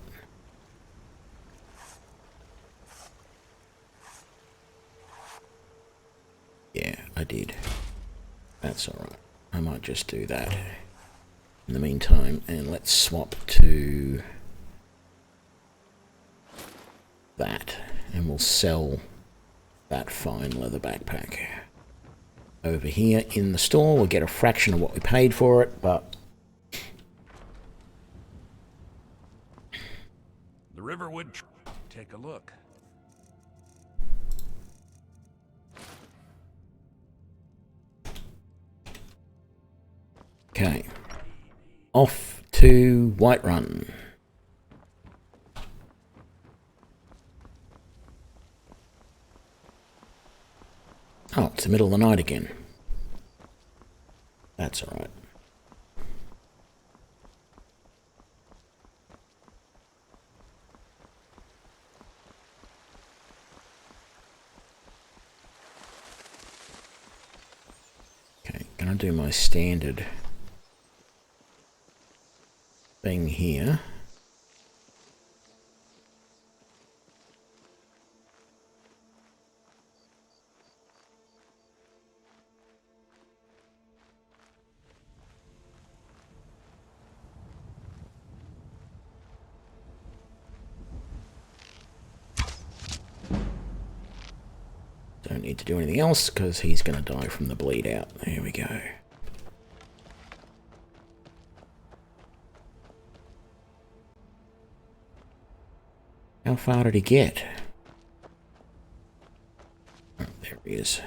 Speaker 1: yeah, I did. That's alright. I might just do that in the meantime, and let's swap to that, and we'll sell that fine leather backpack. Over here in the store, we'll get a fraction of what we paid for it, but
Speaker 5: The Riverwood. Take a look.
Speaker 1: okay. Off to Whiterun. Oh, it's the middle of the night again. That's alright. Okay, gonna do my standard thing here. Don't need to do anything else because he's going to die from the bleed out. There we go. How far did he get? Oh, there he is.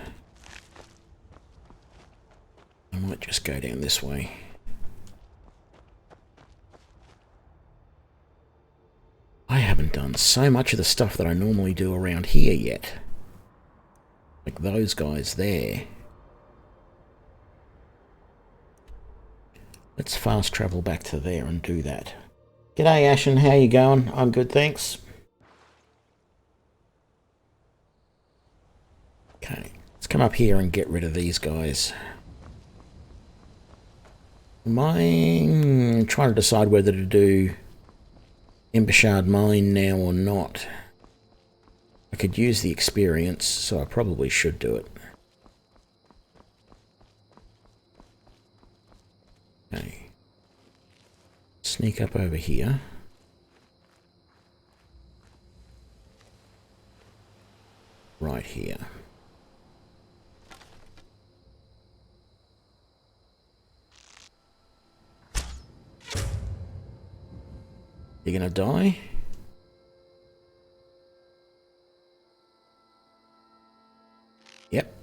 Speaker 1: I might just go down this way. I haven't done so much of the stuff that I normally do around here yet. Like those guys there. Let's fast travel back to there and do that. G'day Ashen, how you going? I'm good, thanks. Okay, let's come up here and get rid of these guys. I'm trying to decide whether to do Embershard Mine now or not. I could use the experience, so I probably should do it. Okay. Sneak up over here. Right here. gonna die. Yep,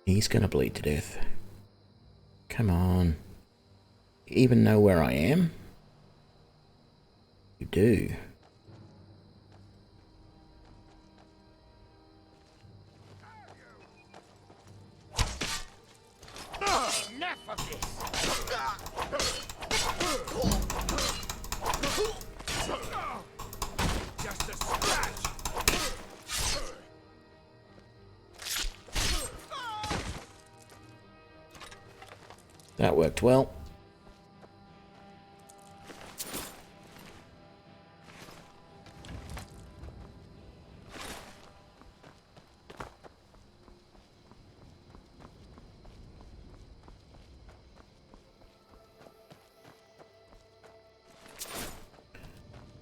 Speaker 1: he's gonna bleed to death. Come on. You even know where I am? You do.
Speaker 13: Enough of this! Just a scratch!
Speaker 1: That worked well.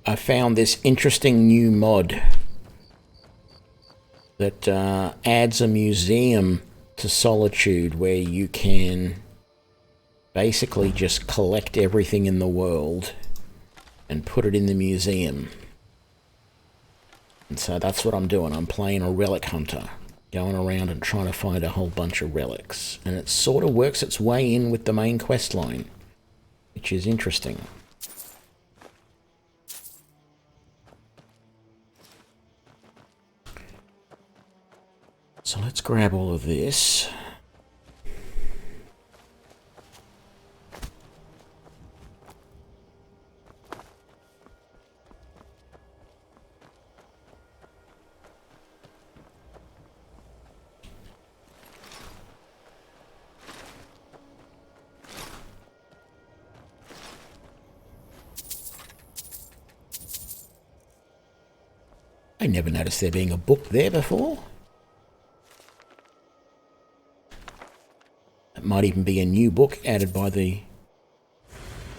Speaker 1: I found this interesting new mod that adds a museum to Solitude where you can basically just collect everything in the world and put it in the museum. And so that's what I'm doing. I'm playing a relic hunter, going around and trying to find a whole bunch of relics. And it sort of works its way in with the main quest line, which is interesting. So let's grab all of this. I never noticed there being a book there before. It might even be a new book added by the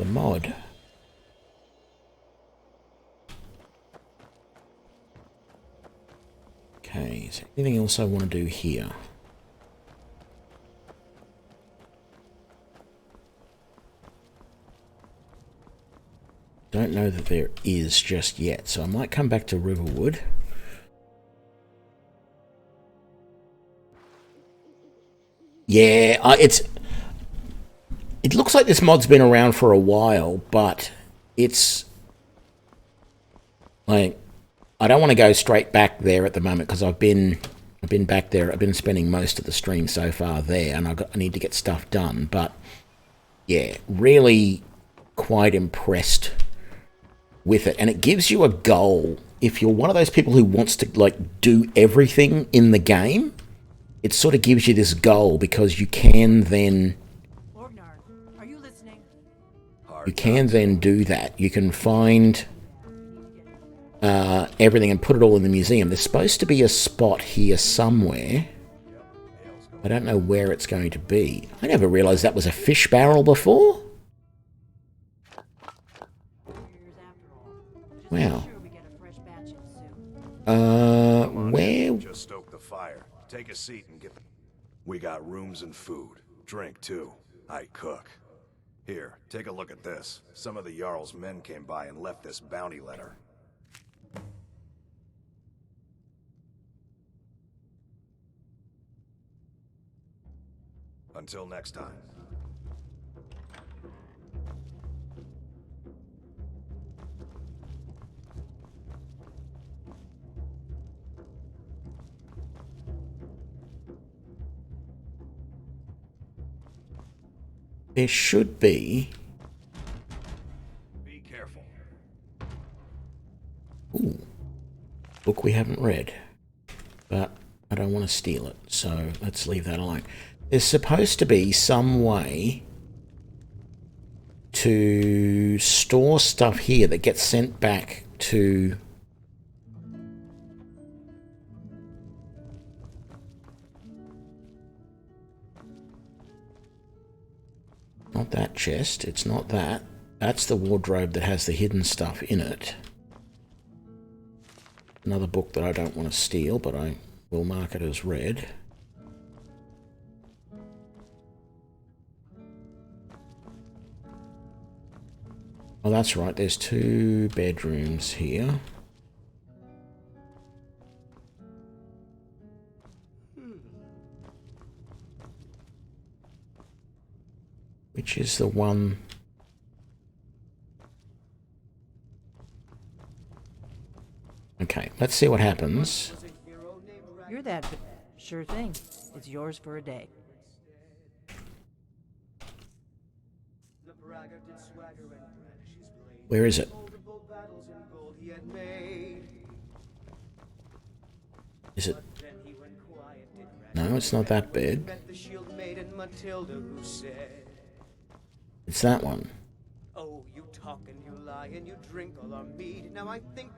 Speaker 1: mod. Okay, is there anything else I want to do here? Don't know that there is just yet, so I might come back to Riverwood. Yeah, it looks like this mod's been around for a while, but it's like I don't want to go straight back there at the moment because I've been back there. I've been spending most of the stream so far there, and I need to get stuff done. But yeah, really quite impressed with it, and it gives you a goal. If you're one of those people who wants to like do everything in the game, it sort of gives you this goal because you can then do that. You can find everything and put it all in the museum. There's supposed to be a spot here somewhere. I don't know where it's going to be. I never realized that was a fish barrel before. Wow. Where?
Speaker 14: Just stoke the fire. Take a seat and get. We got rooms and food. Drink too. I cook. Here, take a look at this. Some of the Jarl's men came by and left this bounty letter. Until next time.
Speaker 1: There should be.
Speaker 14: Be careful.
Speaker 1: Ooh. Book we haven't read. But I don't want to steal it, so let's leave that alone. There's supposed to be some way to store stuff here that gets sent back to not that chest, it's not that. That's the wardrobe that has the hidden stuff in it. Another book that I don't want to steal, but I will mark it as read. Oh, that's right. There's 2 bedrooms here. Which is the one... Okay, let's see what happens.
Speaker 15: You're that... Sure thing. It's yours for a day.
Speaker 1: Where is it? Is it? No, it's not that bed. It's that one.
Speaker 16: Oh, you talk and you lie and you drink all our mead. Now I think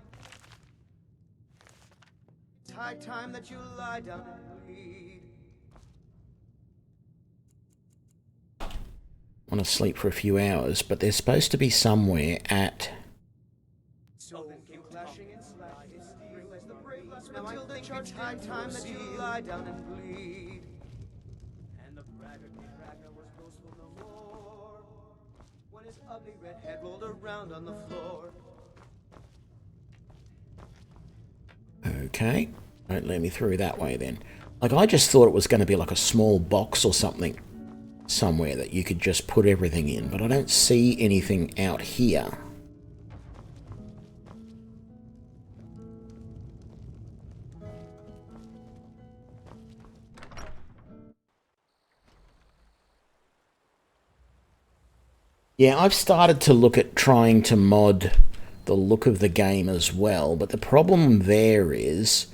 Speaker 16: it's high time that you lie down and bleed.
Speaker 1: I want to sleep for a few hours, but they're supposed to be somewhere at...
Speaker 16: So keep clashing and slashing as the brave last Matilda charged high time that you lie down and bleed. And the braggart Ragnar was boastful no more when his ugly red head rolled around on the floor.
Speaker 1: Okay, don't let me through that way then. Like, I just thought it was going to be like a small box or something somewhere that you could just put everything in, but I don't see anything out here. Yeah, I've started to look at trying to mod the look of the game as well, but the problem there is,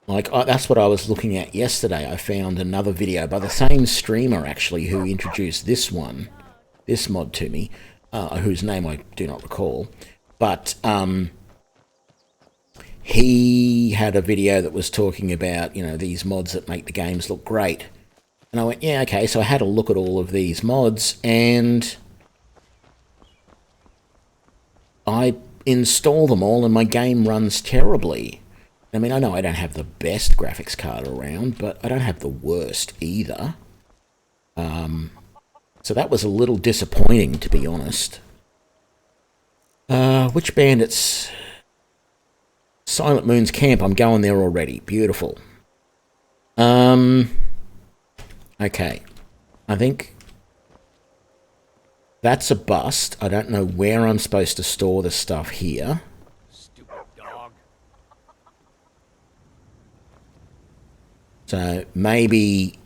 Speaker 1: that's what I was looking at yesterday. I found another video by the same streamer, actually, who introduced this mod to me, whose name I do not recall, but he had a video that was talking about, you know, these mods that make the games look great. And I went, yeah, okay, so I had a look at all of these mods, and I install them all, and my game runs terribly. I mean, I know I don't have the best graphics card around, but I don't have the worst either. So that was a little disappointing, to be honest. Which bandits? Silent Moon's Camp, I'm going there already. Beautiful. Okay. I think that's a bust. I don't know where I'm supposed to store the stuff here.
Speaker 13: Stupid dog.
Speaker 1: So maybe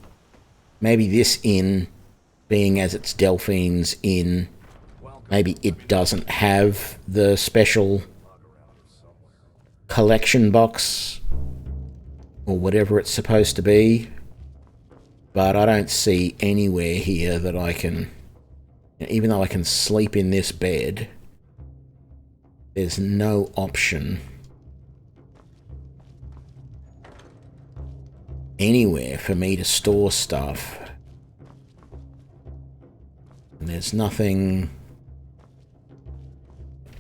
Speaker 1: this inn, being as it's Delphine's inn, maybe it doesn't have the special collection box or whatever it's supposed to be. But I don't see anywhere here that I can, even though I can sleep in this bed, there's no option anywhere for me to store stuff. And there's nothing,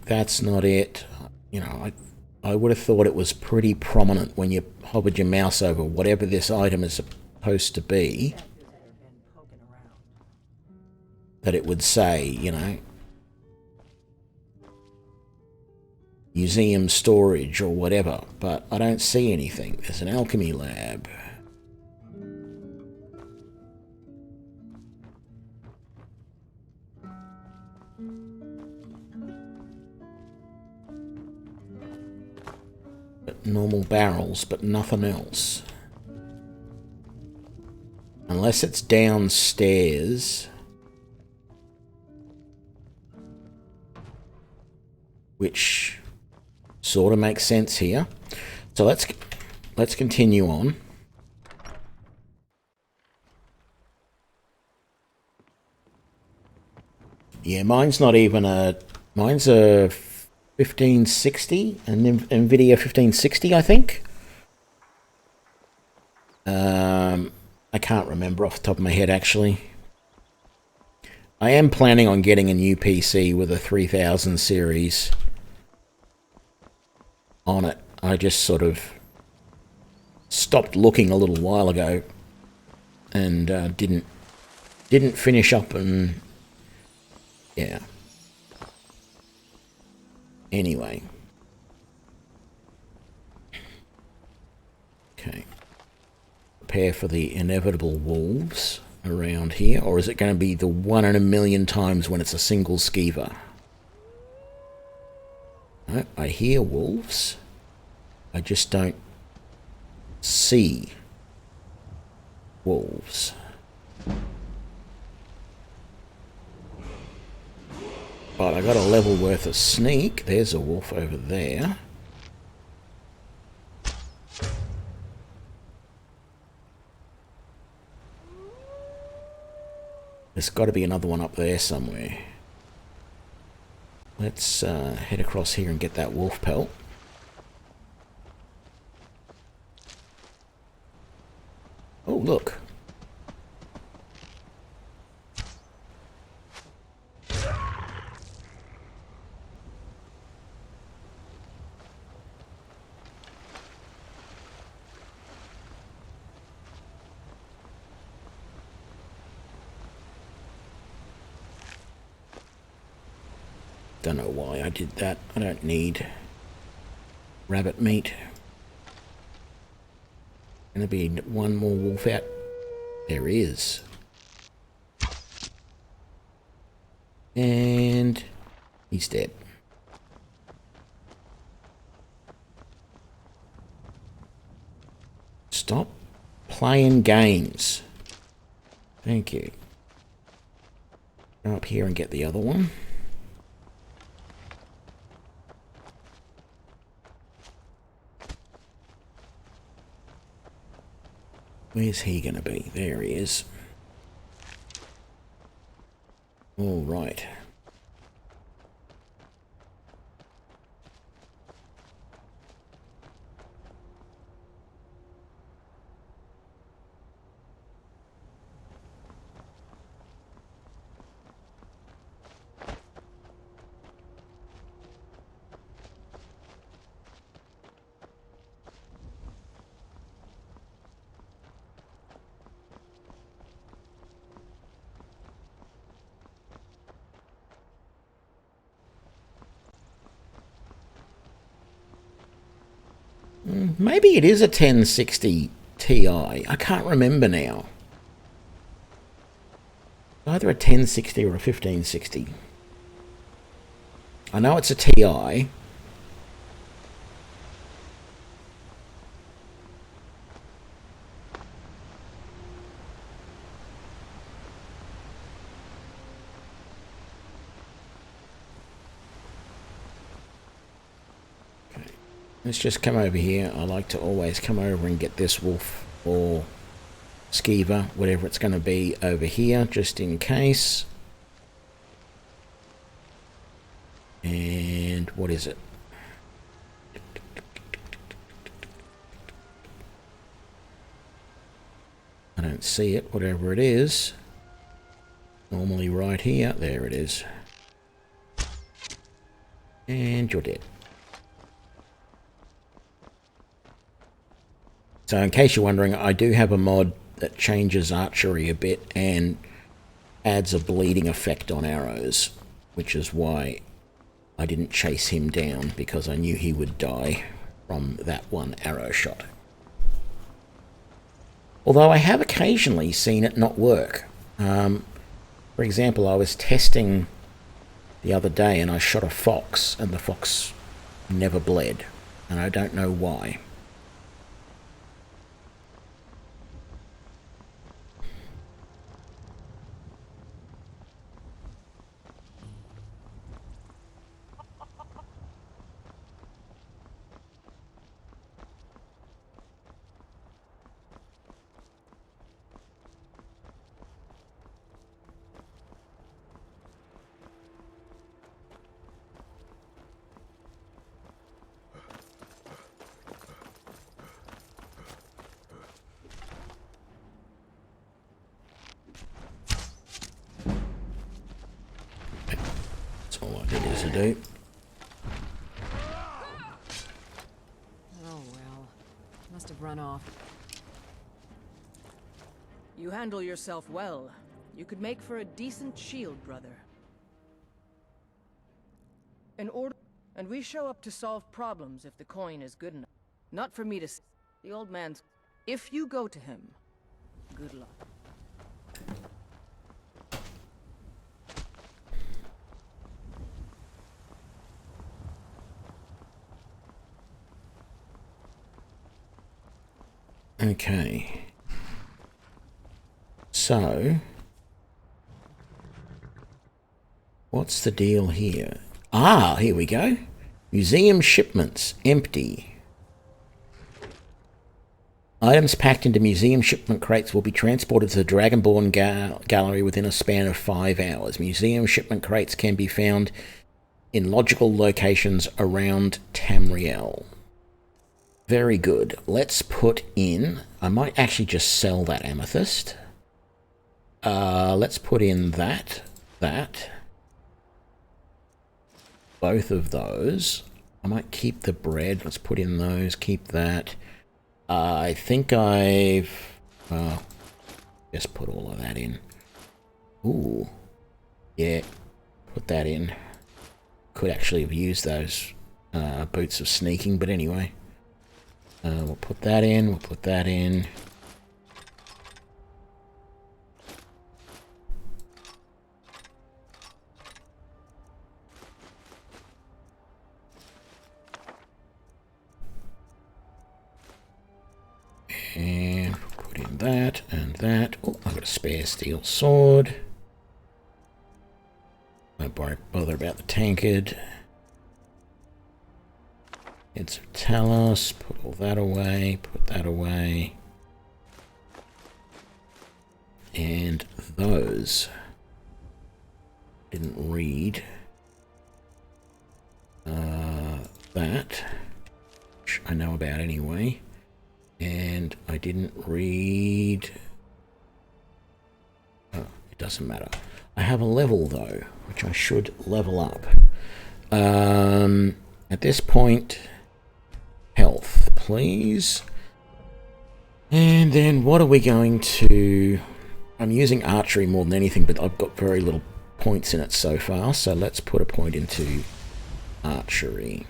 Speaker 1: that's not it. You know, I would have thought it was pretty prominent when you hovered your mouse over whatever this item is supposed to be, that it would say, you know, museum storage or whatever, but I don't see anything. There's an alchemy lab. Normal barrels, but nothing else. Unless it's downstairs, which sort of makes sense here. So let's continue on. Yeah, mine's not even mine's a 1560, an NVIDIA 1560, I think. I can't remember off the top of my head, actually. I am planning on getting a new PC with a 3000 series on it. I just sort of stopped looking a little while ago and didn't finish up and Yeah. Anyway. Okay. Prepare for the inevitable wolves around here. Or is it going to be the 1 in a million times when it's a single skeever? No, I hear wolves. I just don't see wolves. But I got a level worth of sneak. There's a wolf over there. There's got to be another one up there somewhere. Let's head across here and get that wolf pelt. Oh, look. Don't know why I did that. I don't need rabbit meat. Gonna be one more wolf out. There is. And he's dead. Stop playing games. Thank you. Go up here and get the other one. Where's he going to be? There he is. All right. Maybe it is a 1060 Ti. I can't remember now. Either a 1060 or a 1560. I know it's a Ti. Let's just come over here. I like to always come over and get this wolf or skeever, whatever it's going to be over here, just in case. And what is it? I don't see it, whatever it is. Normally right here. There it is. And you're dead. So in case you're wondering, I do have a mod that changes archery a bit and adds a bleeding effect on arrows, which is why I didn't chase him down, because I knew he would die from that one arrow shot. Although I have occasionally seen it not work. For example, I was testing the other day and I shot a fox and the fox never bled, and I don't know why. Do.
Speaker 8: Oh well. Must have run off.
Speaker 17: You handle yourself well. You could make for a decent shield, brother.
Speaker 15: An order, and we show up to solve problems if the coin is good enough. Not for me to see. The old man's... If you go to him, good luck.
Speaker 1: Okay. So, what's the deal here? Ah, here we go. Museum shipments, empty. Items packed into museum shipment crates will be transported to the Dragonborn gallery within a span of 5 hours. Museum shipment crates can be found in logical locations around Tamriel. Very good. Let's put in... I might actually just sell that amethyst. Let's put in that. Both of those. I might keep the bread. Let's put in those. Keep that. I think I've... just put all of that in. Ooh. Yeah. Put that in. Could actually have used those boots of sneaking, but anyway. We'll put that in. We'll put that in. And put in that and that. Oh, I've got a spare steel sword. Don't bother about the tankard. It's Talos. Put all that away. Put that away. And those. Didn't read. That. Which I know about anyway. And I didn't read... Oh, it doesn't matter. I have a level, though, which I should level up. At this point, health, please. And then what are we going to... I'm using archery more than anything, but I've got very little points in it so far, so let's put a point into archery.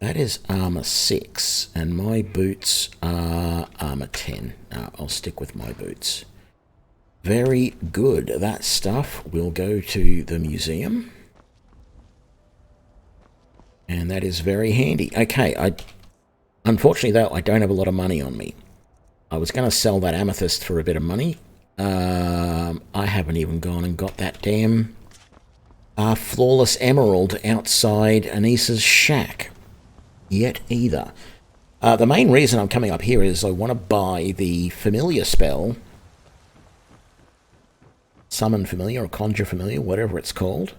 Speaker 1: That is armor 6, and my boots are armor 10. I'll stick with my boots. Very good. That stuff will go to the museum. And that is very handy. Okay, unfortunately, though, I don't have a lot of money on me. I was going to sell that amethyst for a bit of money. I haven't even gone and got that damn flawless emerald outside Anissa's shack yet either. The main reason I'm coming up here is I want to buy the familiar spell, summon familiar or conjure familiar, whatever it's called,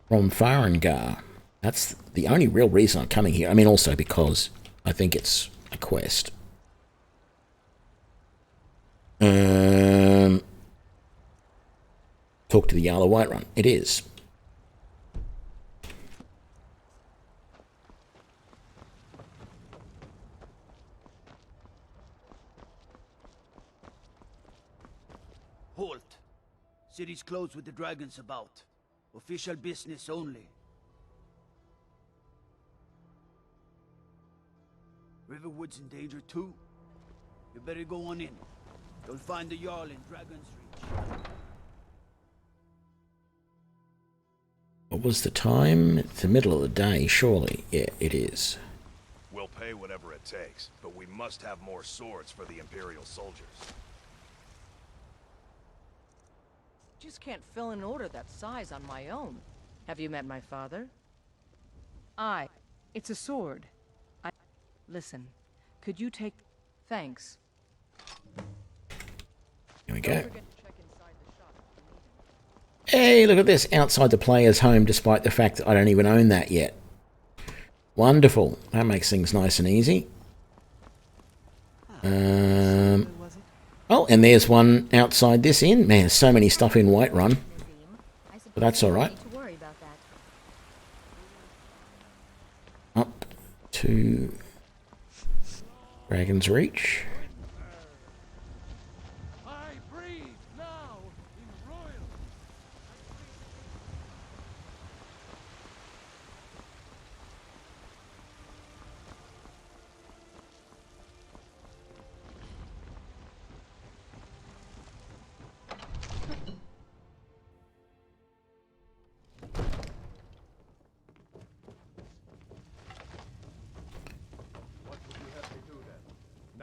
Speaker 1: from Farengar. That's the only real reason I'm coming here. I mean, also because I think it's a quest. Talk to the Jarl of Whiterun. It is.
Speaker 17: Halt! City's closed with the dragons about. Official business only. Riverwood's in danger too. You better go on in. You'll find the Jarl in Dragon's Reach.
Speaker 1: What was the time? It's the middle of the day, surely. Yeah, it is.
Speaker 14: We'll pay whatever it takes, but we must have more swords for the Imperial soldiers.
Speaker 15: Just can't fill an order that size on my own. Have you met my father? It's a sword. Listen, could you take... Thanks.
Speaker 1: Here we go. Hey, look at this. Outside the player's home, despite the fact that I don't even own that yet. Wonderful. That makes things nice and easy. Oh, and there's one outside this inn. Man, so many stuff in Whiterun. But that's alright. Up to Dragon's Reach.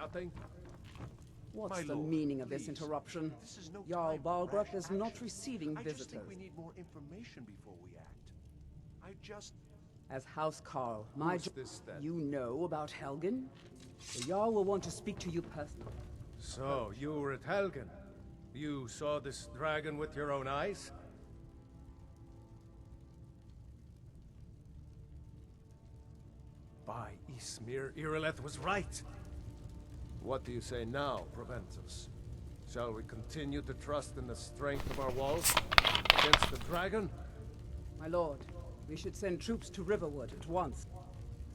Speaker 10: Nothing?
Speaker 18: What's
Speaker 10: My
Speaker 18: the
Speaker 10: lord,
Speaker 18: meaning of
Speaker 10: please.
Speaker 18: this interruption?
Speaker 19: This is no
Speaker 18: Jarl
Speaker 19: time for
Speaker 18: Balgrup
Speaker 19: rash
Speaker 18: is not
Speaker 19: action.
Speaker 18: receiving
Speaker 19: I
Speaker 18: visitors.
Speaker 19: just think we need more information before we act. I just...
Speaker 18: As House Carl, my
Speaker 10: Who's this, then?
Speaker 18: you know about Helgen? The Jarl will want to speak to you personally.
Speaker 10: So, you were at Helgen. You saw this dragon with your own eyes? By Ismir, Irileth was right. What do you say now, Proventus? Shall we continue to trust in the strength of our walls against the dragon?
Speaker 18: My lord, we should send troops to Riverwood at once.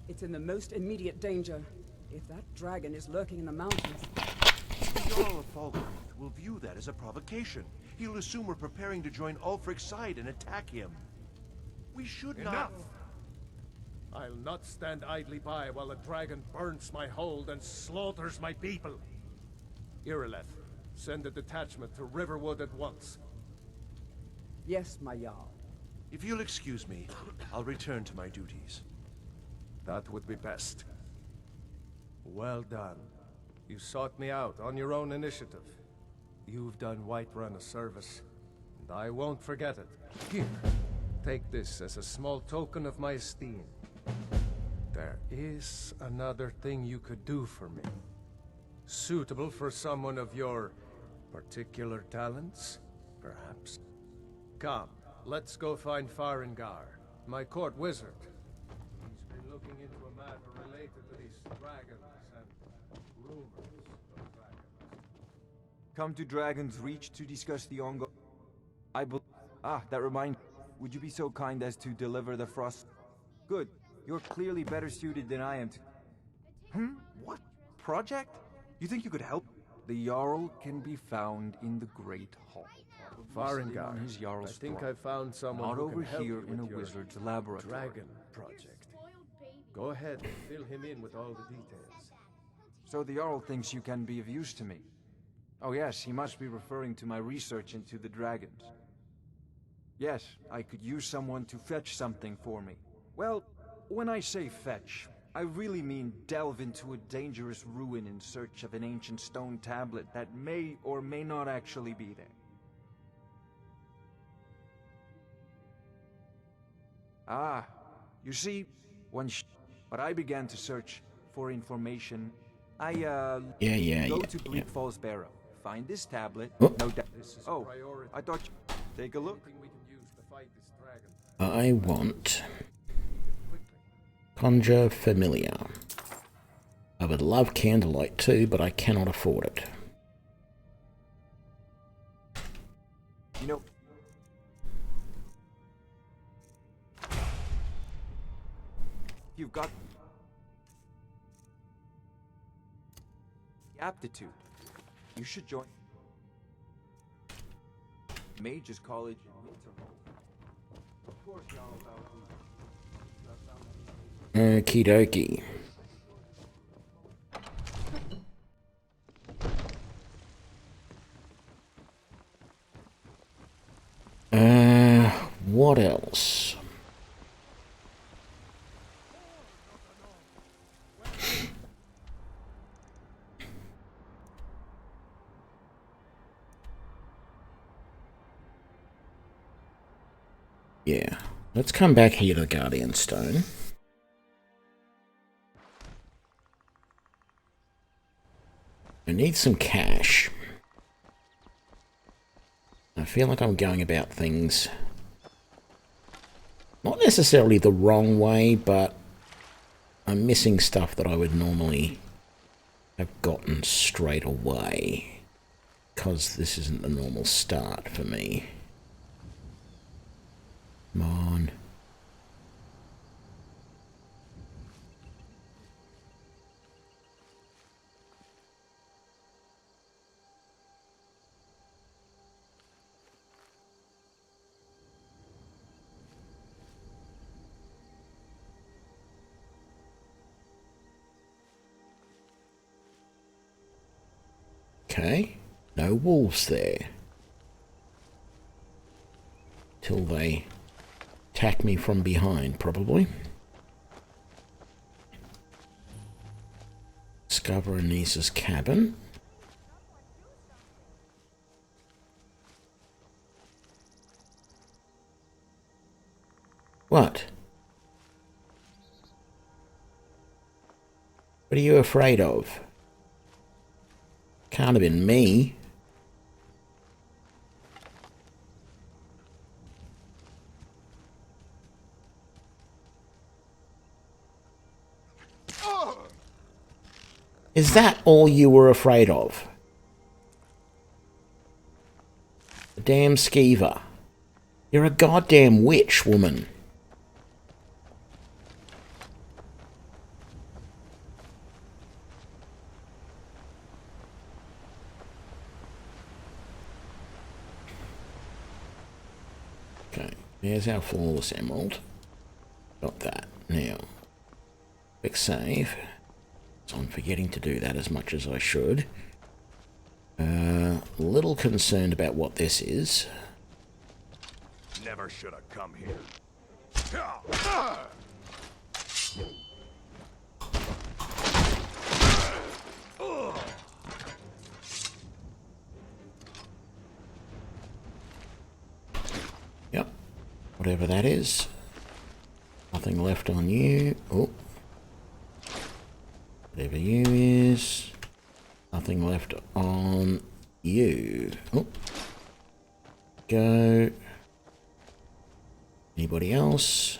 Speaker 18: It's in the most immediate danger. If that dragon is lurking in the mountains...
Speaker 19: The Jarl of Falkreath will view that as a provocation. He'll assume we're preparing to join Ulfric's side and attack him. We should not...
Speaker 10: Enough! I'll not stand idly by while the dragon burns my hold and slaughters my people. Irileth, send a detachment to Riverwood at once.
Speaker 18: Yes, my Jarl.
Speaker 19: If you'll excuse me, I'll return to my duties.
Speaker 10: That would be best. Well done. You sought me out on your own initiative. You've done Whiterun a service, and I won't forget it. Here, take this as a small token of my esteem. There is another thing you could do for me. Suitable for someone of your particular talents, perhaps. Come, let's go find Farengar, my court wizard. He's been looking into a matter related to these dragons and rumors of dragons.
Speaker 20: Come to Dragon's Reach to discuss the ongoing... that reminds... Would you be so kind as to deliver the frost? Good. You're clearly better suited than I am to... What? Project? You think you could help? The Jarl can be found in the Great Hall.
Speaker 10: Farengar,
Speaker 20: On his Jarl's
Speaker 10: I think
Speaker 20: throne.
Speaker 10: I found someone
Speaker 20: Not
Speaker 10: who
Speaker 20: over
Speaker 10: can help
Speaker 20: here
Speaker 10: you
Speaker 20: in a
Speaker 10: with your
Speaker 20: wizard's laboratory.
Speaker 10: Dragon project. Go ahead and fill him in with all the details.
Speaker 20: So the Jarl thinks you can be of use to me. Oh yes, he must be referring to my research into the dragons. Yes, I could use someone to fetch something for me. Well, when I say fetch, I really mean delve into a dangerous ruin in search of an ancient stone tablet that may or may not actually be there. You see, but I began to search for information. I go to Bleak Falls Barrow, find this tablet, no doubt. I thought take a look.
Speaker 1: I want Conjure Familiar. I would love Candlelight too, but I cannot afford it.
Speaker 20: You know, you've got aptitude. You should join Mage's College in Winterhold. Of course, y'all about
Speaker 1: Okie dokie. What else? Yeah, let's come back here to the Guardian Stone. I need some cash. I feel like I'm going about things not necessarily the wrong way, but I'm missing stuff that I would normally have gotten straight away, because this isn't the normal start for me. Come on. Okay, no wolves there. Till they attack me from behind, probably. Discover Anissa's cabin. What? What are you afraid of? Can't have been me. Is that all you were afraid of? The damn skeever. You're a goddamn witch, woman. Okay, there's our flawless emerald. Got that. Now, quick save. So I'm forgetting to do that as much as I should. A little concerned about what this is.
Speaker 14: Never should have come here.
Speaker 1: Yep. Whatever that is. Nothing left on you. Oh. Whatever you is. Nothing left on you. Oh. Go. Anybody else?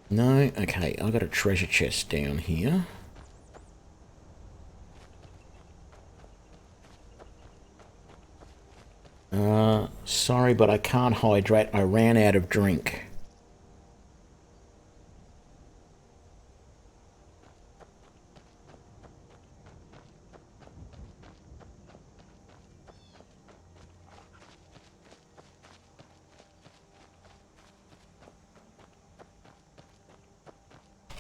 Speaker 1: No? Okay, I've got a treasure chest down here. Sorry, but I can't hydrate. I ran out of drink.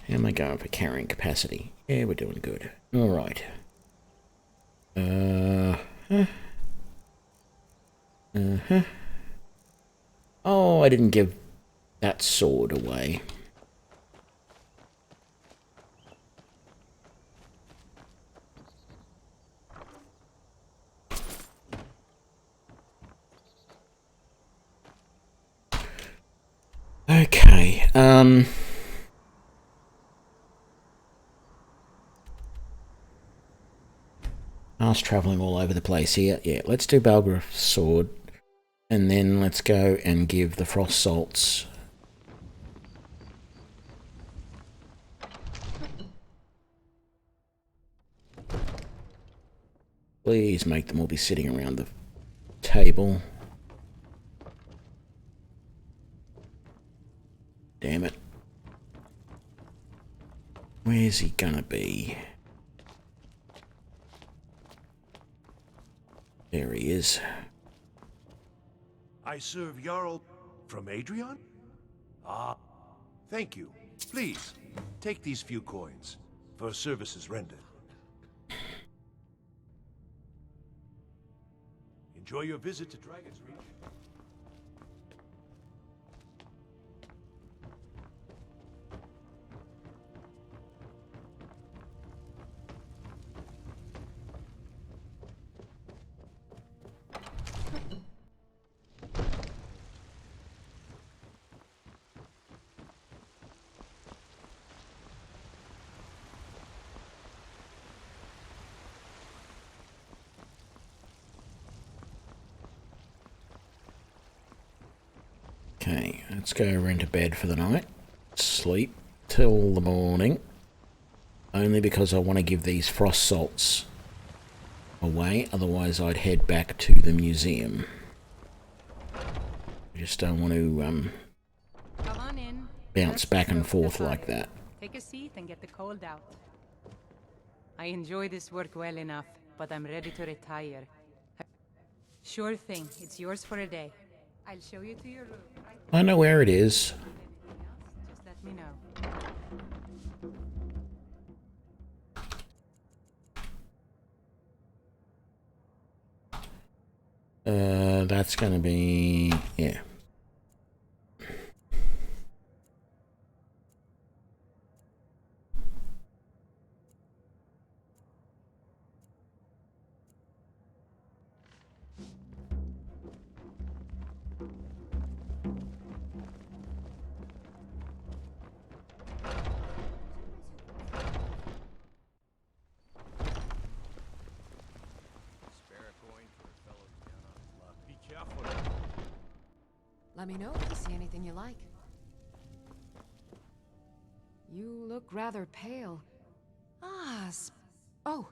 Speaker 1: How am I going for carrying capacity? Yeah, we're doing good. Alright. Oh, I didn't give that sword away. Okay, Fast travelling all over the place here. Yeah, let's do Balgruuf's sword. And then let's go and give the frost salts. Please make them all be sitting around the table. Damn it. Where's he gonna be? There he is.
Speaker 19: I serve Jarl from Adrian? Ah, thank you. Please, take these few coins for services rendered. Enjoy your visit to Dragon's Reach.
Speaker 1: Okay, let's go rent a bed for the night. Sleep till the morning. Only because I want to give these frost salts away, otherwise I'd head back to the museum. I just don't want to
Speaker 9: Come on in.
Speaker 1: bounce back and forth like that.
Speaker 9: Take a seat and get the cold out. I enjoy this work well enough, but I'm ready to retire. Sure thing, it's yours for a day. I'll show you to your room.
Speaker 1: I know where it is.
Speaker 9: Just let me know.
Speaker 1: That's gonna be, yeah.
Speaker 8: Let me know if you see anything you like. You look rather pale. Oh,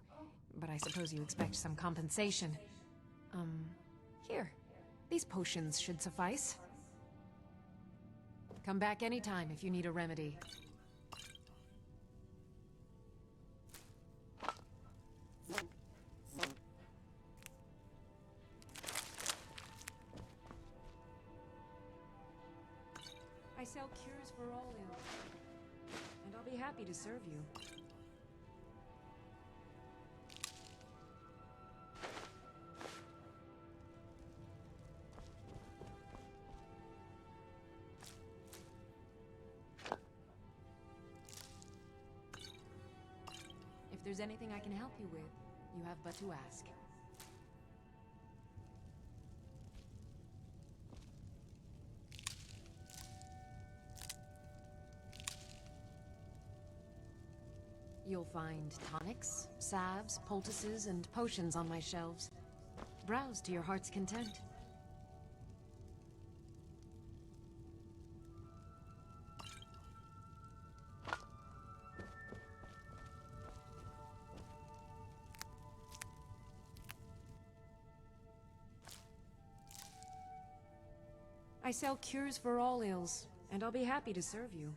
Speaker 8: but I suppose you expect some compensation. Here. These potions should suffice. Come back anytime if you need a remedy. I sell cures for all ills, and I'll be happy to serve you. If there's anything I can help you with, you have but to ask. You'll find tonics, salves, poultices, and potions on my shelves. Browse to your heart's content. I sell cures for all ills, and I'll be happy to serve you.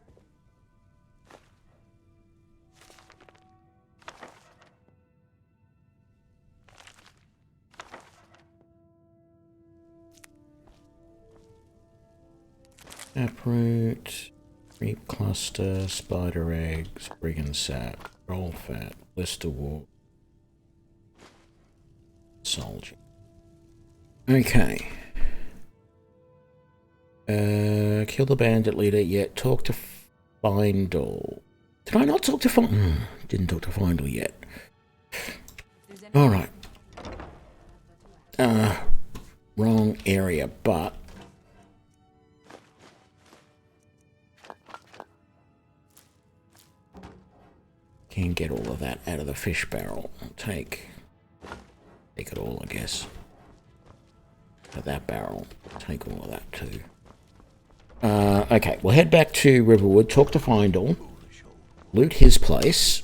Speaker 1: Uproot, creep cluster, spider eggs, brigand sap, roll fat, blister wart, soldier. Okay. Kill the bandit leader, yet talk to Findle. Did I not talk to Findle? Didn't talk to Findle yet. Alright. Wrong area, but can get all of that out of the fish barrel. I'll take it all, I guess. But that barrel, take all of that too. Okay, we'll head back to Riverwood, talk to Findle, loot his place.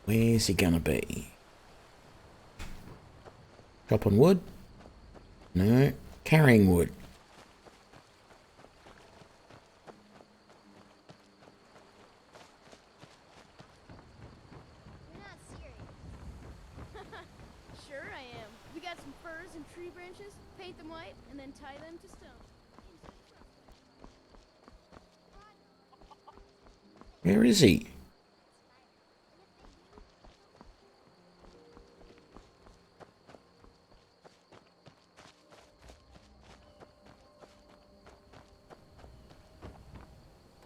Speaker 1: Where's he gonna be? Chopping wood? No. Carrying wood.
Speaker 21: You're not serious. Sure I am. We got some firs and tree branches, paint them white, and then tie them to stone.
Speaker 1: Where is he?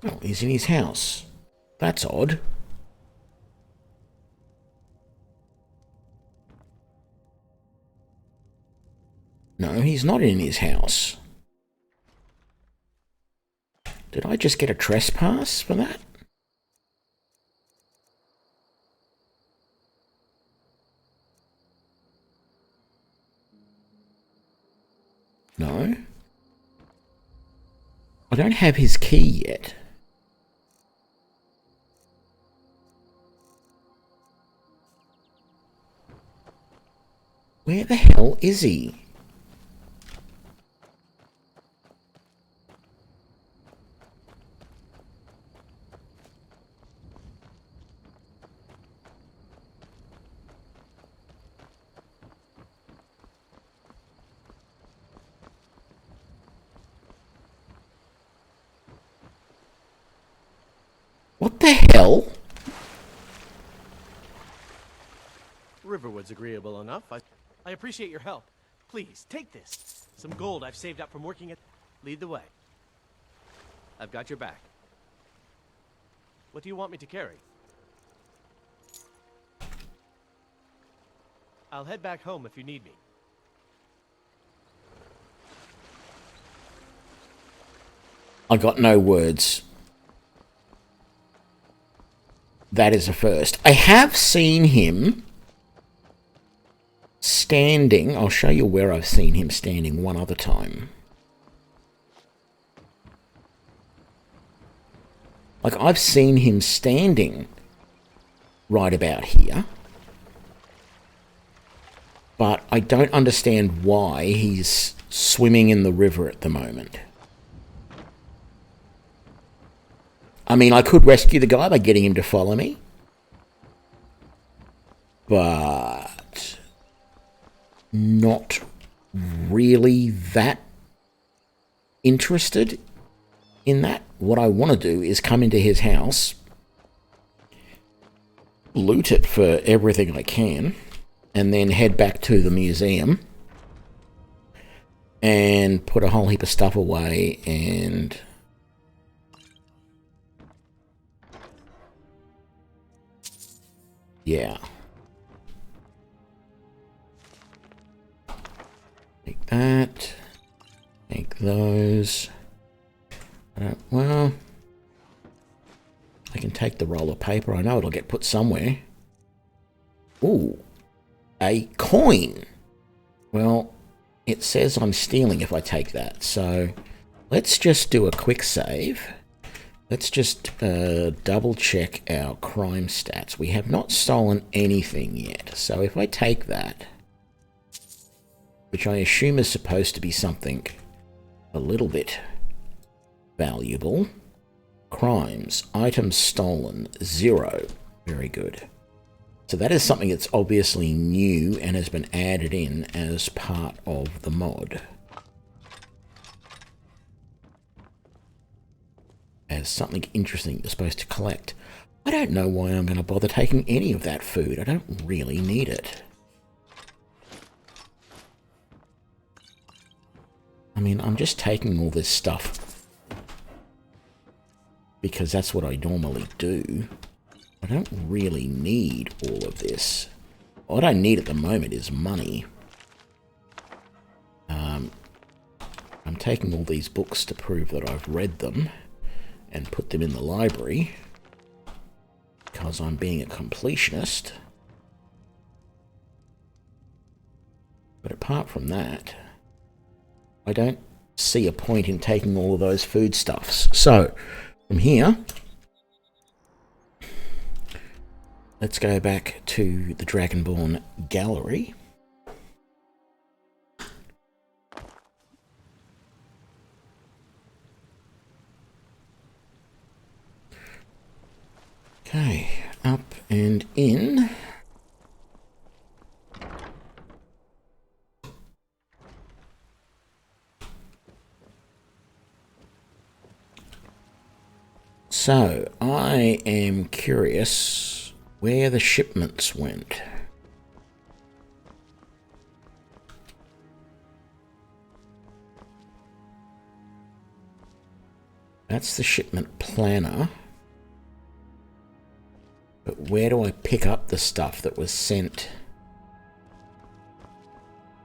Speaker 1: Oh, he's in his house. That's odd. No, he's not in his house. Did I just get a trespass for that? No. I don't have his key yet. Where the hell is he? What the hell?
Speaker 22: Riverwood's agreeable enough. I appreciate your help. Please, take this. Some gold I've saved up from working at... Lead the way. I've got your back. What do you want me to carry? I'll head back home if you need me.
Speaker 1: I got no words. That is a first. I have seen him standing. I'll show you where I've seen him standing one other time. Like, I've seen him standing right about here. But I don't understand why he's swimming in the river at the moment. I mean, I could rescue the guy by getting him to follow me. But not really that interested in that. What I want to do is come into his house, loot it for everything I can, and then head back to the museum and put a whole heap of stuff away and yeah. Take that. Take those. Well, I can take the roll of paper. I know it'll get put somewhere. Ooh. A coin. Well, it says I'm stealing if I take that. So let's just do a quick save. Let's just double check our crime stats. We have not stolen anything yet. So if I take that, which I assume is supposed to be something a little bit valuable. Crimes. Items stolen. 0. Very good. So that is something that's obviously new and has been added in as part of the mod. As something interesting you're supposed to collect. I don't know why I'm going to bother taking any of that food. I don't really need it. I mean, I'm just taking all this stuff because that's what I normally do. I don't really need all of this. What I need at the moment is money. I'm taking all these books to prove that I've read them and put them in the library because I'm being a completionist. But apart from that, I don't see a point in taking all of those foodstuffs. So, from here, let's go back to the Dragonborn gallery. Okay, up and in. So, I am curious where the shipments went. That's the shipment planner. But where do I pick up the stuff that was sent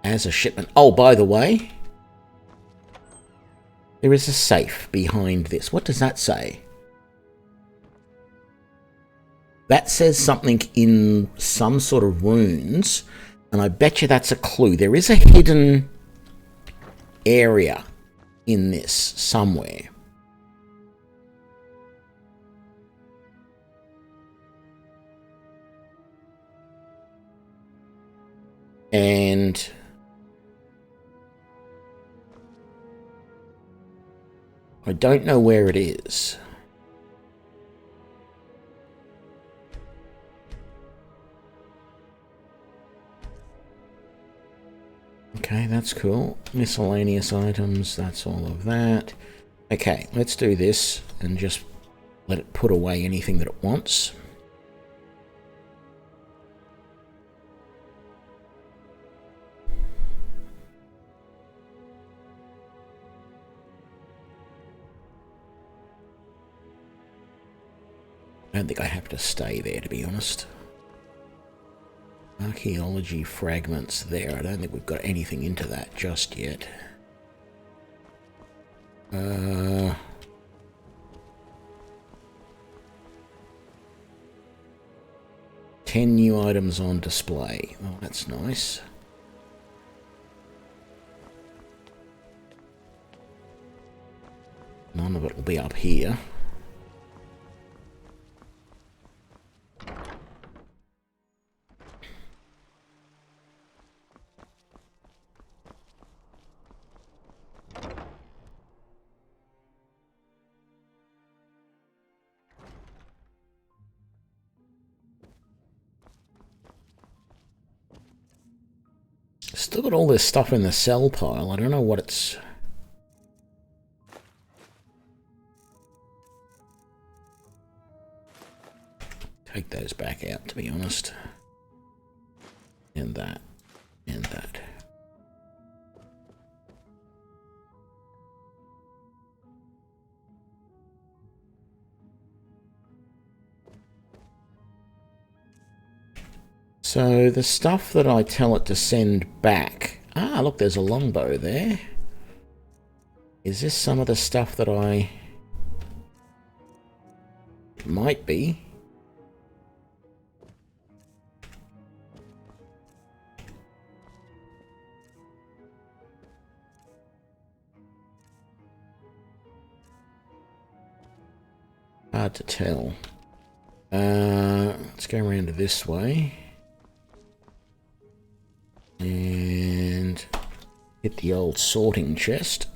Speaker 1: as a shipment? Oh, by the way, there is a safe behind this. What does that say? That says something in some sort of runes, and I bet you that's a clue. There is a hidden area in this somewhere. And I don't know where it is. Okay, that's cool. Miscellaneous items, that's all of that. Okay, let's do this and just let it put away anything that it wants. I don't think I have to stay there, to be honest. Archaeology fragments there. I don't think we've got anything into that just yet. 10 new items on display. Oh, that's nice. None of it will be up here. Still got all this stuff in the sell pile. I don't know what it's... Take those back out, to be honest. And that. And that. So the stuff that I tell it to send back... Ah, look, there's a longbow there. Is this some of the stuff that I... It might be. Hard to tell. Let's go around to this way. And hit the old sorting chest.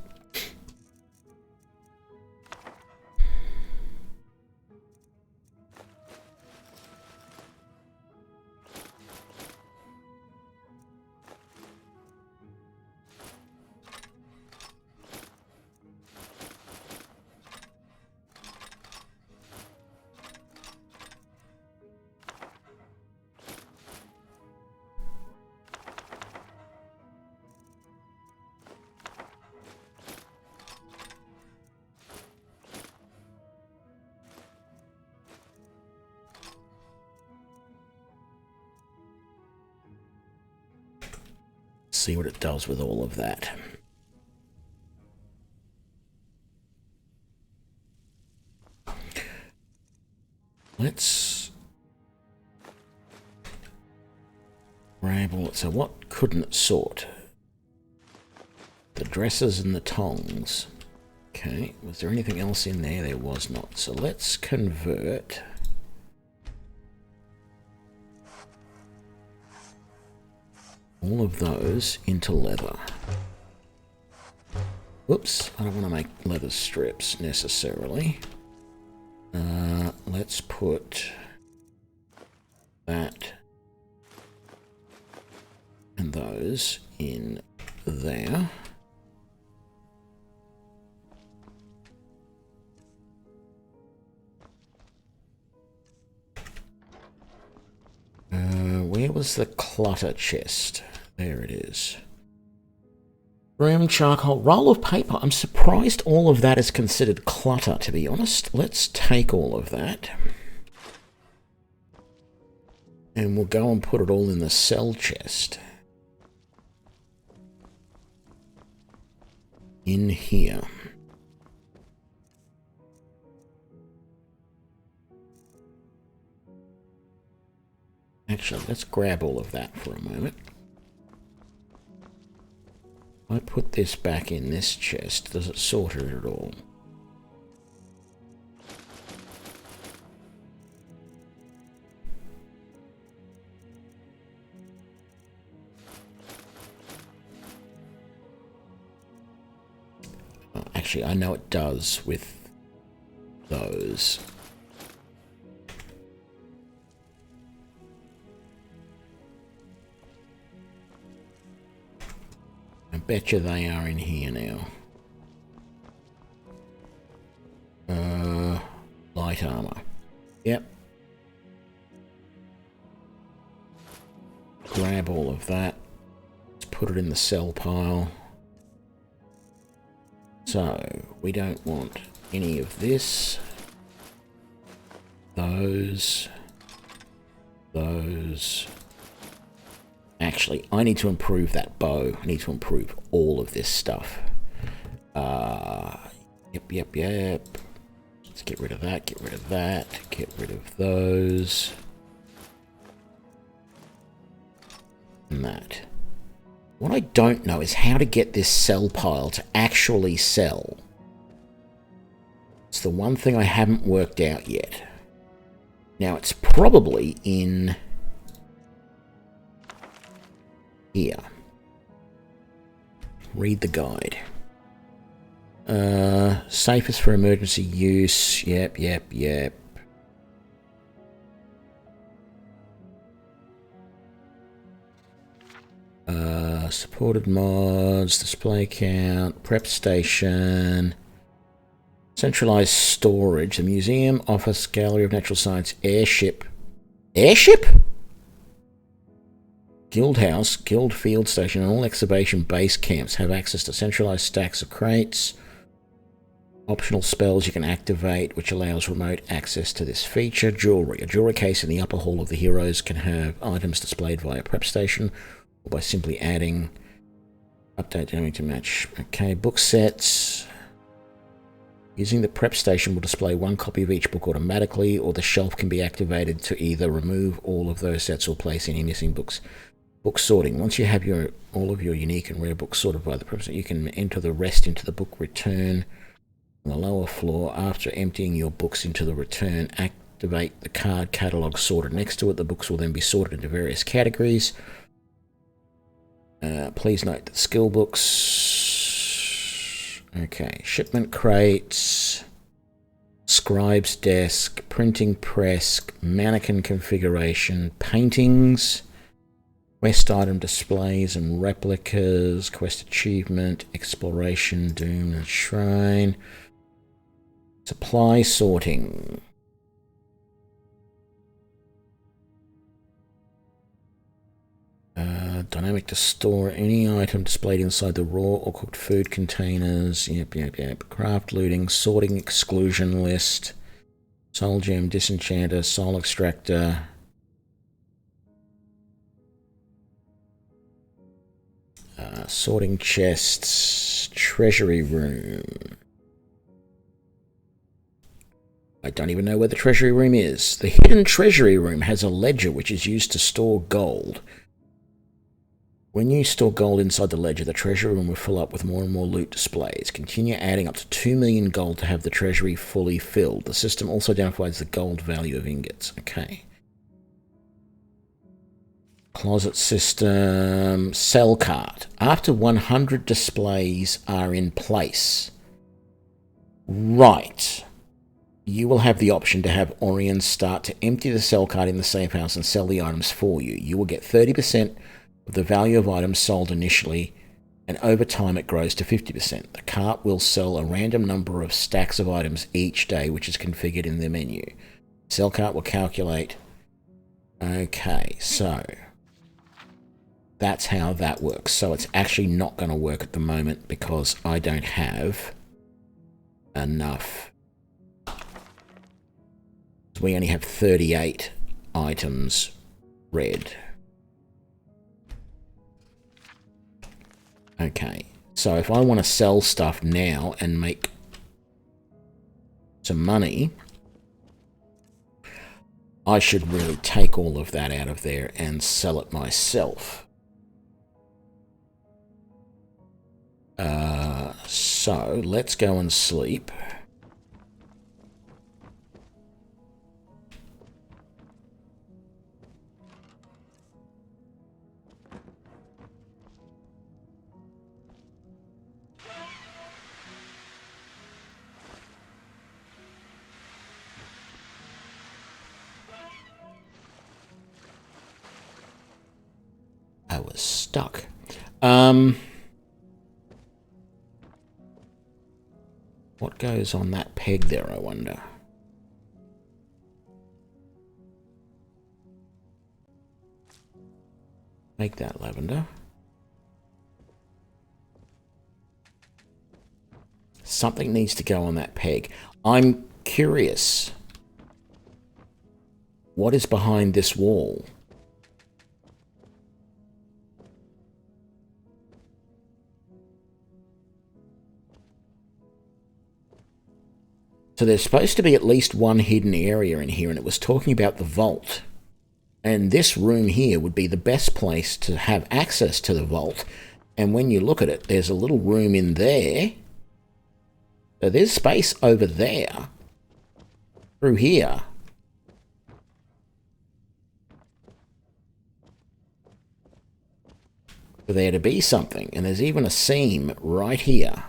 Speaker 1: See what it does with all of that. Let's grab all it. So what couldn't it sort? The dresses and the tongs. Okay, was there anything else in there? There was not. So let's convert all of those into leather. Whoops, I don't want to make leather strips necessarily. Let's put that and those in there. Where was the clutter chest? There it is. Room, charcoal, roll of paper. I'm surprised all of that is considered clutter, to be honest. Let's take all of that. And we'll go and put it all in the sell chest. In here. Actually, let's grab all of that for a moment. I put this back in this chest. Does it sort it at all? Actually, I know it does with those. I betcha they are in here now. Light armor. Yep. Grab all of that. Let's put it in the sell pile. So, we don't want any of this. Those. Actually, I need to improve that bow. I need to improve all of this stuff. Yep. Let's get rid of that, get rid of that, get rid of those. gotten that. What I don't know is how to get this sell pile to actually sell. It's the one thing I haven't worked out yet. Now, it's probably in here. Read the guide. Safest for emergency use. Yep. Supported mods, display count, prep station, centralized storage, the museum, office, gallery of natural science, airship. Airship? Guild house, guild field station, and all excavation base camps have access to centralized stacks of crates. Optional spells you can activate, which allows remote access to this feature. Jewelry. A jewelry case in the upper hall of the heroes can have items displayed via prep station, or by simply adding update dynamic to match. Okay, book sets. Using the prep station will display one copy of each book automatically, or the shelf can be activated to either remove all of those sets or place any missing books. Book sorting. Once you have all of your unique and rare books sorted by the prep station, you can enter the rest into the book return on the lower floor. After emptying your books into the return, activate the card catalogue sorted next to it. The books will then be sorted into various categories. Please note that skill books. Okay, shipment crates, scribe's desk, printing press, mannequin configuration, paintings, quest item displays and replicas, quest achievement, exploration, doom and shrine, supply sorting. Dynamic to store any item displayed inside the raw or cooked food containers. Yep. Craft looting, sorting exclusion list, soul gem, disenchanter, soul extractor. Sorting chests, treasury room. I don't even know where the treasury room is. The hidden treasury room has a ledger which is used to store gold. When you store gold inside the ledger, the treasury room will fill up with more and more loot displays. Continue adding up to 2 million gold to have the treasury fully filled. The system also identifies the gold value of ingots. Okay. Closet system. Sell cart. After 100 displays are in place. Right. You will have the option to have Orion start to empty the sell cart in the safe house and sell the items for you. You will get 30% of the value of items sold initially, and over time it grows to 50%. The cart will sell a random number of stacks of items each day, which is configured in the menu. Sell cart will calculate. Okay, so that's how that works. So it's actually not going to work at the moment because I don't have enough. We only have 38 items read. Okay, so if I want to sell stuff now and make some money, I should really take all of that out of there and sell it myself. So let's go and sleep. I was stuck. What goes on that peg there, I wonder? Make that lavender. Something needs to go on that peg. I'm curious. What is behind this wall? So there's supposed to be at least one hidden area in here, and it was talking about the vault. And this room here would be the best place to have access to the vault. And when you look at it, there's a little room in there. So there's space over there. Through here. For there to be something. And there's even a seam right here.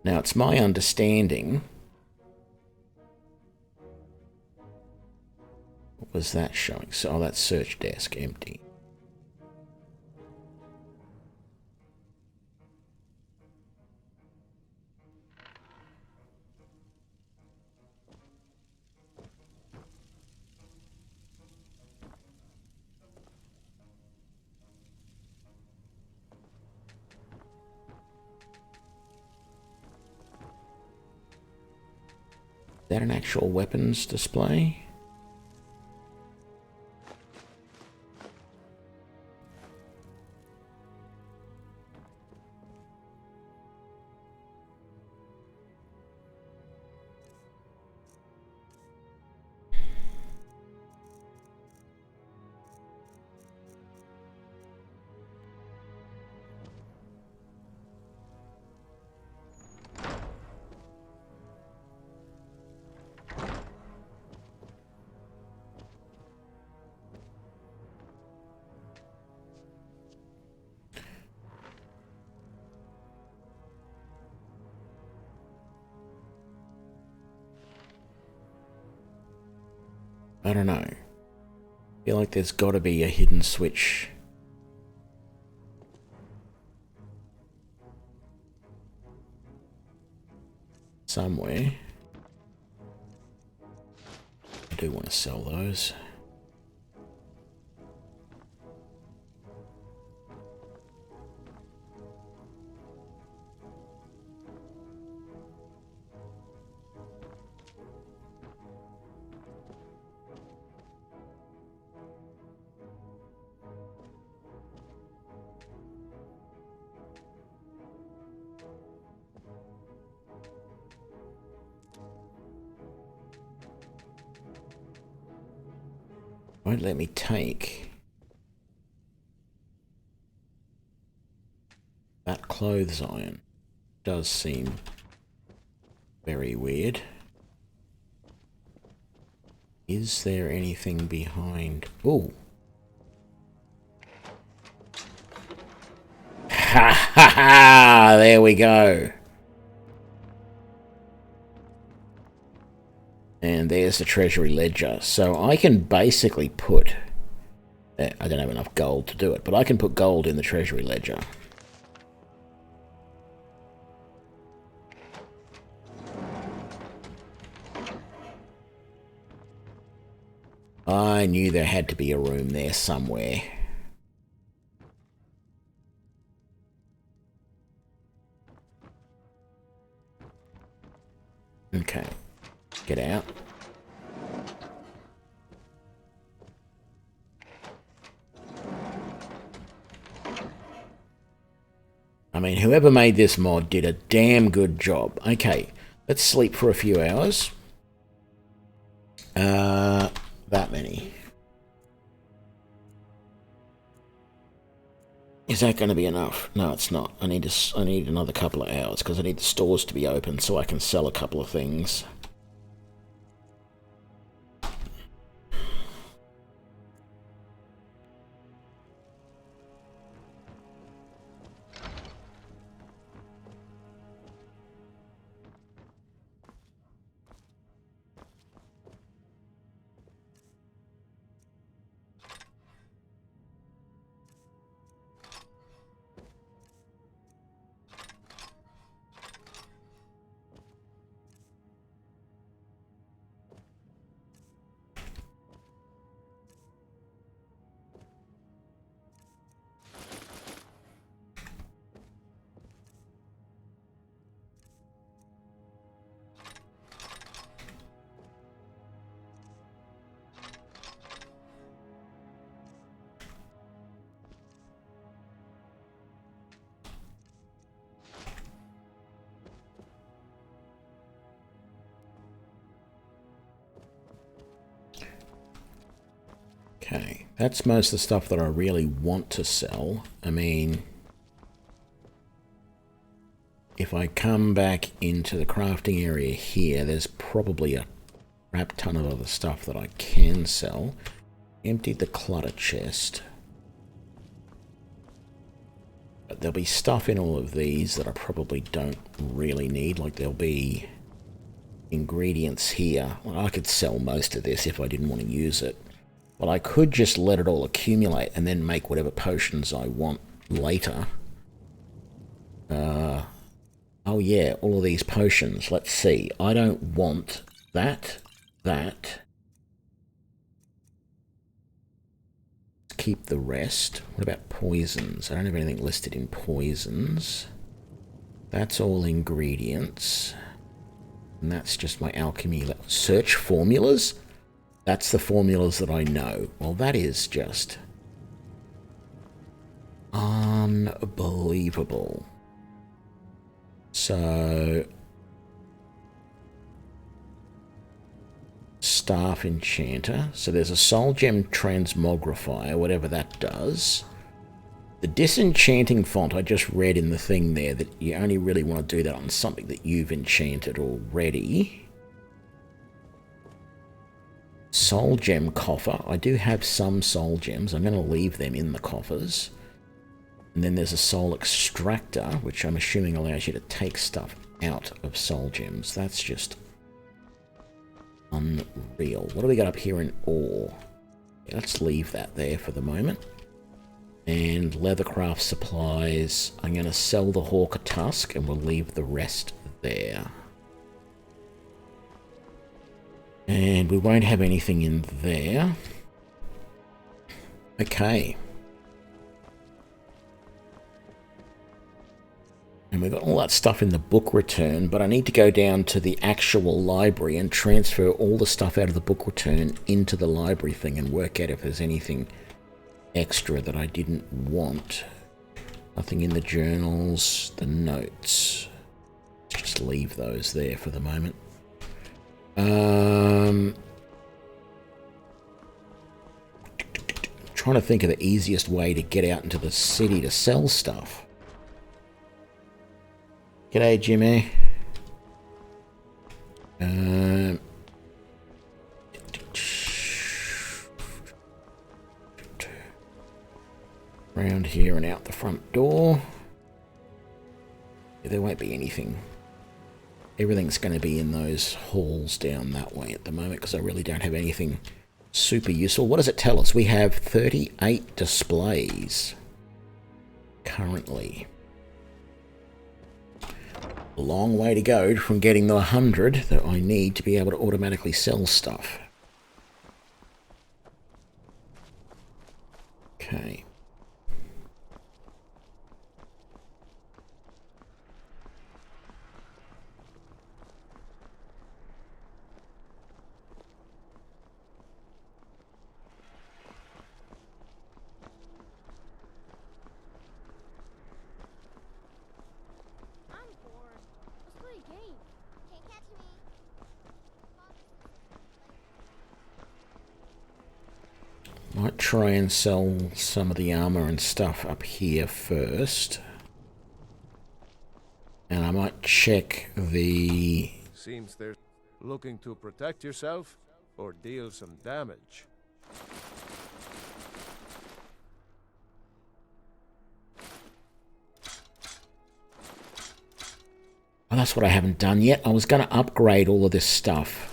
Speaker 1: Now, it's my understanding... What was that showing? So, that's search desk, empty. Is that an actual weapons display? I don't know. I feel like there's got to be a hidden switch. Somewhere. I do want to sell those. Won't let me take that clothes iron. Does seem very weird. Is there anything behind? Oh, ha ha ha! There we go. And there's the treasury ledger. So I can basically put... I don't have enough gold to do it, but I can put gold in the treasury ledger. I knew there had to be a room there somewhere. Okay. Get out. I mean, whoever made this mod did a damn good job. Okay, let's sleep for a few hours. That many. Is that going to be enough? No, it's not. I need another couple of hours because I need the stores to be open so I can sell a couple of things. Okay, that's most of the stuff that I really want to sell. I mean, if I come back into the crafting area here, there's probably a crap ton of other stuff that I can sell. Emptied the clutter chest. But there'll be stuff in all of these that I probably don't really need. Like there'll be ingredients here. Well, I could sell most of this if I didn't want to use it. But I could just let it all accumulate and then make whatever potions I want later. Oh yeah, all of these potions. Let's see. I don't want that. Let's keep the rest. What about poisons? I don't have anything listed in poisons. That's all ingredients. And that's just my alchemy. Search formulas? That's the formulas that I know. Well, that is just unbelievable. So, Staff Enchanter. So there's a Soul Gem Transmogrifier, whatever that does. The Disenchanting Font, I just read in the thing there that you only really want to do that on something that you've enchanted already. Soul Gem Coffer. I do have some Soul Gems. I'm going to leave them in the coffers. And then there's a Soul Extractor, which I'm assuming allows you to take stuff out of Soul Gems. That's just unreal. What do we got up here in ore? Yeah, let's leave that there for the moment. And Leathercraft Supplies. I'm going to sell the Hawker Tusk and we'll leave the rest there. And we won't have anything in there. Okay. And we've got all that stuff in the book return, but I need to go down to the actual library and transfer all the stuff out of the book return into the library thing and work out if there's anything extra that I didn't want. Nothing in the journals, the notes. Just leave those there for the moment. Trying to think of the easiest way to get out into the city to sell stuff. G'day, Jimmy. Around here and out the front door. Yeah, there won't be anything. Everything's going to be in those halls down that way at the moment because I really don't have anything super useful. What does it tell us? We have 38 displays currently. A long way to go from getting the 100 that I need to be able to automatically sell stuff. Okay. Might try and sell some of the armor and stuff up here first. And I might check the...
Speaker 10: Seems they're looking to protect yourself or deal some damage.
Speaker 1: Well, that's what I haven't done yet. I was going to upgrade all of this stuff.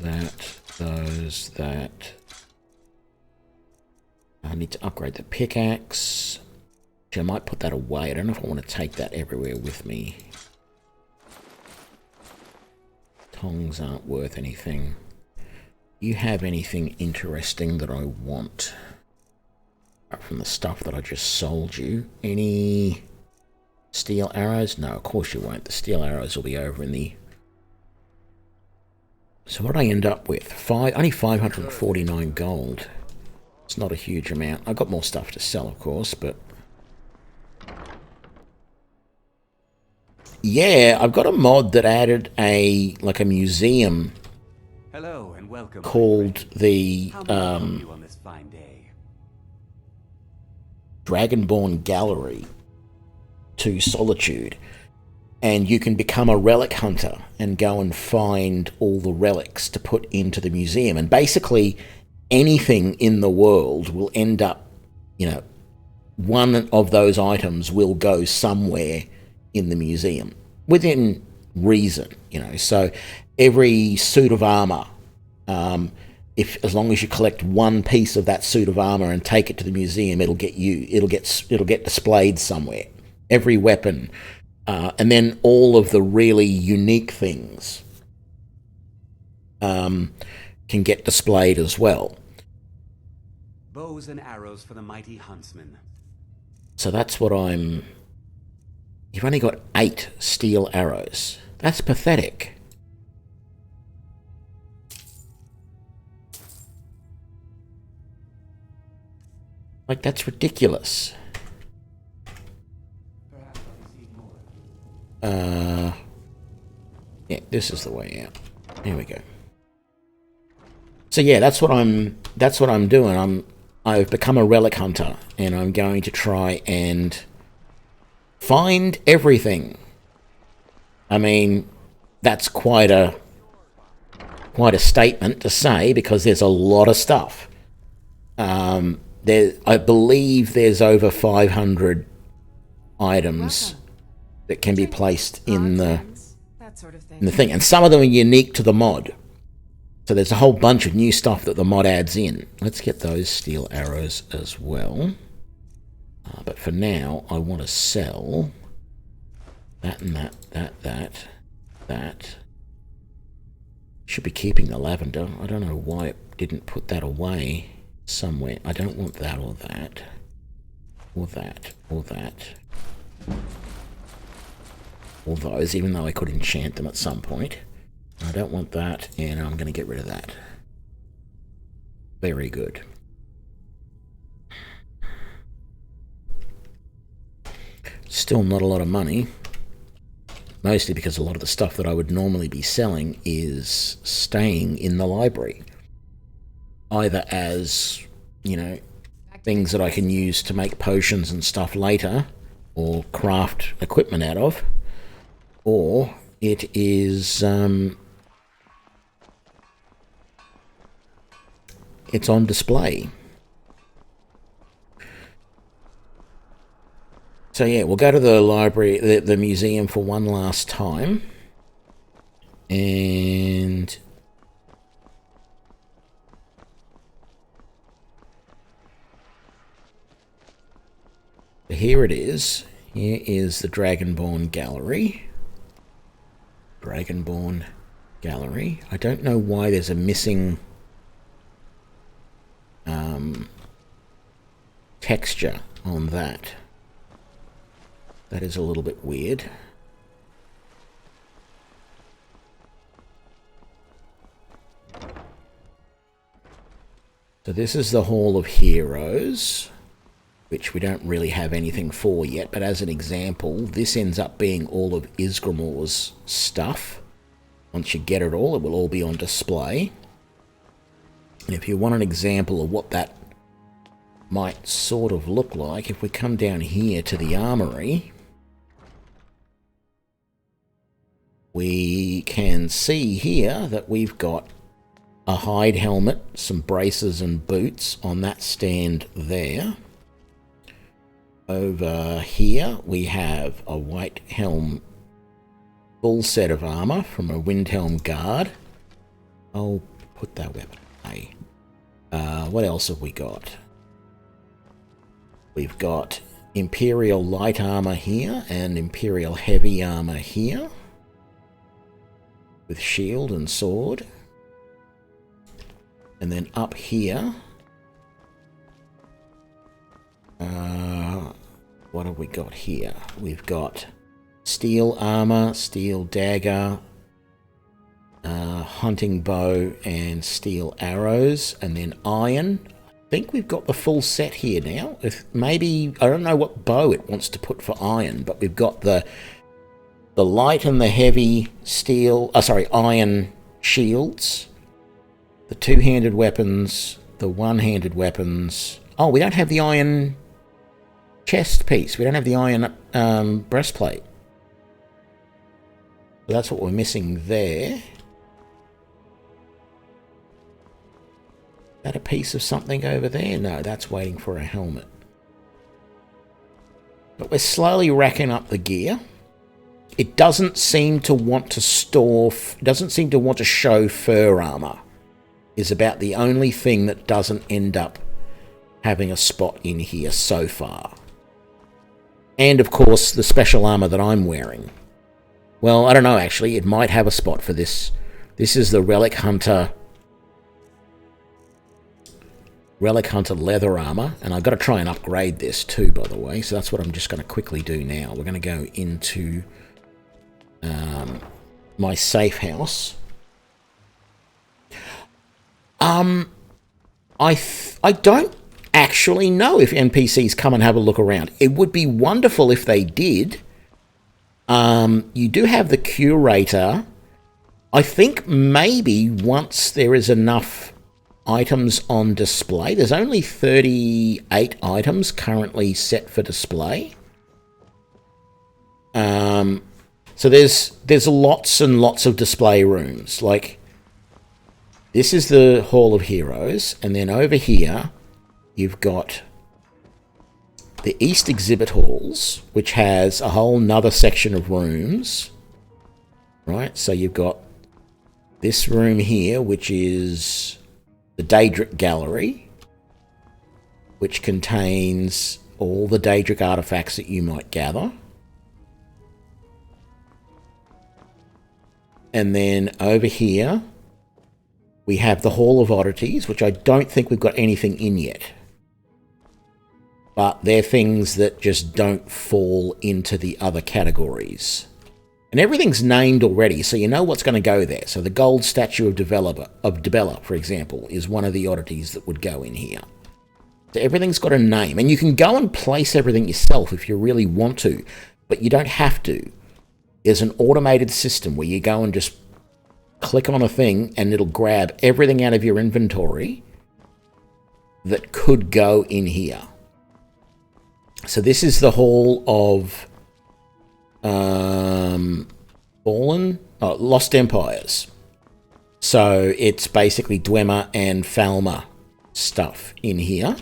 Speaker 1: That, those, that. I need to upgrade the pickaxe. Actually, I might put that away. I don't know if I want to take that everywhere with me. Tongs aren't worth anything. You have anything interesting that I want? Apart from the stuff that I just sold you. Any steel arrows? No, of course you won't. The steel arrows will be over in the... So what did I end up with? Only 549 gold. It's not a huge amount. I got more stuff to sell, of course, but... Yeah, I've got a mod that added a museum
Speaker 3: Hello and welcome.
Speaker 1: called the
Speaker 3: How may I help you on this fine day?
Speaker 1: Dragonborn Gallery to Solitude, and you can become a relic hunter and go and find all the relics to put into the museum. And basically, anything in the world will end up, you know, one of those items will go somewhere in the museum within reason, you know. So every suit of armor, if as long as you collect one piece of that suit of armor and take it to the museum, it'll get displayed somewhere. Every weapon, and then all of the really unique things can get displayed as well.
Speaker 3: Bows and arrows for the mighty huntsman.
Speaker 1: So that's what I'm... You've only got 8 steel arrows. That's pathetic. Like, that's ridiculous. Yeah, this is the way out. Here we go. So yeah, that's what I'm doing. I've become a relic hunter, and I'm going to try and find everything. I mean, that's quite a statement to say, because there's a lot of stuff. I believe there's over 500 items that can be placed in the thing, and some of them are unique to the mod. So there's a whole bunch of new stuff that the mod adds in. Let's get those steel arrows as well. But for now, I want to sell that and that. Should be keeping the lavender. I don't know why it didn't put that away somewhere. I don't want that or that. Or that. Or that. Or those, even though I could enchant them at some point. I don't want that, and I'm going to get rid of that. Very good. Still not a lot of money. Mostly because a lot of the stuff that I would normally be selling is staying in the library. Either as, you know, things that I can use to make potions and stuff later, or craft equipment out of, or it is, it's on display. So yeah, we'll go to the library, the museum for one last time. And here it is. Here is the Dragonborn Gallery. Dragonborn Gallery. I don't know why there's a missing texture on that. That is a little bit weird. So this is the Hall of Heroes, which we don't really have anything for yet, but as an example, this ends up being all of Isgrimor's stuff. Once you get it all will all be on display. And if you want an example of what that might sort of look like, if we come down here to the armory, we can see here that we've got a hide helmet, some braces and boots on that stand there. Over here we have a white helm, full set of armor from a Windhelm guard. I'll put that weapon away. What else have we got? We've got Imperial light armor here and Imperial heavy armor here, with shield and sword. And then up here, what have we got here? We've got steel armor, steel dagger, hunting bow and steel arrows, and then iron. I think we've got the full set here now. If maybe, I don't know what bow it wants to put for iron, but we've got the light and the heavy steel, iron shields, the two-handed weapons, the one-handed weapons. Oh, we don't have the iron chest piece. We don't have the iron breastplate. So that's what we're missing there. Is that a piece of something over there? No, that's waiting for a helmet. But we're slowly racking up the gear. It doesn't seem to want to store, doesn't seem to want to show fur armor. Is about the only thing that doesn't end up having a spot in here so far. And of course, the special armor that I'm wearing. Well, I don't know actually, it might have a spot for this. This is the Relic Hunter leather armor, and I've got to try and upgrade this too, by the way. So that's what I'm just going to quickly do now. We're going to go into my safe house. I don't actually know if NPCs come and have a look around. It would be wonderful if they did. You do have the curator. I think maybe once there is enough items on display, there's only 38 items currently set for display. So there's lots and lots of display rooms. Like, this is the Hall of Heroes, and then over here you've got the East Exhibit Halls, which has a whole nother section of rooms. Right, so you've got this room here, which is the Daedric Gallery, which contains all the Daedric artifacts that you might gather. And then over here, we have the Hall of Oddities, which I don't think we've got anything in yet. But they're things that just don't fall into the other categories. And everything's named already, so you know what's going to go there. So the gold statue of Dibella, for example, is one of the oddities that would go in here. So everything's got a name. And you can go and place everything yourself if you really want to, but you don't have to. There's an automated system where you go and just click on a thing and it'll grab everything out of your inventory that could go in here. So this is the Hall of Lost Empires. So it's basically Dwemer and Falmer stuff in here.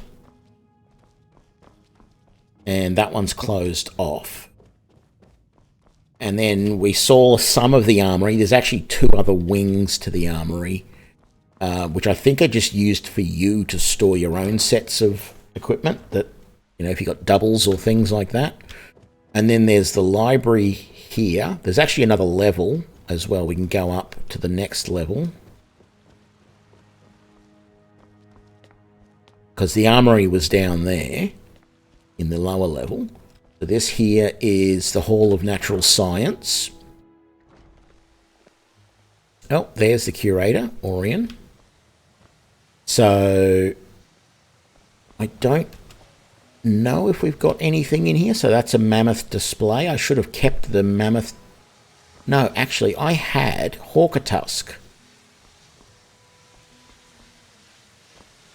Speaker 1: And that one's closed off. And then we saw some of the armory. There's actually two other wings to the armory, which I think are just used for you to store your own sets of equipment that, you know, if you've got doubles or things like that. And then there's the library here. There's actually another level as well. We can go up to the next level, because the armory was down there in the lower level. So this here is the Hall of Natural Science. Oh, there's the curator, Orion. So I don't know if we've got anything in here. So that's a mammoth display. I should have kept the mammoth. No, actually, I had Hawker Tusk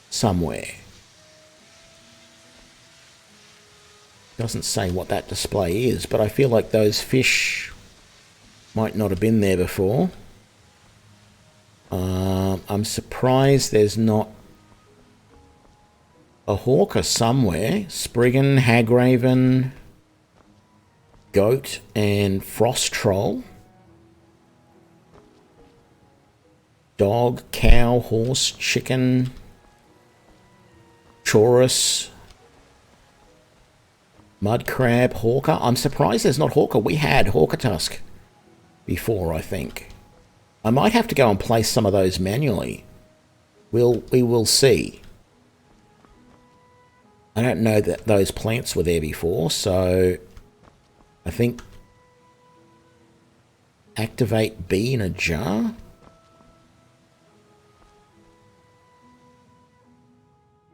Speaker 1: somewhere. Doesn't say what that display is, but I feel like those fish might not have been there before. I'm surprised there's not a hawker somewhere. Spriggan, Hagraven, Goat, and Frost Troll. Dog, cow, horse, chicken, Chorus, Mud Crab, Hawker. I'm surprised there's not Hawker. We had Hawker Tusk before, I think. I might have to go and place some of those manually. We will see. I don't know that those plants were there before, so I think activate B in a jar.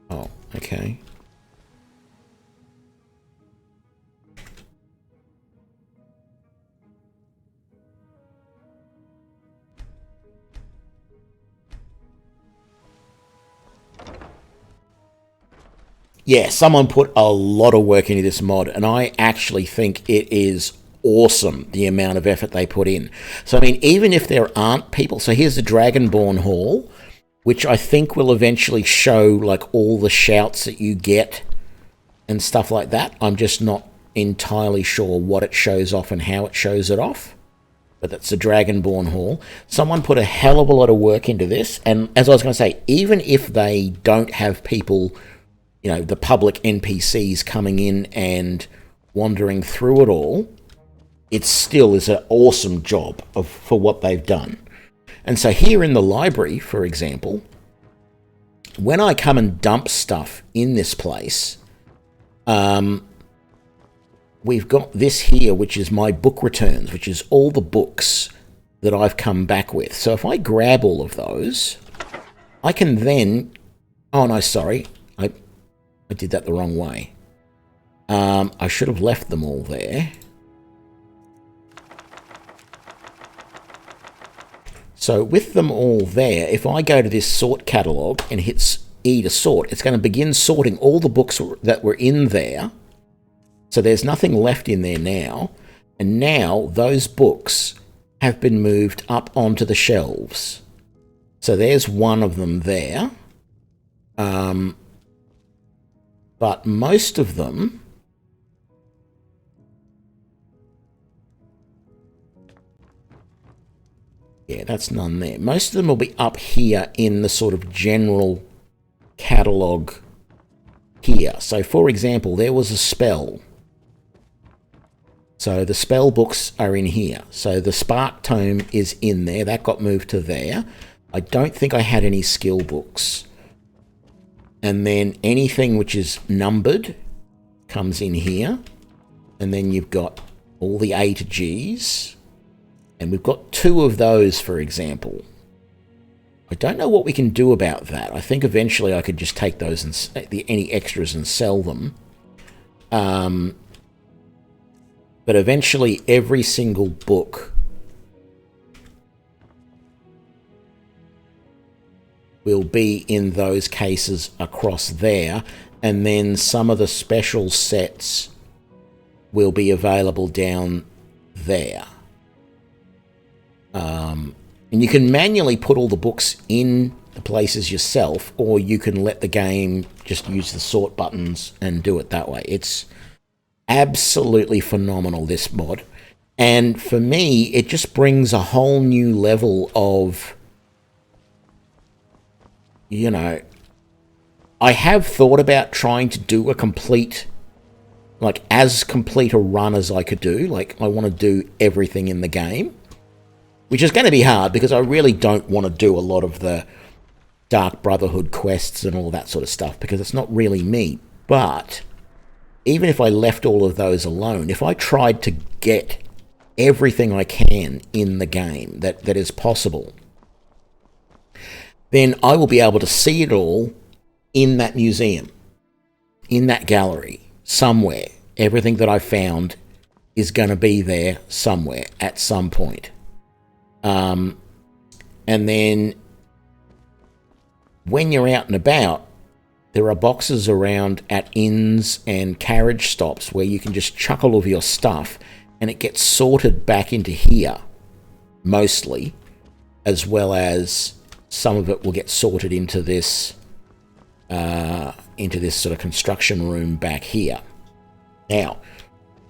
Speaker 1: Oh, okay. yeah, someone put a lot of work into this mod, and I actually think it is awesome, the amount of effort they put in. So, I mean, even if there aren't people... So here's the Dragonborn Hall, which I think will eventually show, like, all the shouts that you get and stuff like that. I'm just not entirely sure what it shows off and how it shows it off. But that's the Dragonborn Hall. Someone put a hell of a lot of work into this, and as I was going to say, even if they don't have people... you know, the public NPCs coming in and wandering through it all, it still is an awesome job for what they've done. And so here in the library, for example, when I come and dump stuff in this place, we've got this here, which is my book returns, which is all the books that I've come back with. So if I grab all of those, I can then... Oh, no, sorry. I did that the wrong way. I should have left them all there. So with them all there, if I go to this sort catalog and hit E to sort, it's going to begin sorting all the books that were in there. So there's nothing left in there now. And now those books have been moved up onto the shelves. So there's one of them there. But most of them... yeah, that's none there. Most of them will be up here in the sort of general catalogue here. So, for example, there was a spell. So the spell books are in here. So the Spark Tome is in there. That got moved to there. I don't think I had any skill books. And then anything which is numbered comes in here. And then you've got all the A to Gs. And we've got 2 of those, for example. I don't know what we can do about that. I think eventually I could just take those and any extras and sell them. But eventually every single book will be in those cases across there, and then some of the special sets will be available down there. And you can manually put all the books in the places yourself, or you can let the game just use the sort buttons and do it that way. It's absolutely phenomenal, this mod. And for me, it just brings a whole new level of... you know, I have thought about trying to do a complete, like, as complete a run as I could do. Like, I want to do everything in the game, which is going to be hard because I really don't want to do a lot of the Dark Brotherhood quests and all that sort of stuff because it's not really me. But even if I left all of those alone, if I tried to get everything I can in the game that is possible, then I will be able to see it all in that museum, in that gallery, somewhere. Everything that I found is going to be there somewhere at some point. And then when you're out and about, there are boxes around at inns and carriage stops where you can just chuck all of your stuff and it gets sorted back into here, mostly, as well as some of it will get sorted into this sort of construction room back here. Now,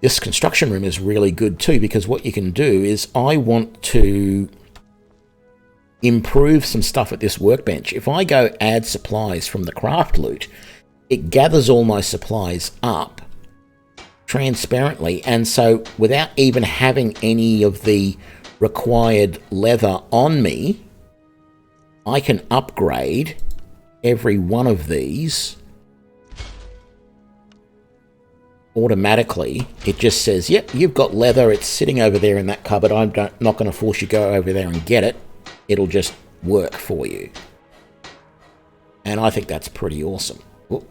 Speaker 1: this construction room is really good too, because what you can do is I want to improve some stuff at this workbench. If I go add supplies from the craft loot, it gathers all my supplies up transparently, and so without even having any of the required leather on me, I can upgrade every one of these automatically. It just says, yep, you've got leather, it's sitting over there in that cupboard, I'm not going to force you to go over there and get it. It'll just work for you. And I think that's pretty awesome. Whoop.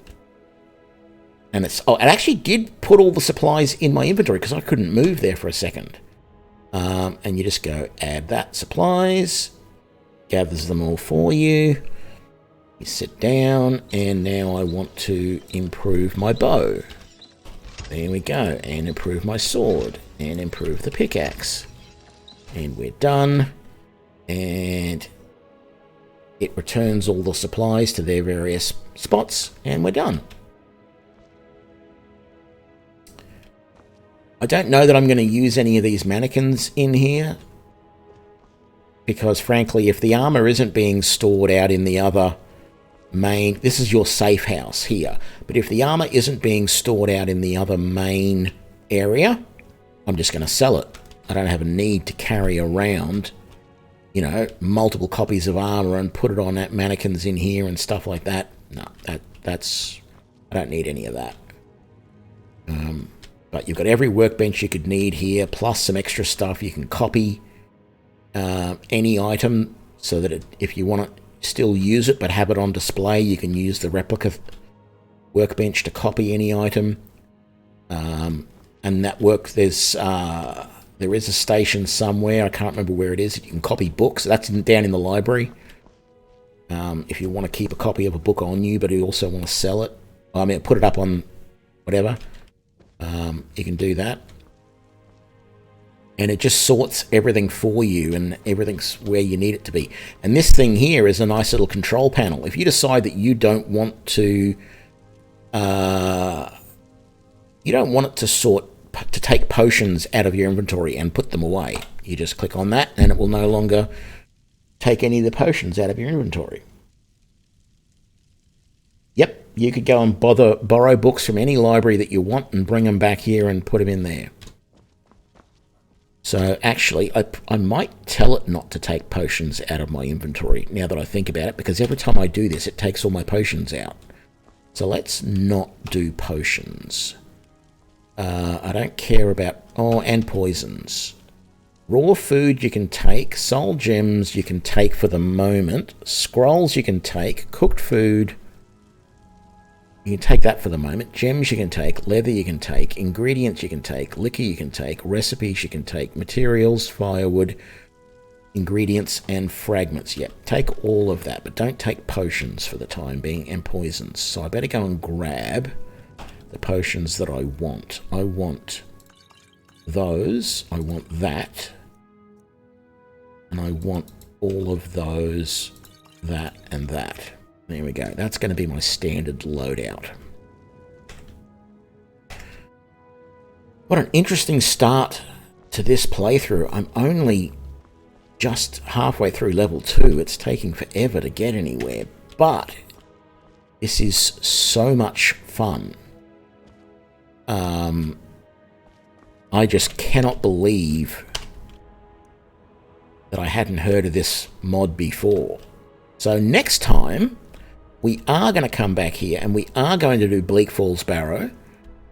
Speaker 1: And it actually did put all the supplies in my inventory because I couldn't move there for a second. And you just go add that supplies, gathers them all for you. You sit down, and now I want to improve my bow. There we go, and improve my sword, and improve the pickaxe. And we're done, and it returns all the supplies to their various spots, and we're done. I don't know that I'm going to use any of these mannequins in here, because frankly, if the armor isn't being stored out in the other main, this is your safe house here, but if the armor isn't being stored out in the other main area, I'm just going to sell it. I don't have a need to carry around, you know, multiple copies of armor and put it on that mannequins in here and stuff like that. No, that's I don't need any of that. But you've got every workbench you could need here, plus some extra stuff. You can copy any item so that if you want to still use it but have it on display, you can use the replica workbench to copy any item. And that there is a station somewhere, I can't remember where it is, you can copy books. That's down in the library. If you want to keep a copy of a book on you, but you also want to sell it, I mean, put it up on whatever, you can do that. And it just sorts everything for you, and everything's where you need it to be. And this thing here is a nice little control panel. If you decide that you don't want to, to take potions out of your inventory and put them away, you just click on that, and it will no longer take any of the potions out of your inventory. Yep, you could go and borrow books from any library that you want and bring them back here and put them in there. So actually, I might tell it not to take potions out of my inventory, now that I think about it, because every time I do this, it takes all my potions out. So let's not do potions. I don't care about... Oh, and poisons. Raw food you can take. Soul gems you can take for the moment. Scrolls you can take. Cooked food... You can take that for the moment. Gems you can take. Leather you can take. Ingredients you can take. Liquor you can take. Recipes you can take. Materials, firewood, ingredients, and fragments. Yep, take all of that, but don't take potions for the time being, and poisons. So I better go and grab the potions that I want. I want those. I want that. And I want all of those, that, and that. There we go. That's going to be my standard loadout. What an interesting start to this playthrough. I'm only just halfway through level 2. It's taking forever to get anywhere, but this is so much fun. I just cannot believe that I hadn't heard of this mod before. So next time, we are going to come back here, and we are going to do Bleak Falls Barrow,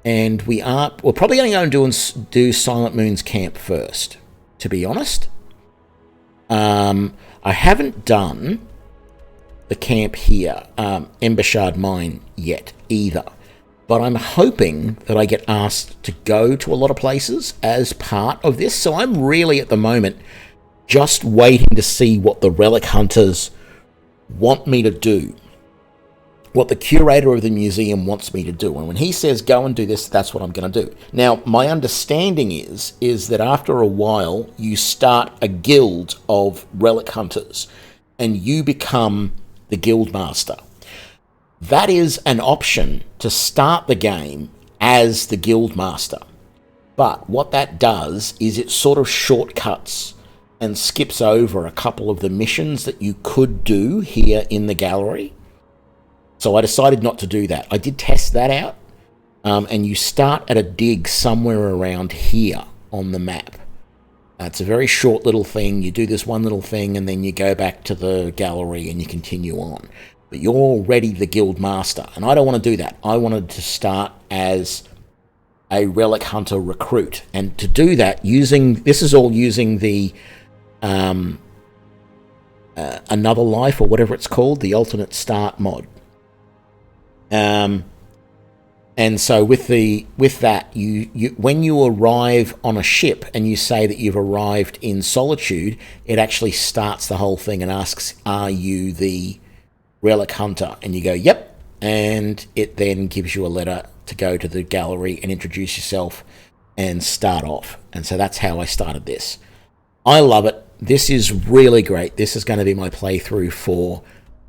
Speaker 1: and we're probably going to go and do Silent Moon's camp first, to be honest. I haven't done the camp here, Embershard Mine, yet either, but I'm hoping that I get asked to go to a lot of places as part of this, so I'm really at the moment just waiting to see what the Relic Hunters want me to do. What the curator of the museum wants me to do. And when he says go and do this, that's what I'm going to do. Now, my understanding is that after a while, you start a guild of relic hunters, and you become the guild master. That is an option to start the game as the guild master. But what that does is it sort of shortcuts and skips over a couple of the missions that you could do here in the gallery. So I decided not to do that. I did test that out, and you start at a dig somewhere around here on the map. It's a very short little thing. You do this one little thing, and then you go back to the gallery and you continue on. But you're already the guild master, and I don't want to do that. I wanted to start as a relic hunter recruit, and to do that, this is all using the Another Life, or whatever it's called, the alternate start mod. And so with that, you when you arrive on a ship and you say that you've arrived in Solitude, it actually starts the whole thing and asks, are you the Relic Hunter, and you go, yep, and it then gives you a letter to go to the gallery and introduce yourself and start off. And so that's how I started this. I love it. This is really great. This is going to be my playthrough for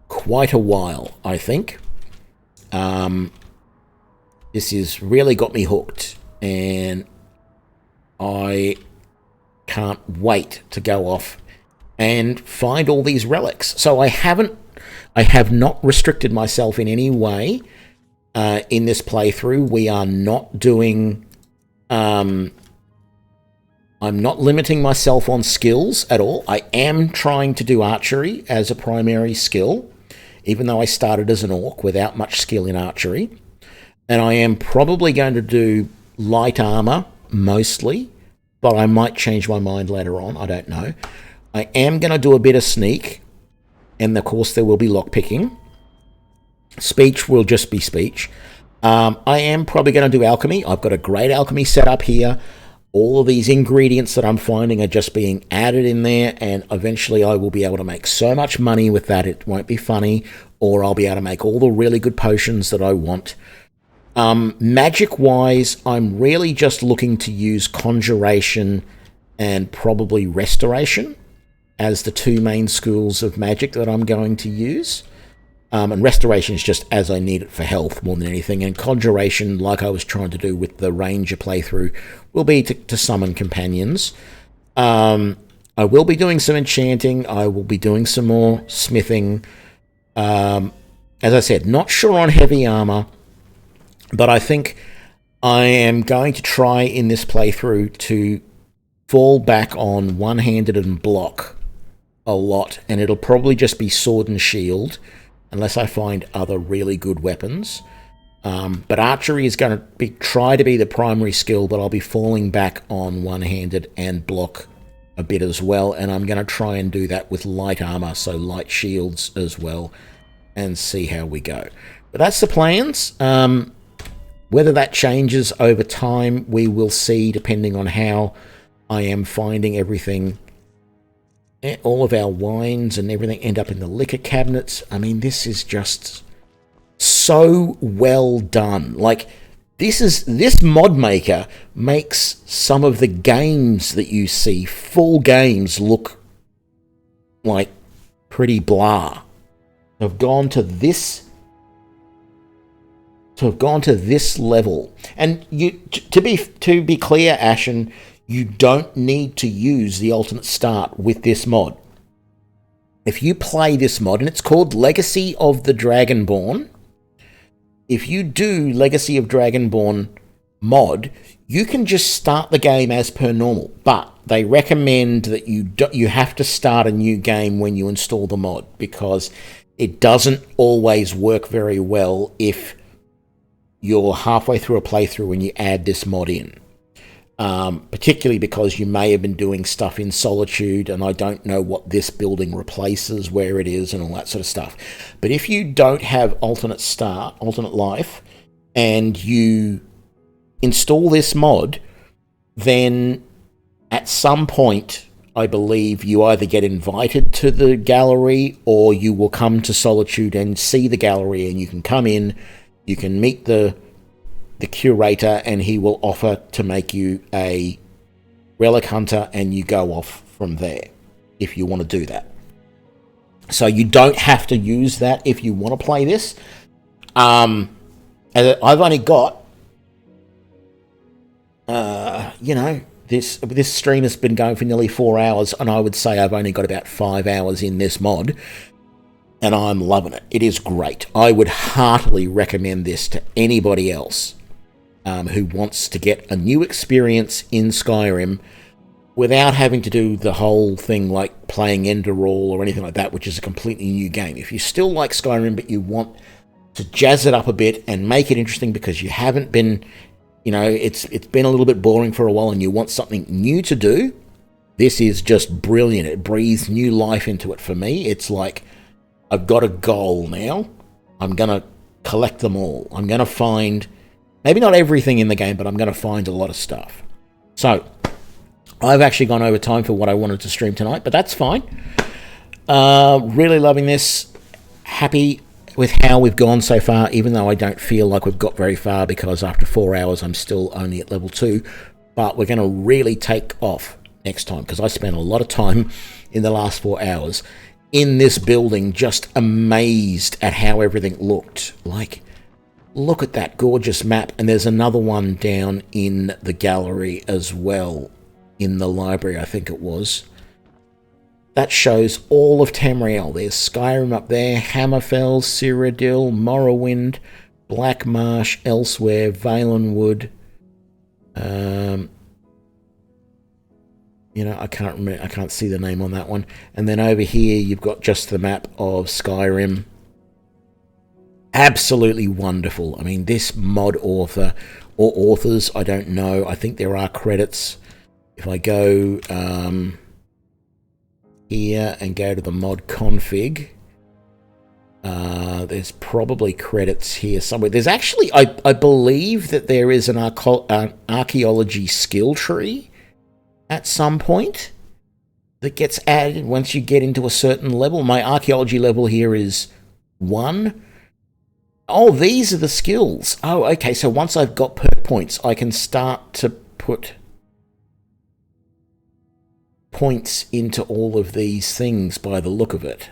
Speaker 1: quite a while, I think. This has really got me hooked, and I can't wait to go off and find all these relics. So I have not restricted myself in any way in this playthrough. We are not doing... I'm not limiting myself on skills at all. I am trying to do archery as a primary skill, even though I started as an orc without much skill in archery. And I am probably going to do light armor mostly, but I might change my mind later on. I don't know. I am going to do a bit of sneak, and of course there will be lockpicking. Speech will just be speech. I am probably going to do alchemy. I've got a great alchemy set up here. All of these ingredients that I'm finding are just being added in there, and eventually I will be able to make so much money with that it won't be funny, or I'll be able to make all the really good potions that I want. Magic-wise, I'm really just looking to use Conjuration and probably Restoration as the two main schools of magic that I'm going to use. And Restoration is just as I need it for health more than anything. And Conjuration, like I was trying to do with the Ranger playthrough, will be to summon companions. I will be doing some enchanting. I will be doing some more smithing. As I said, not sure on heavy armor, but I think I am going to try in this playthrough to fall back on one-handed and block a lot. And it'll probably just be sword and shield, unless I find other really good weapons. But archery is going to try to be the primary skill, but I'll be falling back on one-handed and block a bit as well. And I'm going to try and do that with light armor, so light shields as well, and see how we go. But that's the plans. Whether that changes over time, we will see, depending on how I am finding everything. All of our wines and everything end up in the liquor cabinets. I mean, this is just so well done. Like, this mod maker makes some of the games that you see, full games, look like pretty blah. I've gone to this level. And to be clear, Ashen, you don't need to use the alternate start with this mod. If you play this mod, and it's called Legacy of the Dragonborn, if you do Legacy of Dragonborn mod, you can just start the game as per normal. But they recommend that you have to start a new game when you install the mod, because it doesn't always work very well if you're halfway through a playthrough and you add this mod in. Particularly because you may have been doing stuff in Solitude, and I don't know what this building replaces, where it is, and all that sort of stuff. But if you don't have alternate life, and you install this mod, then at some point, I believe you either get invited to the gallery, or you will come to Solitude and see the gallery, and you can come in, you can meet the curator, and he will offer to make you a relic hunter, and you go off from there if you want to do that. So you don't have to use that if you want to play this. I've only got this stream has been going for nearly 4 hours, and I would say I've only got about 5 hours in this mod, and I'm loving it. It is great. I would heartily recommend this to anybody else who wants to get a new experience in Skyrim without having to do the whole thing like playing Enderall or anything like that, which is a completely new game. If you still like Skyrim, but you want to jazz it up a bit and make it interesting because you haven't been, it's been a little bit boring for a while, and you want something new to do, this is just brilliant. It breathes new life into it for me. It's like, I've got a goal now. I'm going to collect them all. I'm going to find, maybe not everything in the game, but I'm going to find a lot of stuff. So, I've actually gone over time for what I wanted to stream tonight, but that's fine. Really loving this. happy with how we've gone so far, even though I don't feel like we've got very far, because after 4 hours I'm still only at level 2. But we're going to really take off next time, because I spent a lot of time in the last 4 hours in this building just amazed at how everything looked. Like, look at that gorgeous map. And there's another one down in the gallery as well, in the library, I think it was. That shows all of Tamriel. There's Skyrim up there, Hammerfell, Cyrodiil, Morrowind, Black Marsh, Elsewhere, Valenwood. You know, I can't remember, I can't see the name on that one. And then over here, you've got just the map of Skyrim. Absolutely wonderful. I mean, this mod author, or authors, I don't know. I think there are credits. If I go here and go to the mod config, there's probably credits here somewhere. There's actually, I believe that there is an archaeology skill tree at some point that gets added once you get into a certain level. My archaeology level here is 1. Oh, these are the skills. Oh, okay, so once I've got perk points, I can start to put points into all of these things by the look of it.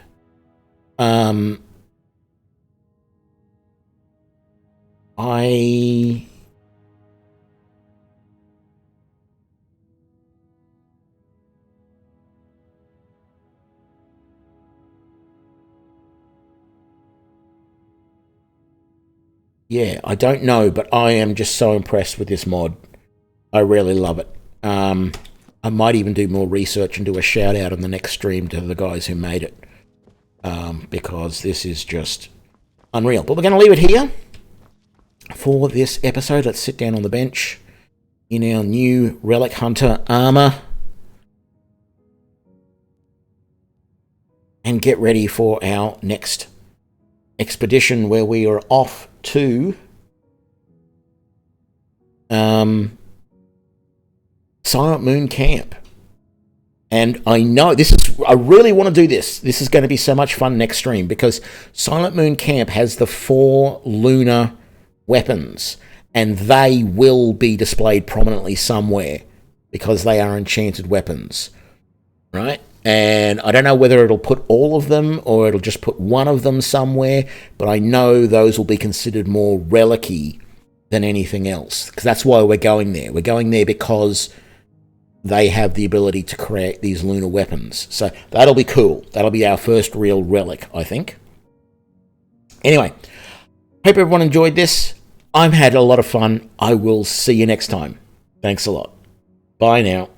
Speaker 1: Yeah, I don't know, but I am just so impressed with this mod. I really love it. I might even do more research and do a shout out on the next stream to the guys who made it, because this is just unreal. But we're going to leave it here for this episode. Let's sit down on the bench in our new Relic Hunter armor and get ready for our next expedition, where we are off to Silent Moon Camp. And I know I really want to do this. This is going to be so much fun next stream, because Silent Moon Camp has the 4 lunar weapons, and they will be displayed prominently somewhere because they are enchanted weapons, right? And I don't know whether it'll put all of them or it'll just put one of them somewhere, but I know those will be considered more relic-y than anything else, because that's why we're going there. We're going there because they have the ability to create these lunar weapons. So that'll be cool. That'll be our first real relic, I think. Anyway, hope everyone enjoyed this. I've had a lot of fun. I will see you next time. Thanks a lot. Bye now.